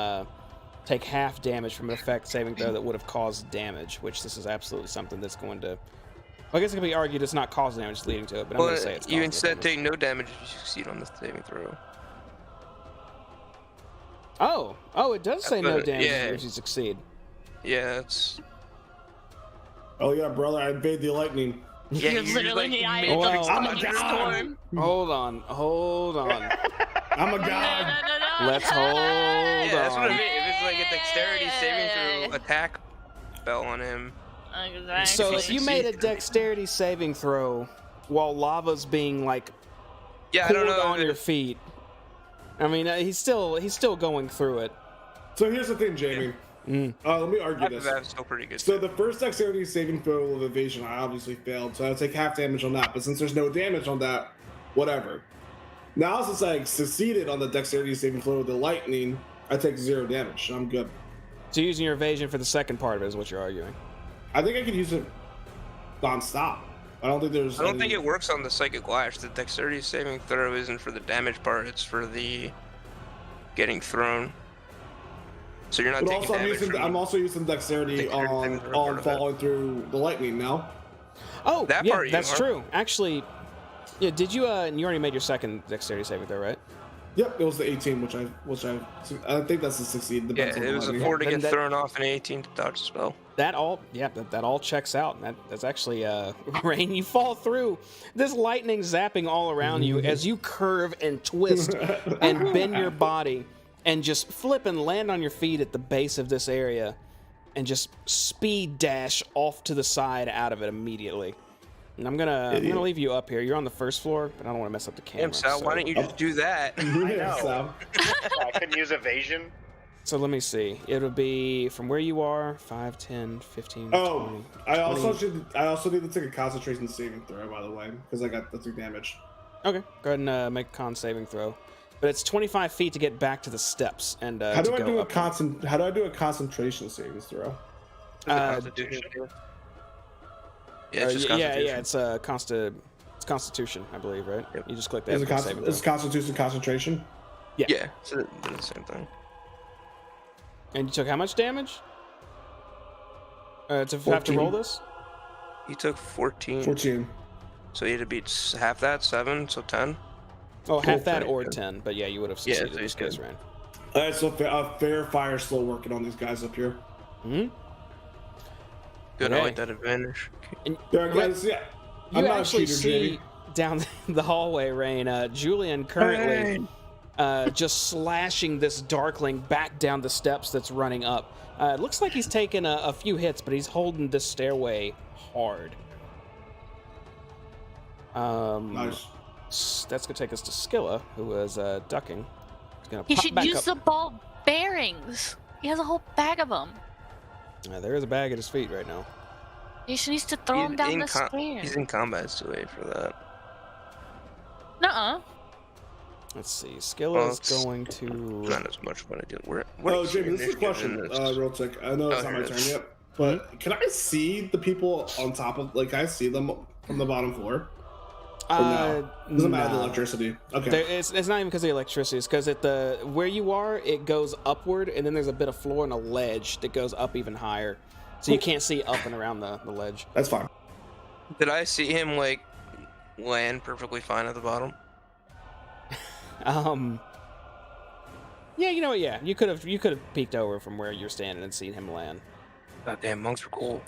take half damage from an effect saving throw that would have caused damage, which this is absolutely something that's going to... Well, I guess it can be argued it's not causing damage leading to it, but I'm going to say it's you causing instead damage. take no damage if you succeed on the saving throw. Oh, it does say no what- damage yeah. if you succeed. Yeah, it's... Oh yeah, brother, I invade the lightning. Yeah, You're you literally in the eye make of Well, the I'm a fucking god. storm. Hold on. I'm a No, god. no. Let's hold Yeah, that's what I on. mean. If it's like a dexterity saving Yeah. throw attack spell on him. Exactly. So if you made a succeed. dexterity saving throw while lava's being like Yeah, I don't poured know. on your feet, I mean he's still going through it. So here's the thing, Jamie. Let me argue After this. that, it's still pretty good. So the first dexterity saving throw of evasion, I obviously failed, so I'll take half damage on that. But since there's no damage on that, whatever. Now since I succeeded on the dexterity saving throw of the lightning, I take 0 damage. So I'm good. So using your evasion for the second part of it is what you're arguing. I think I could use it non-stop. I don't think there's. I don't think it works on the psychic lash. The dexterity saving throw isn't for the damage part. It's for the getting thrown. So you're not But taking also, damage. from I'm also using dexterity Dexterity saving throw part on of that. falling through the lightning now. Oh, That yeah, part you that's are. true. Actually, yeah. Did you? And you already made your second dexterity saving throw, right? Yep, it was the 18, which I think that's a succeed. Yeah, Depends on it the was a lightning. 4 to Then get that- thrown off and 18 to dodge the spell. That all checks out. That's actually Rain. You fall through this lightning zapping all around you as you curve and twist and bend your body and just flip and land on your feet at the base of this area and just speed dash off to the side out of it immediately. And I'm gonna leave you up here. You're on the first floor, but I don't want to mess up the camera. Damn, Sal, why don't you just do that? Yeah, know. so. I couldn't use evasion. So let me see. It'll be from where you are, 5, 10, 15, Oh, 20, I also 20. I also need to take a concentration saving throw, by the way, because I got the 2 damage. Okay, go ahead and make a con saving throw. But it's 25 feet to get back to the steps and How do to I go do up. How do I do a concentration savings throw? Constitution. Yeah, it's just Constitution. It's it's Constitution, I believe, right? Yep. You just click that. Is it for saving is throw. Constitution concentration? Yeah, so they're the same thing. And you took how much damage? To have to 14. roll this? He took 14. 14. So he had to beat half that, 7, so 10. Oh, half that okay, or good. 10, but yeah, you would have Yeah, succeeded so this he's goes good. round. All right, so fair fire still working on these guys up here. Hmm. Good, I Okay. like that advantage. And Yeah, guys, yeah. you I'm not a actually cheater, see Jamie. down the hallway, Rain. Julian currently just slashing this darkling back down the steps that's running up. It looks like he's taken a few hits, but he's holding this stairway hard. Nice. That's gonna take us to Skilla, who is ducking. He's gonna He pop should back use up. the ball bearings. He has a whole bag of them. There is a bag at his feet right now. He just needs to throw him down the stairs. He's in combat, it's too late for that. Nuh-uh. Let's see. Skilla Well, is it's going to. Not as much fun to do. Oh, Jamie, this is a question, real quick. I know it's not my turn yet, but can I see the people on top of? Like, can I see them from the bottom floor? No? Doesn't matter the electricity. Okay. It's not even because of the electricity. It's because at the where you are, it goes upward, and then there's a bit of floor and a ledge that goes up even higher, so you can't see up and around the ledge. That's fine. Did I see him like land perfectly fine at the bottom? Yeah, you know what? Yeah, you could have peeked over from where you're standing and seen him land. Goddamn, monks were cool.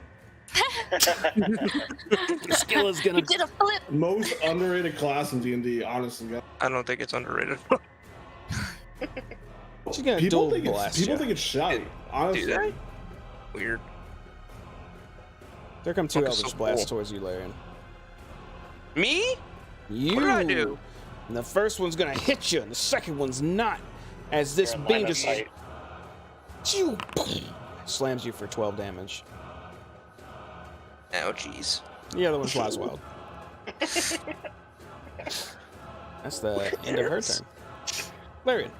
Skilla's gonna. He did a flip. Most underrated class in D&D, honestly. Guys. I don't think it's underrated. She's gonna People dual think blast it's ya. shoddy. Honestly. Dude, that- Weird. There come two Fuck is Eldritch so blasts cool. towards you, Larian. Me? You. What did I do? And the first one's gonna hit you, and the second one's not. As this You're in beam line of just sight. slams you for 12 damage. Ouchies. The other one flies wild. That's the end of her turn. Larian.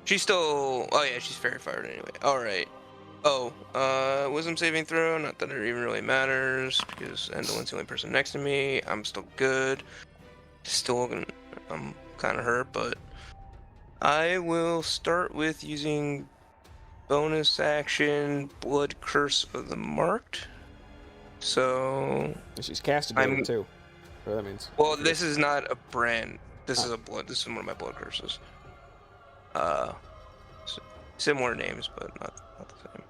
She's still. Oh yeah, she's fairy fired anyway. All right. Oh, wisdom saving throw. Not that it even really matters because Endelyn's the only person next to me. I'm still good. I'm kind of hurt, but I will start with using bonus action Blood Curse of the Marked. So, And she's castigated too. So that means. well, this is not a brand. This is a blood. This is one of my blood curses. Similar names, but not the same.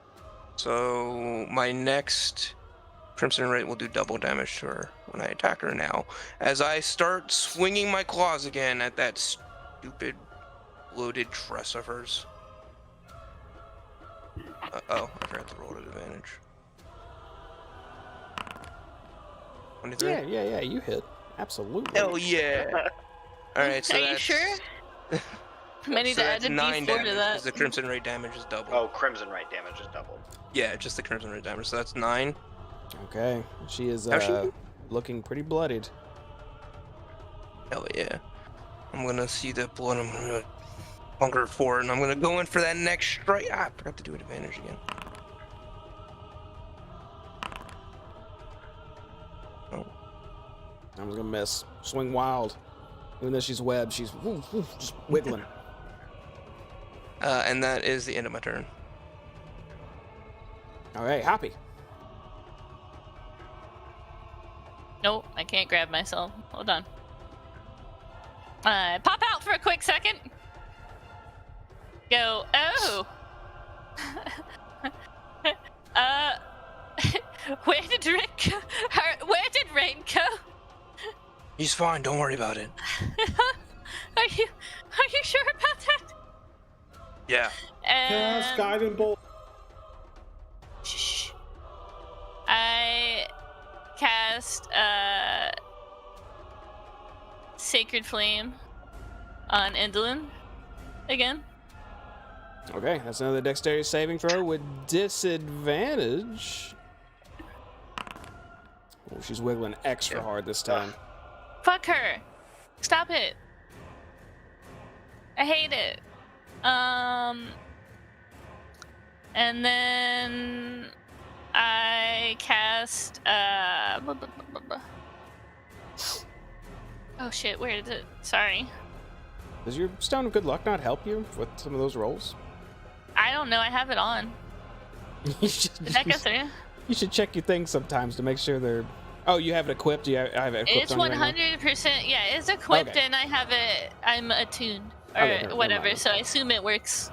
So my next Crimson Rate will do double damage to her when I attack her now. As I start swinging my claws again at that stupid bloated tress of hers. Oh, I forgot to roll at advantage. 23? Yeah, you hit. Absolutely. Hell yeah! Alright, so Are you that's... sure? I need so to add that's a 9 D4 damage, to 'cause that. the Crimson Ray damage is double. Oh, Crimson Right damage is doubled. Yeah, just the Crimson Ray damage, so that's 9. Okay. She is How's she? looking pretty bloodied. Hell yeah. I'm gonna see the blood, I'm gonna hunger for it, and I'm gonna go in for that next strike. Ah, I forgot to do advantage again. Oh. I'm just gonna miss. Swing wild. Even though she's webbed, she's just wiggling. And that is the end of my turn. All right, Hoppy. Nope, I can't grab myself. Hold on. Pop out for a quick second. Go, oh! Where did Rick go? Where did Rain go? He's fine, don't worry about it. Are you sure about that? Yeah. Cast Guiding Bolt. Shh. I cast Sacred Flame on Endelyn again. Okay, that's another dexterity saving throw with disadvantage. Oh, she's wiggling extra hard this time. Fuck her. Stop it. I hate it. And then I cast oh shit, where is it? Sorry. Does your Stone of Good Luck not help you with some of those rolls? I don't know, I have it on. you, should, Did that go through? you should check your things sometimes to make sure they're... Oh, you have it equipped? I have it equipped It's on you right now? 100%, yeah, it's equipped Okay. and I have it, I'm attuned, or Okay, never whatever, mind. so I assume it works.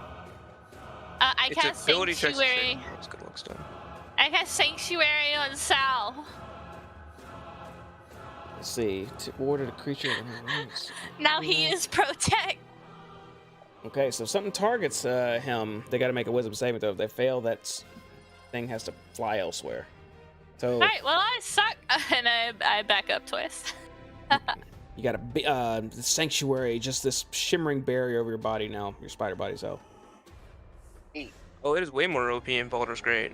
I It's cast ability checks. Sanctuary. That's good looks done. I cast Sanctuary on Sal. Let's see. To order the creature. Now he is protect. Okay, so if something targets him, they got to make a wisdom saving throw. If they fail, that thing has to fly elsewhere. So. All right. Well, I suck, and I back up twice. You got a the sanctuary, just this shimmering barrier over your body now. Your spider body self. Oh, it is way more OP in Baldur's Gate.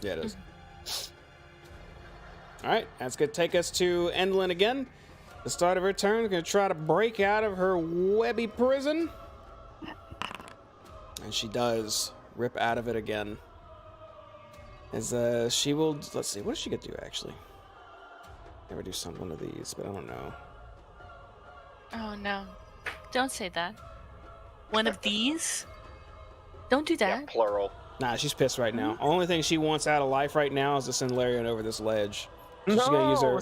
Yeah, it is. All right, that's going to take us to Endelyn again. The start of her turn, going to try to break out of her webby prison. And she does rip out of it again. As she will, let's see, what does she get to do actually? Never do one of these, but I don't know. Oh no! Don't say that. One of these? Don't do that. Yeah, plural. Nah, she's pissed right now. Only thing she wants out of life right now is to send Larian over this ledge. She's gonna use her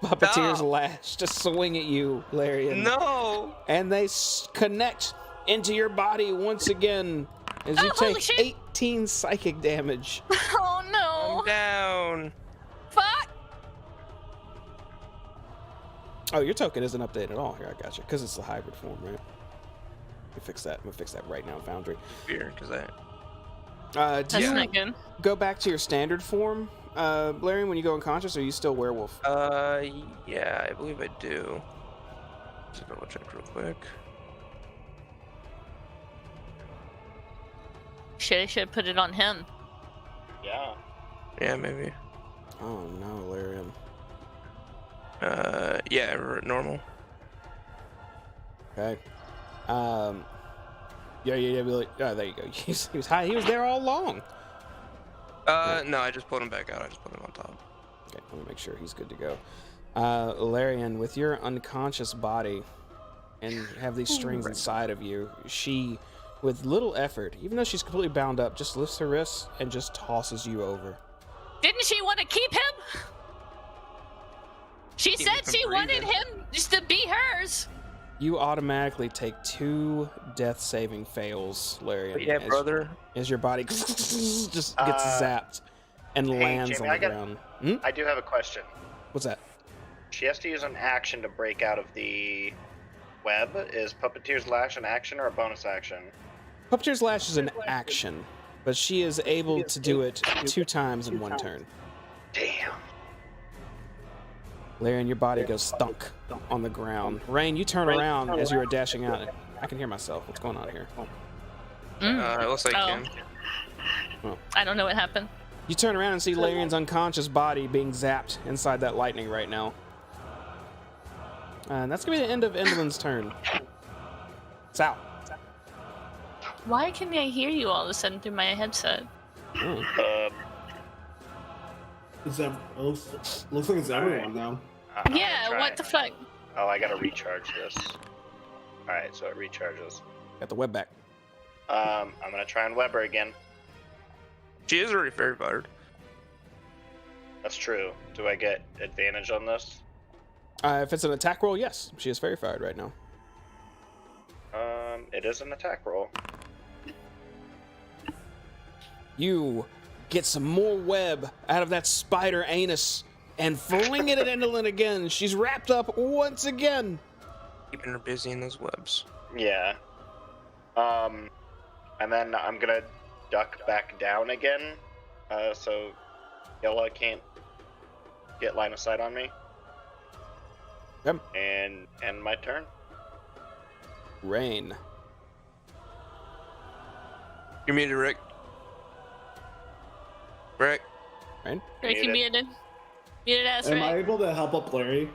puppeteer's lash to swing at you, Larian. No! And they connect into your body once again as you take 18 psychic damage. Oh no! I'm down. Fuck! Oh, your token isn't updated at all. Here, I got you. Because it's the hybrid form, right? Let me fix that. I'm going to fix that right now in Foundry. Fear, because I... That's not good. Go back to your standard form, Larian, when you go unconscious, or are you still werewolf? Yeah, I believe I do. Just double check real quick. Shit, I should have put it on him. Yeah. Yeah, maybe. Oh, no, Larian. Yeah, normal. Okay. Yeah, really, oh, there you go. He was high. He was there all along. No, I just put him back out. I just put him on top. Okay, let me make sure he's good to go. Larian, with your unconscious body and you have these strings inside of you, she, with little effort, even though she's completely bound up, just lifts her wrists and just tosses you over. Didn't she want to keep him? She said she wanted him just to be hers. You automatically take 2 death saving fails, Larian. Yeah, brother. As your body just gets zapped and lands Jamie, on the ground. I do have a question. What's that? She has to use an action to break out of the web. Is Puppeteer's Lash an action or a bonus action? Puppeteer's Lash is an action, but she is able to do it 2 times in 1 turn. Damn. Larian, your body goes thunk on the ground. Rain, you turn around as you are dashing out. I can hear myself. What's going on here? It looks like him. I don't know what happened. You turn around and see Larian's unconscious body being zapped inside that lightning right now. And that's going to be the end of Endelyn's turn. It's out. Why can I hear you all of a sudden through my headset? Looks like it's everyone now. Yeah, what the fuck? Oh, I gotta recharge this. Alright, so it recharges. Got the web back. I'm gonna try and web her again. She is already fairy fired. That's true. Do I get advantage on this? If it's an attack roll, yes. She is fairy fired right now. It is an attack roll. You get some more web out of that spider anus and fling it at Endelyn again. She's wrapped up once again. Keeping her busy in those webs. Yeah. And then I'm gonna duck back down again, so Yella can't get line of sight on me. Yep. And end my turn. Rain. You're muted, Rick. Rick. Rain? Rick, you muted. Muted as Am I Rick. able to help up Larry?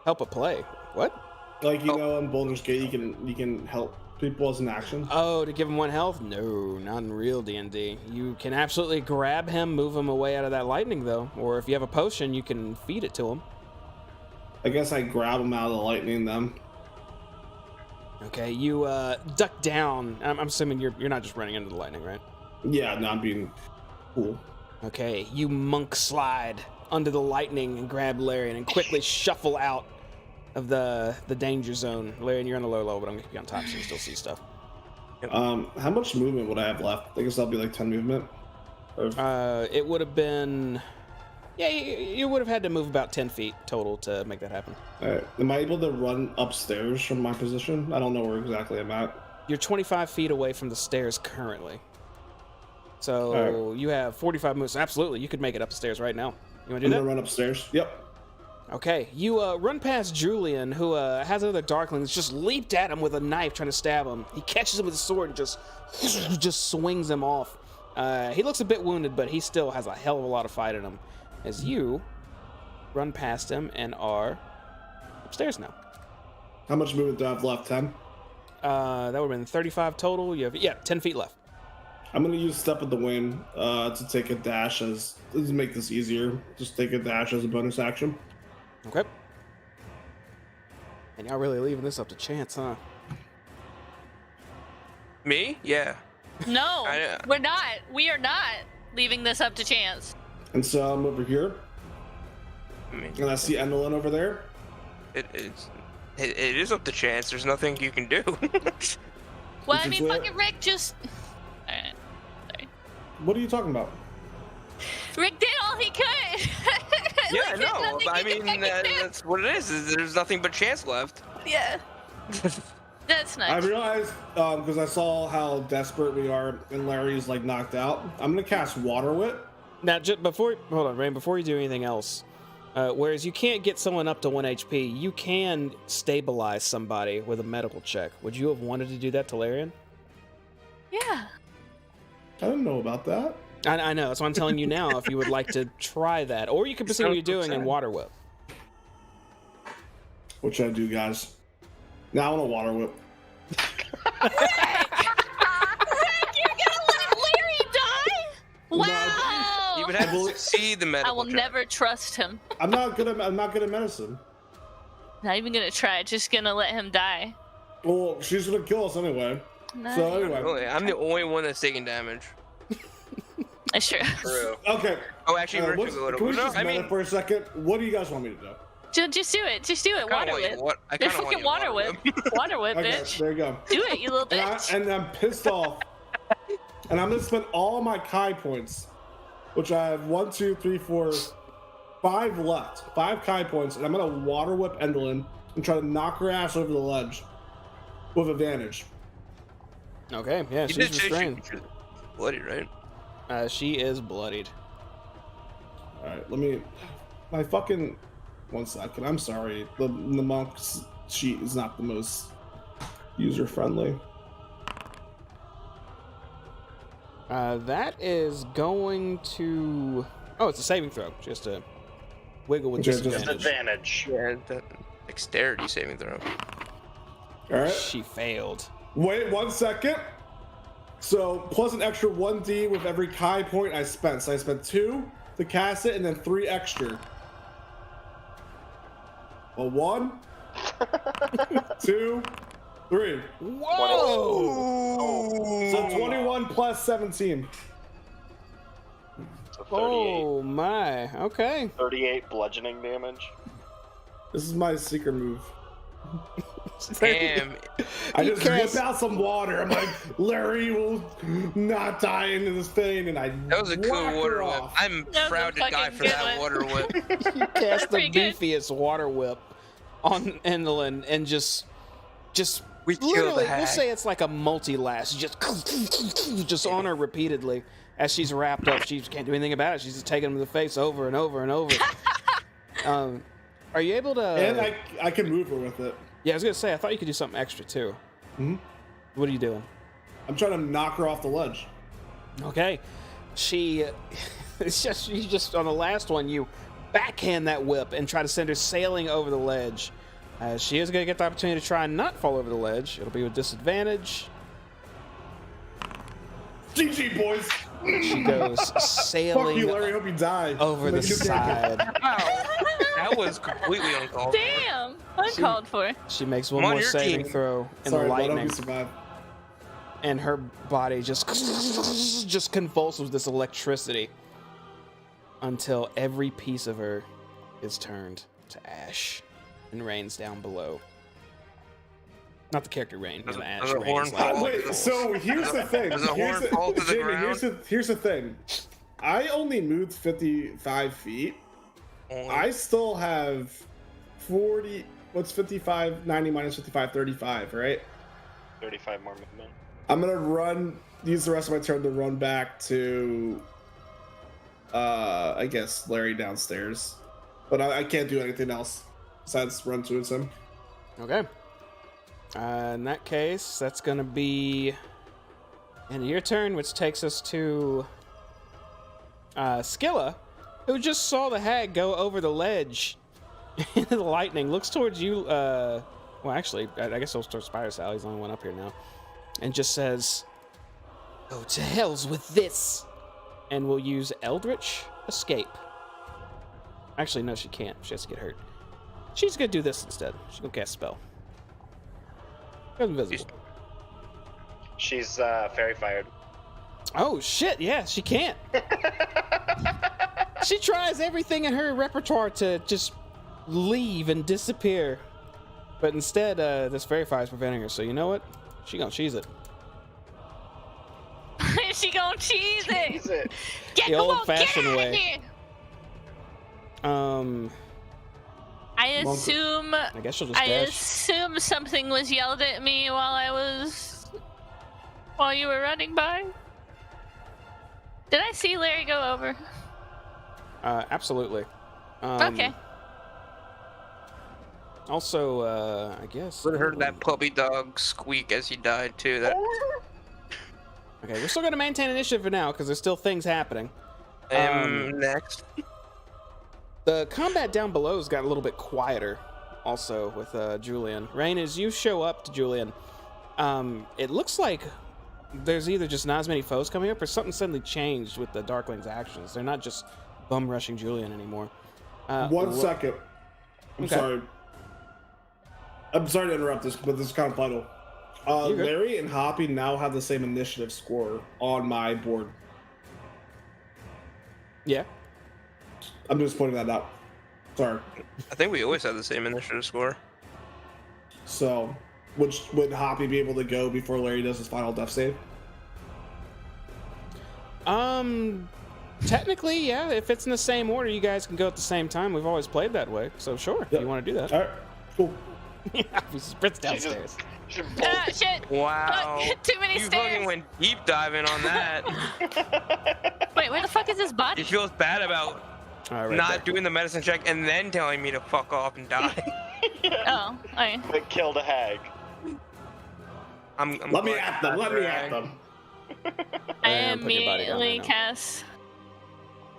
Help a play. What? Like you know, in Baldur's Gate, you can help people as an action. Oh, to give him 1 health? No, not in real D&D. You can absolutely grab him, move him away out of that lightning, though. Or if you have a potion, you can feed it to him. I guess I grab him out of the lightning then. Okay, you duck down. I'm assuming you're not just running into the lightning, right? Yeah, no, I'm being cool. Okay, you monk slide under the lightning and grab Larian and quickly shuffle out of the danger zone. Larian, you're on the low, but I'm gonna keep you on top so you can still see stuff. How much movement would I have left? I guess that'll be like 10 movement. It would have been Yeah, you would have had to move about 10 feet total to make that happen. All right. Am I able to run upstairs from my position? I don't know where exactly I'm at. You're 25 feet away from the stairs currently. So you have 45 moves. Absolutely, you could make it up the stairs right now. You want to do I'm that? gonna run upstairs. Yep. Okay, you run past Julian, who has another Darkling that's just leaped at him with a knife, trying to stab him. He catches him with a sword and just swings him off. He looks a bit wounded, but he still has a hell of a lot of fight in him. As you run past him and are upstairs now. How much movement do I have left? 10? That would have been 35 total. You have 10 feet left. I'm gonna use Step of the Wind to take a dash as let's make this easier. Just take a dash as a bonus action. Okay. And y'all really leaving this up to chance, huh? Me? Yeah. No, I- we're not. We are not leaving this up to chance. And so I'm over here, I mean, and I see Endelyn over there. it is up to chance. There's nothing you can do. Well, Which I is mean, what- fucking Rick just. Alright, sorry. What are you talking about? Rick did all he could. Yeah, Like, there's no. nothing I you can mean, fucking do. that's what it is. There's nothing but chance left. Yeah, that's I nice. realized because I saw how desperate we are, and Larry's like knocked out. I'm gonna cast Water Whip. Now, just hold on, Rain. Before you do anything else, whereas you can't get someone up to 1 HP, you can stabilize somebody with a medical check. Would you have wanted to do that to Larian? Yeah. I didn't know about that. I know. That's why I'm telling you now. If you would like to try that, or you can proceed what you're doing and Water Whip. What should I do, guys? Now I want to Water Whip. Rick, you're gonna let Larry die? Wow. You would have to succeed the I medical will check. never trust him. I'm not good at medicine. Not even gonna try. Just gonna let him die. Well, she's gonna kill us anyway. Nice. So anyway, Really, I'm the only one that's taking damage. That's true. True. okay. Oh, actually, Rick What's- should go to. can we No, just I meta mean, for a second? What do you guys want me to do? Just do it. Just do it. Water whip. I You're kinda want fucking you to water whip. Water whip, Okay, bitch. there you go. Do it, you little bitch. And I'm pissed off. And I'm gonna spend all my Kai points, which I have 1, 2, 3, 4, 5 left. 5 Kai points, and I'm gonna Water Whip Endelyn and try to knock her ass over the ledge with advantage. Okay, yeah, You she's did say restrained. she was bloody, right? She is bloodied. All right, let me. My fucking. 1 second. I'm sorry. The monk's sheet is not the most user friendly. That is going to. Oh, it's a saving throw. Just a wiggle with Okay, just- disadvantage. Disadvantage. Yeah, that dexterity saving throw. All right. She failed. Wait 1 second. So plus an extra 1d with every Kai point I spent. So I spent 2 to cast it, and then 3 extra. Well, 1, 2, 3. Whoa! So 21 plus 17. So 38, Oh my. Okay. 38 bludgeoning damage. This is my secret move. Damn. I You just cast- whip out some water. I'm like, Larry will not die into this thing, and I That was a cool whack her water whip. off. I'm That was proud a to die fucking for good that one. water whip. You cast the Pretty good. beefiest water whip on Endelyn and just We killed literally, the we'll hag. say it's like a multi-lash, just on her repeatedly as she's wrapped up. She can't do anything about it. She's just taking him in the face over and over and over. Are you able to? And I can move her with it. Yeah, I was gonna say I thought you could do something extra too. Mhm. What are you doing? I'm trying to knock her off the ledge. Okay, she's just on the last one. You backhand that whip and try to send her sailing over the ledge. She is gonna get the opportunity to try and not fall over the ledge. It'll be with disadvantage. GG, boys. She goes Fuck sailing you, Larry. Hope you die. over the Make it- side. Wow. That was completely uncalled for. Damn. Uncalled for. She makes one I'm on more your saving team. throw in Sorry, the bud, I hope lightning, you survive. and her body just convulses with this electricity until every piece of her is turned to ash and rains down below. Not the character rain, Does the it- ash does it rains. horn Like, fall? Wait, so here's the thing. Does the Here's horn fall to the Jamie, ground? here's the thing. I only moved 55 feet, Only. I still have 40. What's 55? 90 minus 55, 35, right? 35 more movement. I'm gonna use the rest of my turn to run back to, I guess, Larry downstairs. But I can't do anything else besides run towards him. Okay. In that case, that's going to be end of your turn, which takes us to Skilla, who just saw the hag go over the ledge into the lightning, looks towards you. Well, actually, I guess it was towards Spider Sal. He's the only one up here now. And just says, "Oh, to hell's with this." And we'll use Eldritch Escape. Actually, no, she can't. She has to get hurt. She's going to do this instead. She's going to cast a spell. Invisible. She's fairy fired. Oh shit! Yeah, she can't. She tries everything in her repertoire to just leave and disappear, but instead, this fairy fire is preventing her. So you know what? She gonna cheese it. She gonna cheese it. Is it? Get, The come on, old-fashioned get out of way. here. I assume. I guess she'll just I dash. assume something was yelled at me while you were running by. Did I see Larry go over? Absolutely. Okay. Also, I guess. Would have heard that puppy dog squeak as he died too. That Okay, we're still gonna maintain initiative for now because there's still things happening. next. The combat down below has got a little bit quieter, also with Julian. Rain, as you show up to Julian, it looks like there's either just not as many foes coming up, or something suddenly changed with the Darkling's actions. They're not just bum rushing Julian anymore. 1 second. I'm Okay. sorry. I'm sorry to interrupt this, but this is kind of vital. You're good. Larry and Hoppy now have the same initiative score on my board. Yeah. I'm just pointing that out. Sorry. I think we always have the same initiative score. So, would Hoppy be able to go before Larry does his final death save? Technically, yeah. If it's in the same order, you guys can go at the same time. We've always played that way, so sure, if Yep. you want to do that. All right. Cool. He sprints downstairs. She Ah, shit. Wow. Too many You stairs. fucking went deep diving on that. Wait, where the fuck is his He body? feels bad about All right, not there. doing the medicine check and then telling me to fuck off and die. Oh, alright. But killed a hag. I'm Let me glad at them. that's Let me right. at them. I I'm putting your body down immediately right now. cast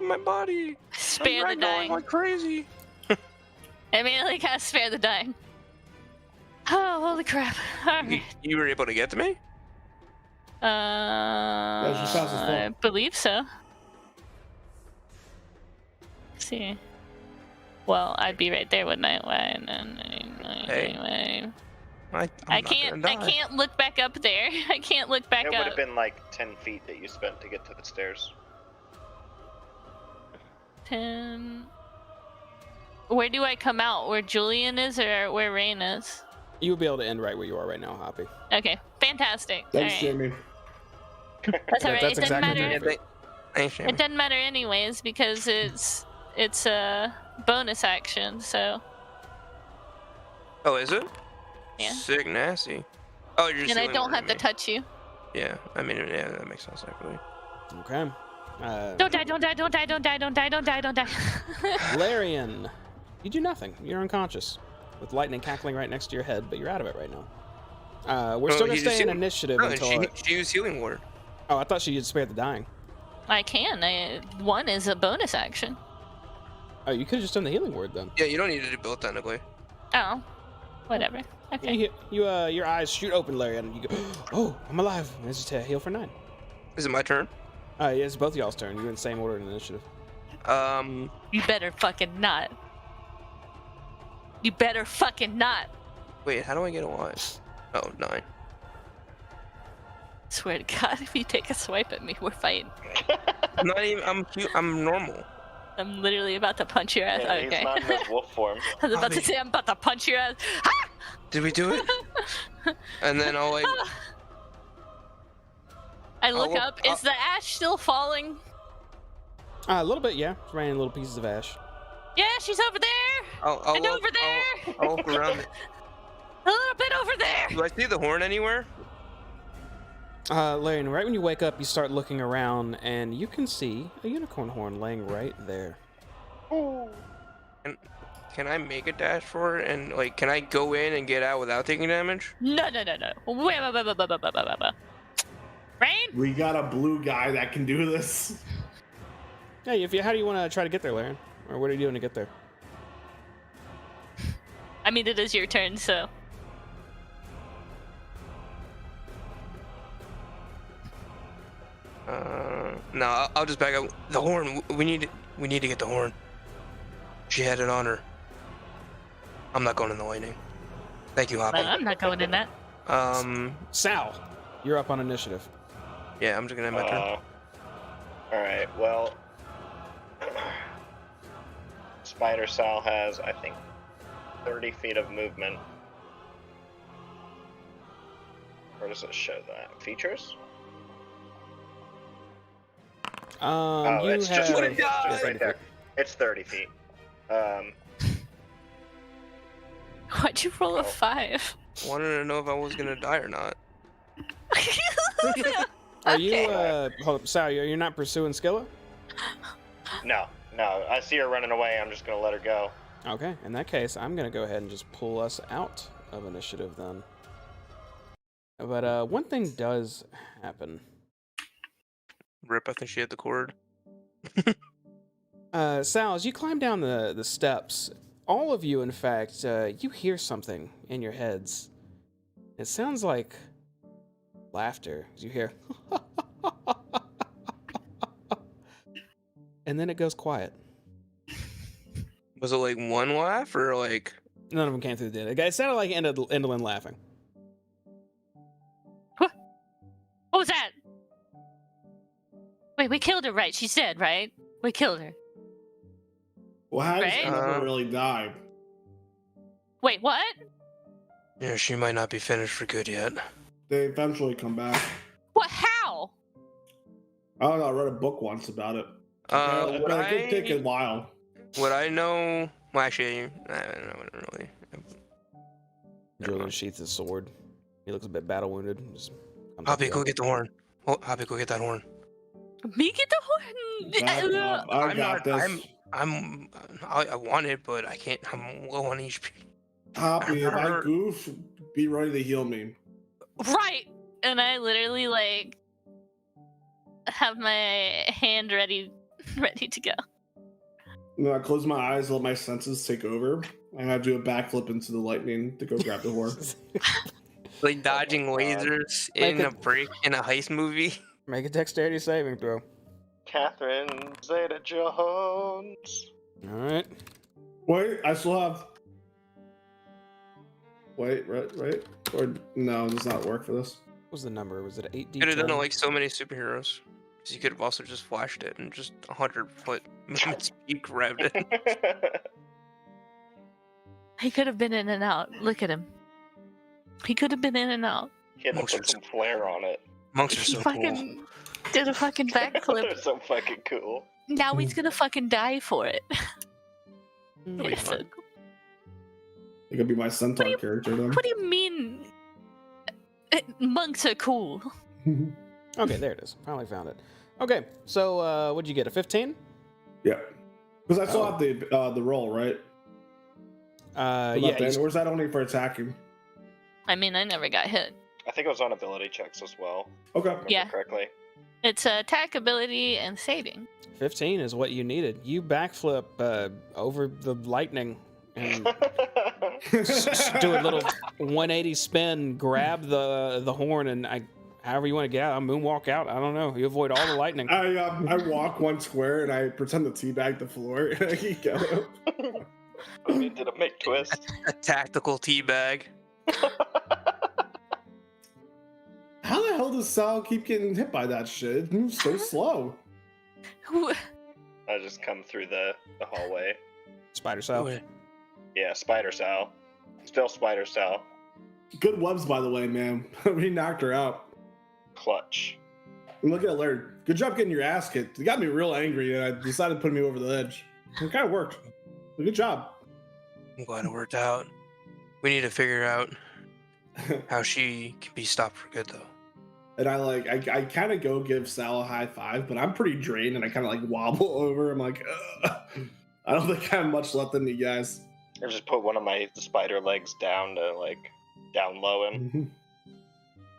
My body. Spare the I'm Dying. like crazy. I immediately cast Spare the Dying. Oh, holy crap. Alright. You were able to get to me? just fast as fuck. I believe so. Let's see. Well, I'd be right there, wouldn't I? Hey. Anyway. I'm I not can't. gonna I die. can't look back up there. I can't look back It would up. have been like 10 feet that you spent to get to the stairs. 10. Where do I come out? Where Julian is or where Rain is? You will be able to end right where you are right now, Hoppy. Okay, fantastic. Thanks, Alright. Jamie. That's alright. That's It doesn't exactly matter. right. Thanks, Jamie. It doesn't matter anyways because it's a bonus action. So Oh, is it? Yeah. Sick nasty. Oh, you're just and I healing don't word have to me. touch you. Yeah, I mean, yeah, that makes sense actually. Okay. Don't die! Don't die! Don't die! Don't die! Don't die! Don't die! Don't die! Larian, you do nothing. You're unconscious, with lightning cackling right next to your head, but you're out of it right now. We're Oh, still gonna he just stay in healed- initiative No, until. she used healing word. Oh, I thought she had spared the dying. I can. One is a bonus action. Oh, you could have just done the healing word then. Yeah, you don't need to do both technically. Oh, whatever. Okay. Yeah, your eyes shoot open, Larian, and you go, "Oh, I'm alive." And it's just heal for 9. Is it my turn? Yeah, it's both y'all's turn. You're in the same order in initiative. You better fucking not. You better fucking not. Wait, how do I get a wise? Oh, 9. Swear to God, if you take a swipe at me, we're fighting. I'm not even. I'm cute. I'm normal. I'm literally about to punch your ass. Yeah, Okay. he's not in his wolf form. I was about to say I'm about to punch your ass. Ha! Did we do it? And then I'll like. I look look- up. Is the ash still falling? A little bit, yeah. It's raining little pieces of ash. Yeah, she's over there. I'll And look, over there. I'll look around. A little bit over there. Do I see the horn anywhere? Larian, right when you wake up, you start looking around, and you can see a unicorn horn laying right there. And can I make a dash for it? And like, can I go in and get out without taking damage? No. Wait. Rain? We got a blue guy that can do this. Hey, how do you want to try to get there, Larian? Or what are you doing to get there? I mean, it is your turn, so. No, I'll just back up. The horn. We need to get the horn. She had it on her. I'm not going in the lightning. Thank you, Hoppy. I'm not going in that. Sal, you're up on initiative. Yeah, I'm just gonna have my turn. All right. Well, Spider Sal has, I think, 30 feet of movement. Where does it show that? Features? You it's have... just Yes, right there. It's 30 feet. Why'd you roll a 5? Wanted to know if I was gonna die or not. Are you, hold up, Sal, you're not pursuing Skilla? No. I see her running away. I'm just gonna let her go. Okay, in that case, I'm gonna go ahead and just pull us out of initiative then. But one thing does happen. Rip, I think she hit the cord. Sal, as you climb down the steps, all of you, in fact, you hear something in your heads. It sounds like laughter. You hear, and then it goes quiet. Was it like one laugh or like? None of them came through the end. It sounded like Endelyn laughing. What was that? Wait, we killed her, right? She's dead, right? We killed her. Well, how does Right? never really die? Wait, what? Yeah, she might not be finished for good yet. They eventually come back. What? How? I don't know. I read a book once about it. Would But it did take a while. Would I know? Well, actually, I don't really. Julian sheaths his sword. He looks a bit battle wounded. Hoppy, go get the horn. Oh, Hoppy, go get that horn. Me get the horn? Back up. I got this. I want it, but I can't. I'm low on HP. Hoppy, if I goof, be ready to heal me. Right. And I literally like have my hand ready to go. No, I close my eyes, let my senses take over, and I do a backflip into the lightning to go grab the horn. Like dodging lasers in a heist movie. Make a dexterity saving throw. Catherine Zeta-Jones. All right. Wait, I still have. Wait, right? Or no, it does not work for this. What was the number? Was it 8D? Could have done it like so many superheroes. Because you could have also just flashed it and just 100-foot movement speed grabbed it. He could have been in and out. Look at him. He could have been in and out. He had to put some flair on it. Monks are He so fucking cool. did a fucking They're backflip. so fucking cool. Now he's gonna fucking die for it. It's so cool. It could be my centaur character then. What do you mean? Monks are cool. Okay, there it is. Finally found it. Okay, so what'd you get? A 15? Yeah, because I still have the roll, right? Yeah. Or is that only for attacking? I mean, I never got hit. I think it was on ability checks as well. Okay. If I remember Yeah. correctly. It's attack ability and saving. 15 is what you needed. You backflip over the lightning and do a little 180 spin, grab the horn, and however you want to get out, I'll moonwalk out. I don't know. You avoid all the lightning. I walk one square and I pretend to teabag the floor and I keep going. I mean, did a make twist. A tactical teabag. How the hell does Sal keep getting hit by that shit? It moves so slow. I just come through the hallway. Spider cell. Yeah, Spider Sal. Still Spider Sal. Good webs, by the way, man. We knocked her out. Clutch. And look at Laird. Good job getting your ass kicked. It got me real angry and I decided to put me over the edge. It kind of worked. Good job. I'm glad it worked out. We need to figure out how she can be stopped for good, though. And I kind of go give Sal a high five, but I'm pretty drained, and I kind of like wobble over. I'm like, ugh. I don't think I have much left in me, guys. I just put one of my spider legs down to like down low him.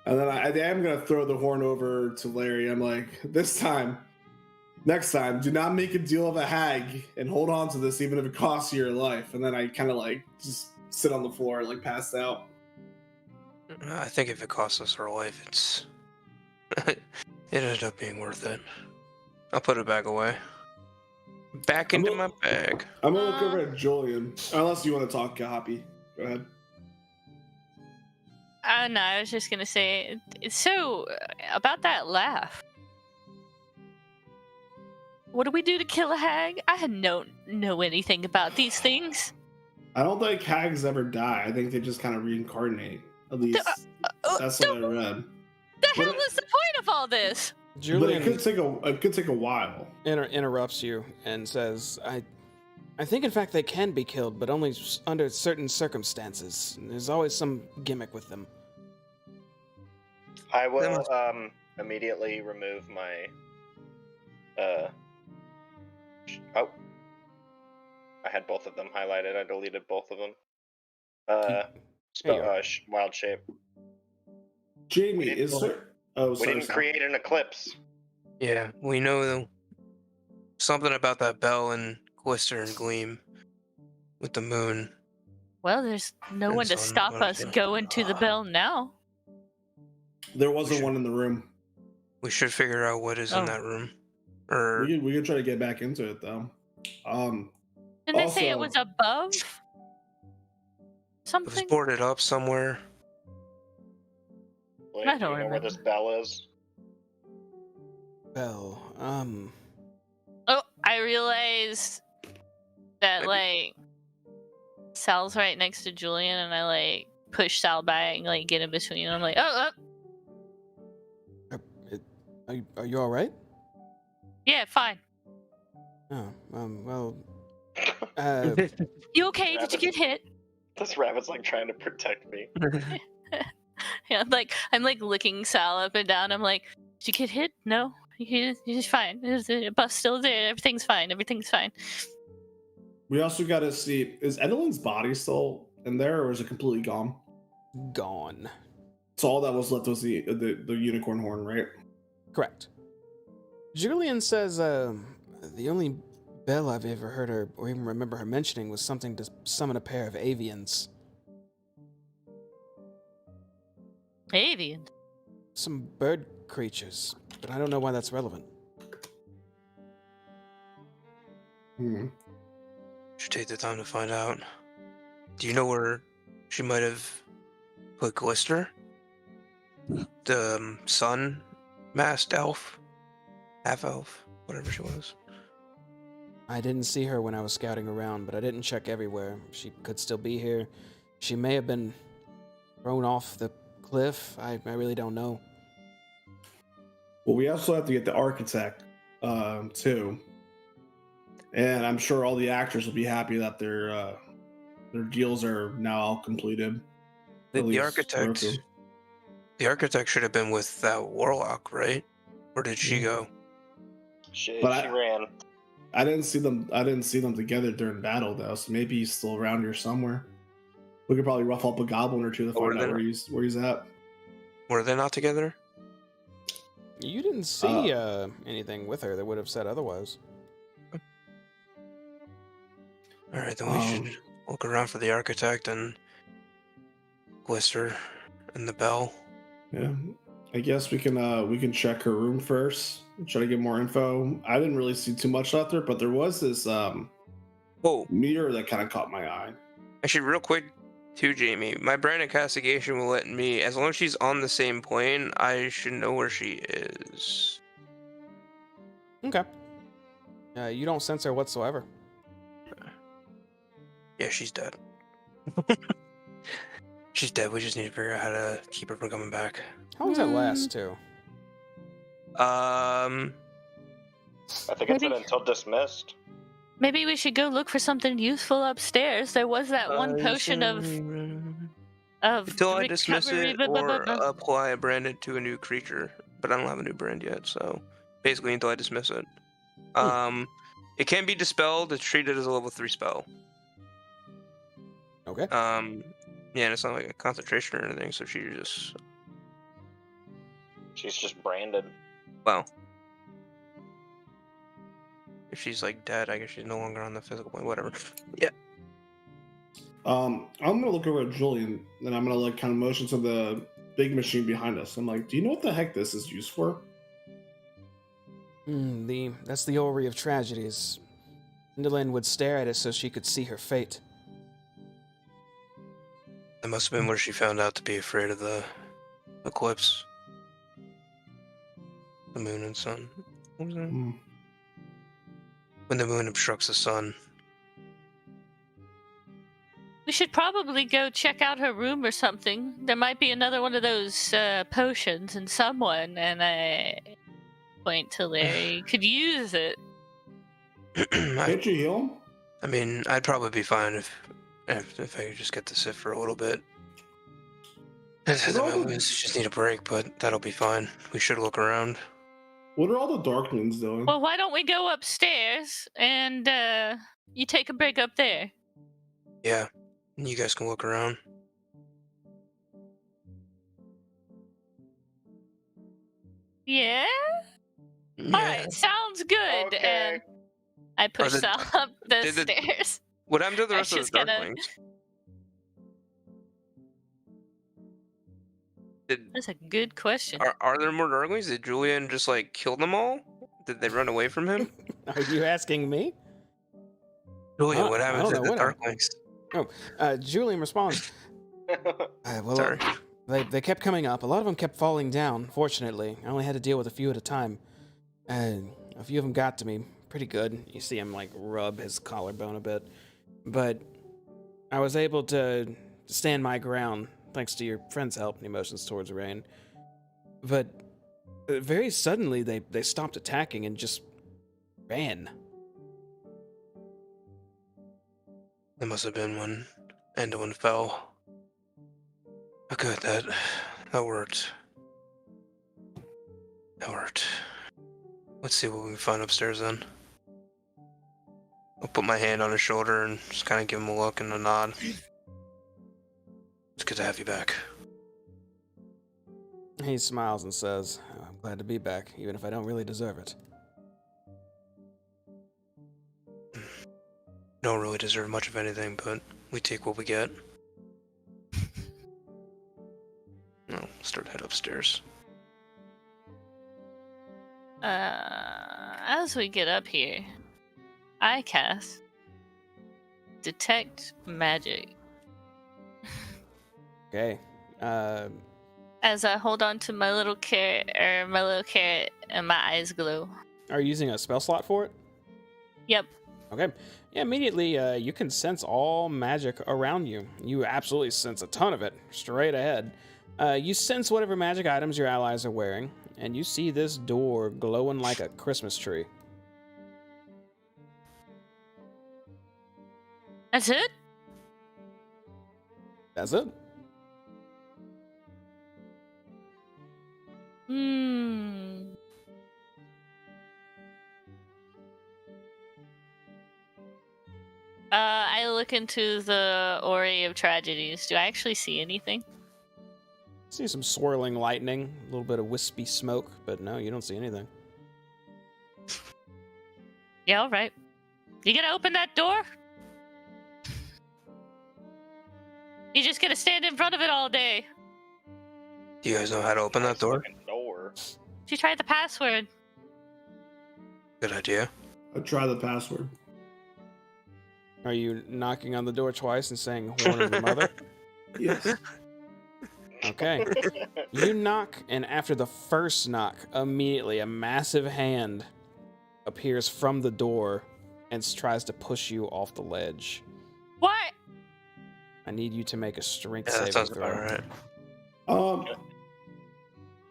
And then I am gonna throw the horn over to Larry. I'm like, next time, do not make a deal of a hag and hold on to this, even if it costs you your life. And then I kind of like just sit on the floor and like pass out. I think if it costs us our life, it ended up being worth it. I'll put it back away. Back into my bag. I'm gonna look over at Julian, unless you want to talk, Hoppy. Go ahead. No, I was just gonna say, so about that laugh. What do we do to kill a hag? I don't know anything about these things. I don't think hags ever die. I think they just kind of reincarnate. At least that's what I read. The hell is the point of all this? Julian But it could take a while. interrupts you and says, I think in fact they can be killed, but only under certain circumstances. There's always some gimmick with them. I will immediately remove my I had both of them highlighted. I deleted both of them. Wild shape. Jamie, is there? Oh, We sorry. didn't create an eclipse. Yeah, we know something about that bell and glister and gleam with the moon. Well, there's no one to Depends on stop what us it is. going to the bell now. There wasn't one in the room. We should figure out what is in that room. Or We could try to get back into it though. Didn't they say it was above it something? was boarded up somewhere. Like, I do don't you know where remember. this bell is? Bell. Oh, I realized that like Sal's right next to Julian, and I like push Sal back and like get in between. And I'm like, Are you all right? yeah, fine. Oh, well, You okay? Did you get hit? This rabbit's like trying to protect me. Yeah, I'm like licking Sal up and down. I'm like, did you get hit? No, he's fine. The bus still there. Everything's fine. Everything's fine. We also got to see, is Endelyn's body still in there, or is it completely gone? gone. So all that was left was the unicorn horn, right? Correct. Julian says the only bell I've ever heard her or even remember her mentioning was something to summon a pair of avians. Avian. Some bird creatures, but I don't know why that's relevant. Should take the time to find out. Do you know where she might have put Glister? The sun masked elf? Half elf? Whatever she was. I didn't see her when I was scouting around, but I didn't check everywhere. She could still be here. She may have been thrown off the cliff. I really don't know. Well, we also have to get the architect, too. And I'm sure all the actors will be happy that their deals are now all completed. The architect should have been with that warlock, right? Where did she go? She But ran. I didn't see them together during battle though, so maybe he's still around here somewhere. We could probably rough up a goblin or two to find out where he's at. Were they not together? You didn't see anything with her that would have said otherwise. Alright, then we should look around for the architect and Glister and the bell. Yeah, I guess we can check her room first. Try to get more info. I didn't really see too much out there, but there was this meteor that kind of caught my eye. Actually, real quick, too, Jamie, my brand of castigation will let me, as long as she's on the same plane, I should know where she is. Okay. You don't sense her whatsoever. Yeah, she's dead. She's dead. We just need to figure out how to keep her from coming back. How long does that last, too? I think it's until dismissed. Maybe we should go look for something useful upstairs. There was that one potion of Until I dismiss recovery. it or apply a brand to a new creature, but I don't have a new brand yet, so basically until I dismiss it. It can be dispelled. It's treated as a level 3 spell. Okay. Yeah, and it's not like a concentration or anything, so She's just branded. well. If she's like dead, I guess she's no longer on the physical plane. Whatever. Yeah. I'm gonna look over at Julian, and I'm gonna like kind of motion to the big machine behind us. I'm like, do you know what the heck this is used for? That's the orrery of tragedies. Endelyn would stare at it so she could see her fate. That must have been where she found out to be afraid of the eclipse. The moon and sun. What was that? When the moon obstructs the sun. We should probably go check out her room or something. There might be another one of those potions, and someone, and I point to Larry, could use it. Can't you heal him? I mean, I'd probably be fine if I could just get to sit for a little bit. I just need a break, but that'll be fine. We should look around. What are all the Darklings doing? Well, why don't we go upstairs and you take a break up there? Yeah, you guys can look around. Yeah? Alright, sounds good. Okay. And I push the- up the did the- stairs. What happened to the I rest of just the gotta- Darklings? That's a good question. Are there more Darklings? Did Julian just like kill them all? Did they run away from him? Are you asking me? Julian, I what happened don't to know, the what Darklings? Julian responds. Well, Sorry. They kept coming up. A lot of them kept falling down, fortunately. I only had to deal with a few at a time. A few of them got to me pretty good. You see him, like, rub his collarbone a bit. But I was able to stand my ground, thanks to your friend's help and emotions towards Rain. But very suddenly, they stopped attacking and just ran. That must have been when Endelyn fell. Oh, good, that worked. That worked. Let's see what we can find upstairs then. I'll put my hand on his shoulder and just kind of give him a look and a nod. It's good to have you back. He smiles and says, I'm glad to be back, even if I don't really deserve it. Don't really deserve much of anything, but we take what we get. No, start to head upstairs. As we get up here, I cast Detect Magic. Okay. As I hold on to my little carrot, and my eyes glow. Are you using a spell slot for it? Yep. Okay. Yeah, immediately you can sense all magic around you. You absolutely sense a ton of it, straight ahead. You sense whatever magic items your allies are wearing, and you see this door glowing like a Christmas tree. That's it? That's it. I look into the Orrery of Tragedies. Do I actually see anything? See some swirling lightning, a little bit of wispy smoke, but no, you don't see anything. Yeah, alright. You gonna open that door? You just gonna stand in front of it all day? Do you guys know how to open that door? Door. She tried the password. Good idea. I try the password. Are you knocking on the door twice and saying horn of the mother? Yes. Okay. You knock, and after the first knock, immediately a massive hand appears from the door and tries to push you off the ledge. What? I need you to make a strength Yeah, that saving sounds throw. about right.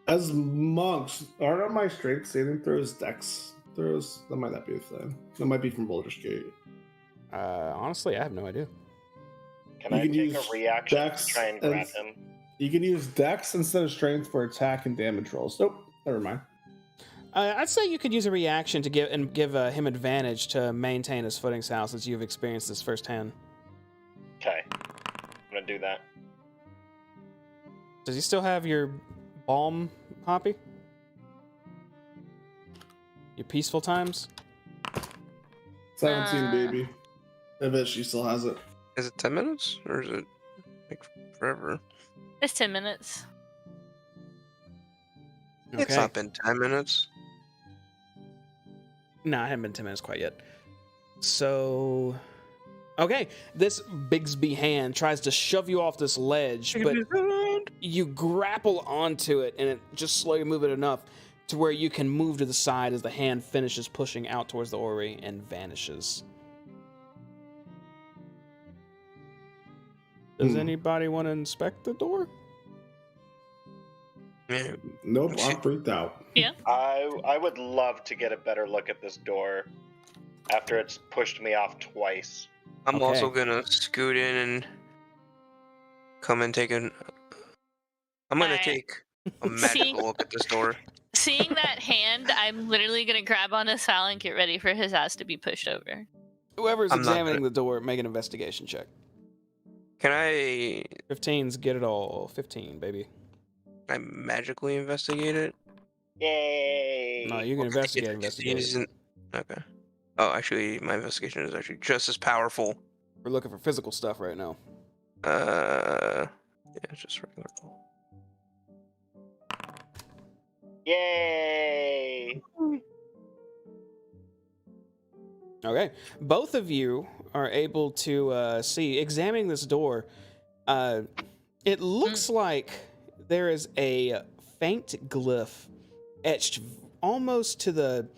As monks, aren't my strength saving throws dex throws? That might not be a thing. That might be from Baldur's Gate. Honestly, I have no idea. Can You I can take use a reaction Dex to try and grab him? You can use Dex instead of Strength for attack and damage rolls. Nope, never mind. I'd say you could use a reaction to give him advantage to maintain his footing sound since you've experienced this firsthand. Okay. I'm gonna do that. Does he still have your balm, Hoppy? Your peaceful times? 17, baby. I bet she still has it. Is it 10 minutes? Or is it like forever? It's 10 minutes. Okay. It's not been 10 minutes. No, I haven't been 10 minutes quite yet. So, okay, this Bigsby hand tries to shove you off this ledge, but you grapple onto it, and it just slowly move it enough to where you can move to the side as the hand finishes pushing out towards the orrery and vanishes. Does anybody want to inspect the door? Yeah. Nope, I'm freaked out. Yeah. I would love to get a better look at this door after it's pushed me off twice. I'm Okay. also gonna scoot in and come and take an. I'm gonna Alright. take a magical look at this door. Seeing that hand, I'm literally gonna grab on his Sal and get ready for his ass to be pushed over. Whoever's I'm not examining the door, make an investigation check. Can I 15's get it all. 15, baby. magically investigate it? Yay! No, you can investigate it. Isn't- Okay. Oh, actually, my investigation is actually just as powerful. We're looking for physical stuff right now. Yeah, it's just regular. Yay! Okay. Both of you are able to see, examining this door, it looks like there is a faint glyph etched almost to the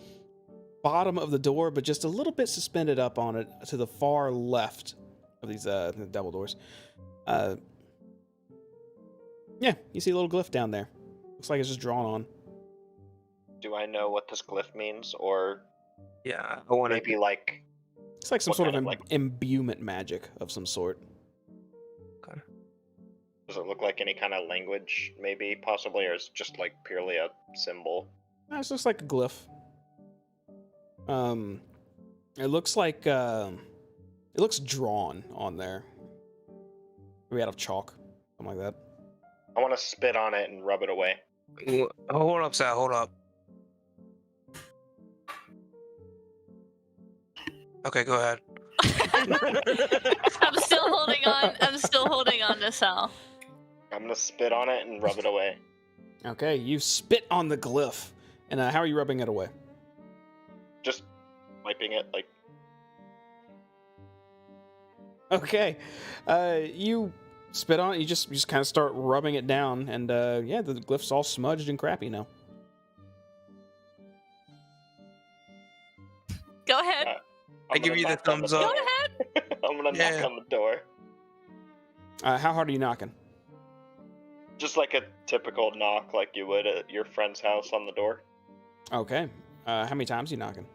bottom of the door, but just a little bit suspended up on it to the far left of these double doors. Yeah, you see a little glyph down there. Looks like it's just drawn on. Do I know what this glyph means, or Yeah, I want to. maybe like It's like some What sort of kind of, like- imbuement magic of some sort. does it look like any kind of language, maybe possibly, or is it just like purely a symbol? No, it's just like a glyph. It looks like it looks drawn on there. Maybe out of chalk, something like that. I want to spit on it and rub it away. Hold up, Sal. Hold up. Okay, go ahead. I'm still holding on. I'm still holding on to Sal. I'm gonna spit on it and rub it away. Okay, you spit on the glyph, and how are you rubbing it away? Just wiping it, like Okay, you spit on it. You just kind of start rubbing it down, and yeah, the glyph's all smudged and crappy now. Go ahead. I give you the thumbs up. Go ahead. I'm gonna Yeah. knock on the door. How hard are you knocking? Just like a typical knock, like you would at your friend's house on the door. Okay, how many times are you knocking?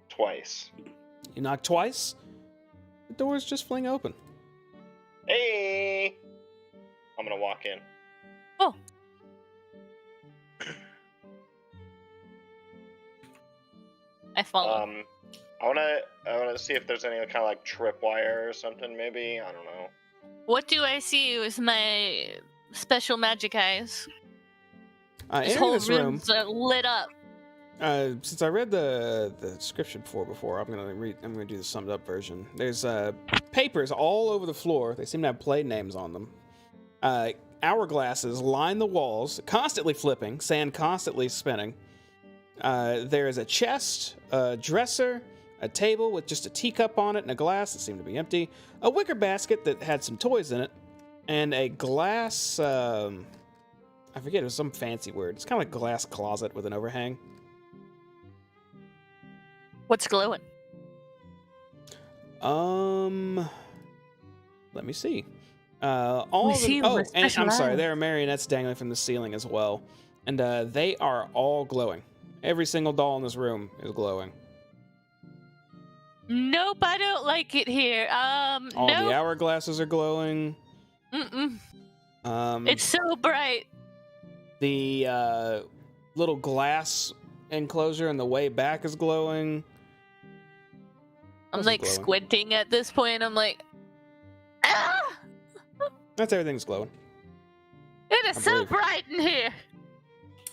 Twice. You knock twice. The doors just fling open. Hey! I'm gonna walk in. Oh. I follow. I wanna see if there's any kind of like tripwire or something. Maybe, I don't know. What do I see with my special magic eyes? This Entering whole this room. room's lit up. Since I read the description before, I'm gonna do the summed up version. There's papers all over the floor. They seem to have play names on them. Hourglasses line the walls, constantly flipping, sand constantly spinning. There is a chest, a dresser, a table with just a teacup on it and a glass that seemed to be empty, a wicker basket that had some toys in it, and a glass. I forget, it was some fancy word. It's kind of like a glass closet with an overhang. What's glowing? Let me see. All We of them, see them with and special I'm sorry, eyes. there are marionettes dangling from the ceiling as well, and they are all glowing. Every single doll in this room is glowing. Nope, I don't like it here. All the Nope. hourglasses are glowing. Mm-mm. Um, It's so bright. the little glass enclosure in the way back is glowing. I'm Else is like glowing? squinting at this point. I'm like, ah! That's everything's glowing. It is I so believe. bright in here.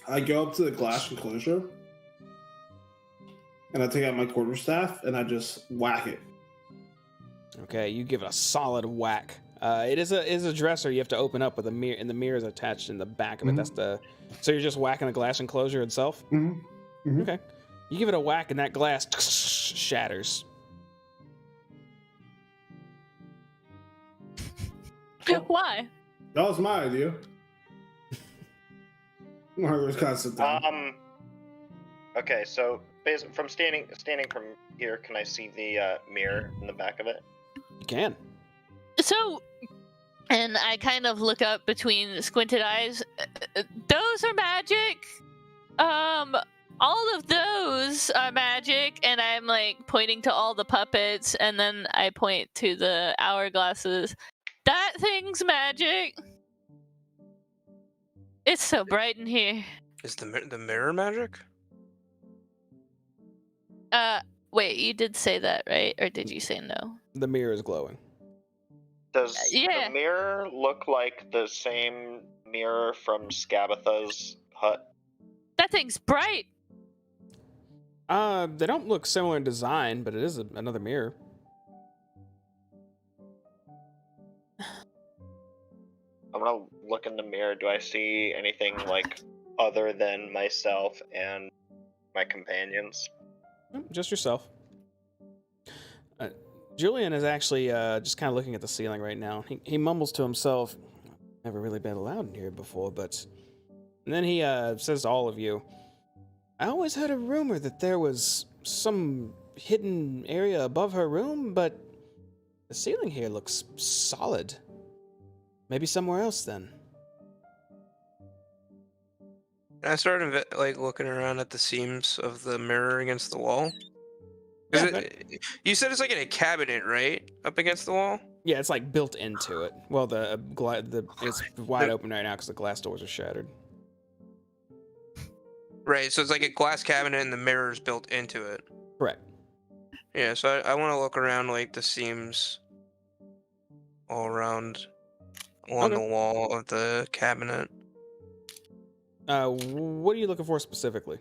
I go up to the glass enclosure, and I take out my quarterstaff, and I just whack it. Okay, you give it a solid whack. It is a dresser you have to open up with a mirror, and the mirror is attached in the back of it. Mhm. That's the. So you're just whacking the glass enclosure itself. Mm-hmm. Mhm. Okay, you give it a whack, and that glass shatters. Why? That was my idea. Margaret's kind of sit down. Okay, so from standing from here, can I see the mirror in the back of it? You can. So, and I kind of look up between squinted eyes. Those are magic. All of those are magic, and I'm like pointing to all the puppets, and then I point to the hourglasses. That thing's magic. It's so bright in here. Is the mirror magic? Wait, you did say that, right? Or did you say no? The mirror is glowing. Does yeah. the mirror look like the same mirror from Skabatha's hut? That thing's bright. They don't look similar in design, but it is another mirror. I'm gonna look in the mirror. Do I see anything like other than myself and my companions? Just yourself. Julian is actually just kind of looking at the ceiling right now. He mumbles to himself, "Never really been allowed in here before," but... And then he says to all of you, "I always heard a rumor that there was some hidden area above her room, but the ceiling here looks solid. Maybe somewhere else, then." And I started like looking around at the seams of the mirror against the wall. Yeah, You said it's like in a cabinet, right? Up against the wall? yeah, it's like built into it. Well, it's wide open right now because the glass doors are shattered. Right, so it's like a glass cabinet and the mirror's built into it. Correct. Yeah, so I want to look around like the seams all around along Okay. the wall of the cabinet. What are you looking for specifically?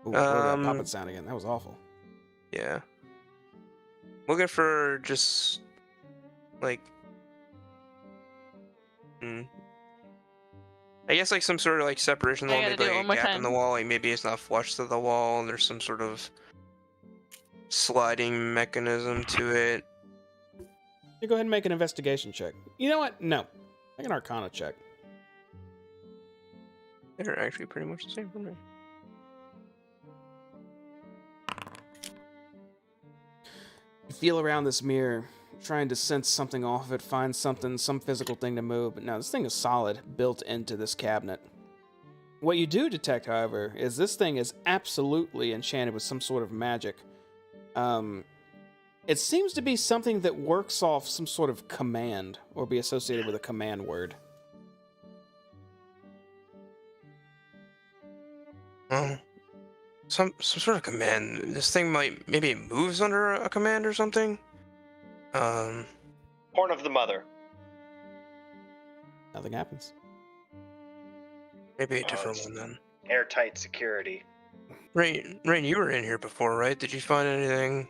Ooh, what was that popping sound again? That was awful. Yeah. Looking for just like I guess like some sort of like separation I wall, gotta maybe do it like one a more gap in time. the wall, like maybe it's not flush to the wall and there's some sort of sliding mechanism to it. You go ahead and make an investigation check. You know what? No. Make an Arcana check. They're actually pretty much the same for me. You feel around this mirror, trying to sense something off of it, find something, some physical thing to move, but no, this thing is solid, built into this cabinet. What you do detect, however, is this thing is absolutely enchanted with some sort of magic. It seems to be something that works off some sort of command, or be associated with a command word. Some sort of command. This thing maybe it moves under a command or something. Horn of the Mother. Nothing happens. Maybe a different one then. Airtight security. Rain, you were in here before, right? Did you find anything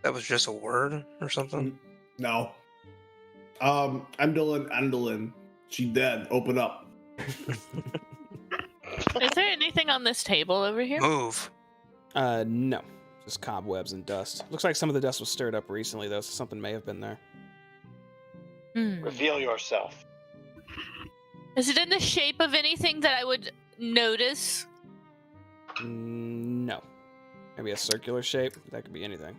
that was just a word or something? No. Endelyn. She dead. Open up. Is there anything on this table over here? Move. No. Just cobwebs and dust. Looks like some of the dust was stirred up recently, though, so something may have been there. Reveal yourself. Is it in the shape of anything that I would notice? No. Maybe a circular shape? That could be anything.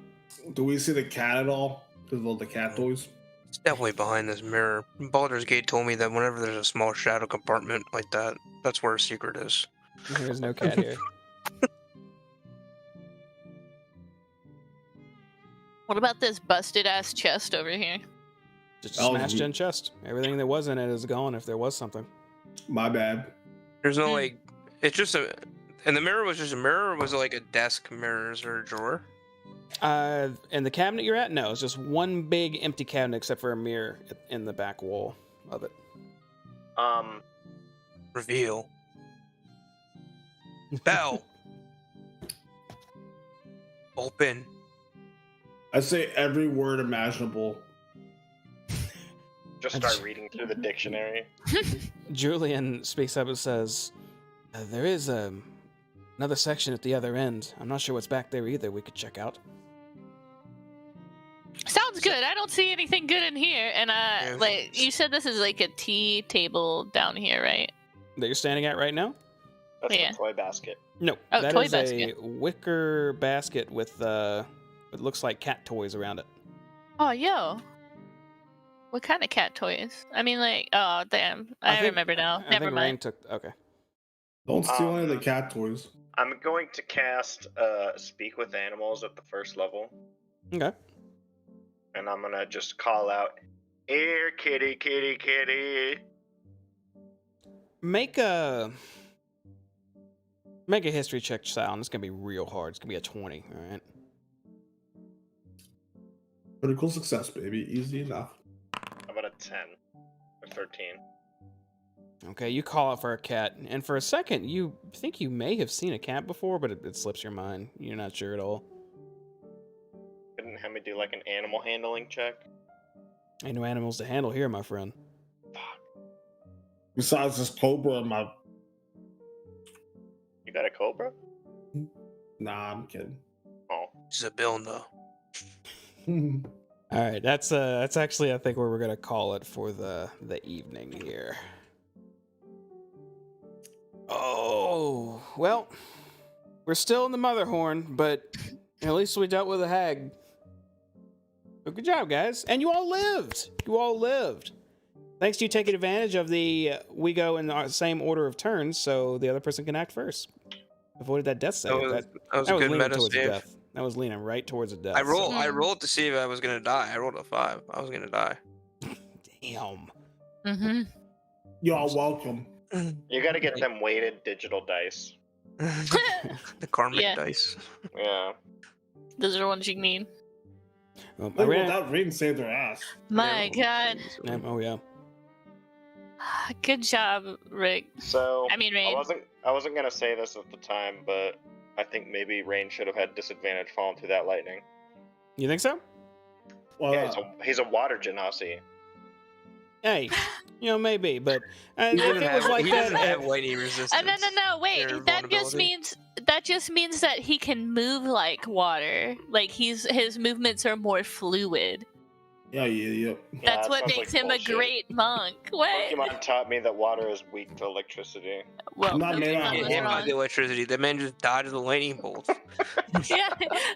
Do we see the cat at all? Because of all the cat toys? It's definitely behind this mirror. Baldur's Gate told me that whenever there's a small shadow compartment like that, that's where a secret is. There's no cat here. What about this busted ass chest over here? Just Oh, smashed in chest. Everything that was in it is gone if there was something. My bad. There's no like. It's just a. And the mirror was just a mirror, or was it like a desk mirrors or a drawer? In the cabinet you're at, no, it's just one big empty cabinet except for a mirror in the back wall of it. Reveal. Bell. Open. I say every word imaginable. Just start reading through the dictionary. Julian speaks up and says, there is another section at the other end. I'm not sure what's back there either. We could check out. Sounds good. I don't see anything good in here. And like you said, this is like a tea table down here, right? That you're standing at right now? That's Yeah. the toy basket. No, Oh, that toy is basket. a wicker basket with what looks like cat toys around it. Oh, yo. What kind of cat toys? I mean, like, oh, damn. I remember now. I Never think mind. Rain took. Okay. Don't steal any of the cat toys. I'm going to cast Speak with Animals at the first level, Okay. and I'm gonna just call out, "Here, kitty, kitty, kitty." Make a history check sound. It's gonna be real hard. It's gonna be a 20. All right. Critical success, baby. Easy enough. How about a 10 or 13? Okay, you call out for a cat, and for a second, you think you may have seen a cat before, but it slips your mind. You're not sure at all. Couldn't have me do like an animal handling check? Ain't no animals to handle here, my friend. Besides this cobra in my... You got a cobra? Nah, I'm kidding. Oh, Zabilna. All right, that's actually I think where we're gonna call it for the evening here. Oh well, we're still in the Motherhorn, but at least we dealt with a hag. So good job, guys, and you all lived. You all lived. Thanks to you taking advantage of the we go in the same order of turns, so the other person can act first. Avoided that death save. That was a good leaning meta towards save. death. That was leaning right towards a death. I Mm. rolled to see if I was gonna die. I rolled a 5. I was gonna die. Damn. Mm-hmm. Y'all welcome. you gotta get them weighted digital dice. The karmic Yeah. dice. Yeah. Those are the ones you need. Well, Look, that ring saved their ass. My God. Oh yeah. Good job, Rick. So I mean, Rain. I wasn't gonna say this at the time, but I think maybe Rain should have had disadvantage falling through that lightning. You think so? Well, Yeah, he's a water genasi. Hey, maybe, but He if it was like he that, doesn't have lightning resistance. No. Wait, Their that just means that he can move like water. Like his movements are more fluid. yeah. Yeah, That's that what sounds makes like him bullshit. a great monk. What? Pokemon taught me that water is weak to electricity. Well, Not made out Pokemon of was Hit by wrong. the electricity. The man just died of the lightning bolt. Yeah,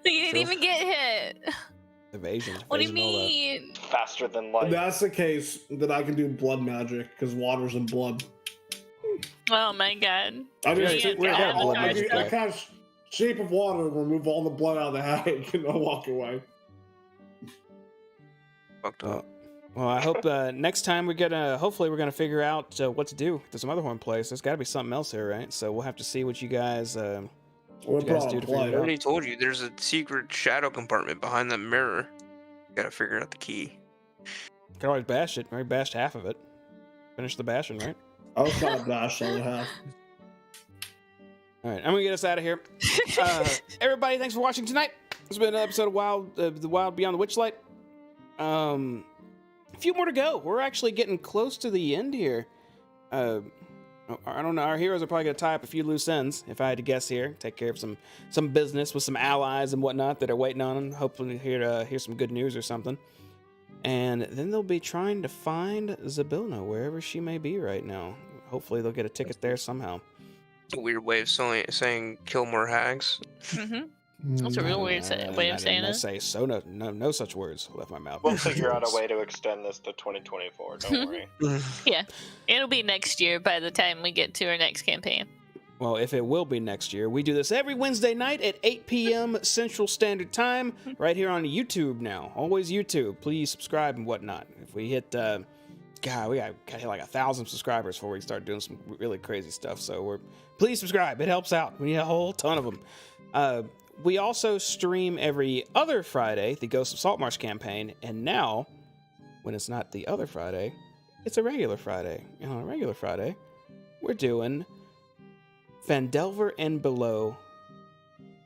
he didn't True. even get hit. evasion. What do you evasion, all that. mean? Faster than If light. that's the case, then I can do blood magic, because water's in blood. Oh my God. I Yeah, just we got blood magic I there. cast shape of water and remove all the blood out of the hag, and I'll walk away. Fucked up. Well, I hope next time hopefully we're gonna figure out what to do. There's some other horn place. There's got to be something else here, right? So we'll have to see what you guys. We'll you guys put do on to figure blood. it I out. already told you there's a secret shadow compartment behind that mirror. Gotta figure out the key. Could always bash it. Maybe bashed half of it. Finish the bashing, right? I was trying to dash on half. All right, I'm gonna get us out of here. Everybody, thanks for watching tonight. It's been an episode of the Wild Beyond the Witchlight. A few more to go. We're actually getting close to the end here. I don't know. Our heroes are probably gonna tie up a few loose ends, if I had to guess here. Take care of some business with some allies and whatnot that are waiting on them. Hopefully, hear some good news or something. And then they'll be trying to find Zabilna wherever she may be right now. Hopefully, they'll get a ticket there somehow. A weird way of saying kill more hags. Mm-hmm. That's a real weird way of saying I it. say so. No such words left my mouth. We'll figure out a way to extend this to 2024. Don't worry. Yeah, it'll be next year by the time we get to our next campaign. Well, if it will be next year, we do this every Wednesday night at 8 p.m. Central Standard Time, right here on YouTube now. Always YouTube. Please subscribe and whatnot. If we hit, we got to hit like 1,000 subscribers before we start doing some really crazy stuff. So please subscribe. It helps out. We need a whole ton of them. We also stream every other Friday, the Ghost of Saltmarsh campaign, and now, when it's not the other Friday, it's a regular Friday. And on a regular Friday, we're doing Phandelver and Below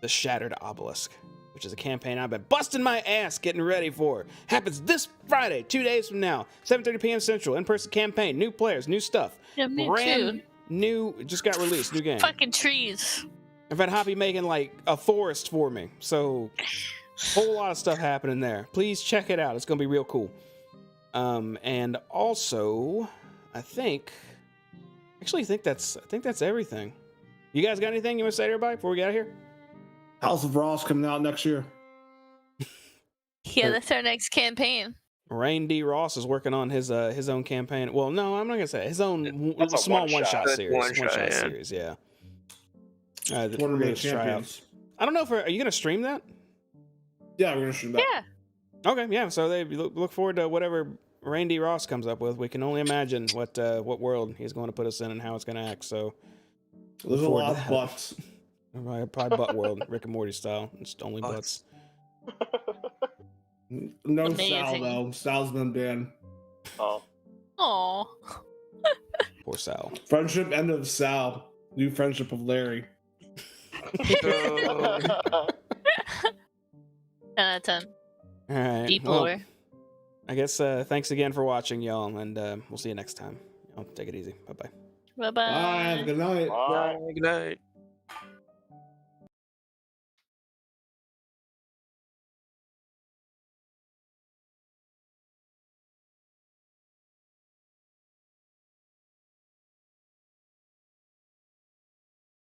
the Shattered Obelisk, which is a campaign I've been busting my ass getting ready for. Happens this Friday, 2 days from now, 7:30 p.m. Central, in-person campaign, new players, new stuff. Yeah, me Brand too. new, just got released, new game. Fucking trees. I've had Hoppy making like a forest for me, so whole lot of stuff happening there. Please check it out. It's gonna be real cool. And also, I think that's everything. You guys got anything you want to say to everybody before we get out of here? House of Ross coming out next year. Yeah, that's our next campaign. Rain D. Ross is working on his own campaign. Well, no, I'm not gonna say it. His own That's a small one-shot. one-shot series. One-shot, One-shot yeah. series, yeah. Tournament We're of gonna try out. Champions. I don't know if are you gonna stream that? Yeah, we're gonna shoot that. Yeah. Okay, yeah. So they look forward to whatever Rain D. Ross comes up with. We can only imagine what world he's going to put us in and how it's going to act. So There's a forward lot to of that. butts. Probably butt world, Rick and Morty style. It's only butts. No Sal Amazing. though. Sal's been banned. Oh. Aw. Poor Sal. Friendship end of Sal. New friendship of Larry. 10 out of 10. All right. Deep well, lore. I guess thanks again for watching, y'all, and we'll see you next time. Y'all take it easy. Bye bye. Bye-bye. Bye. Good night. Bye. Good night.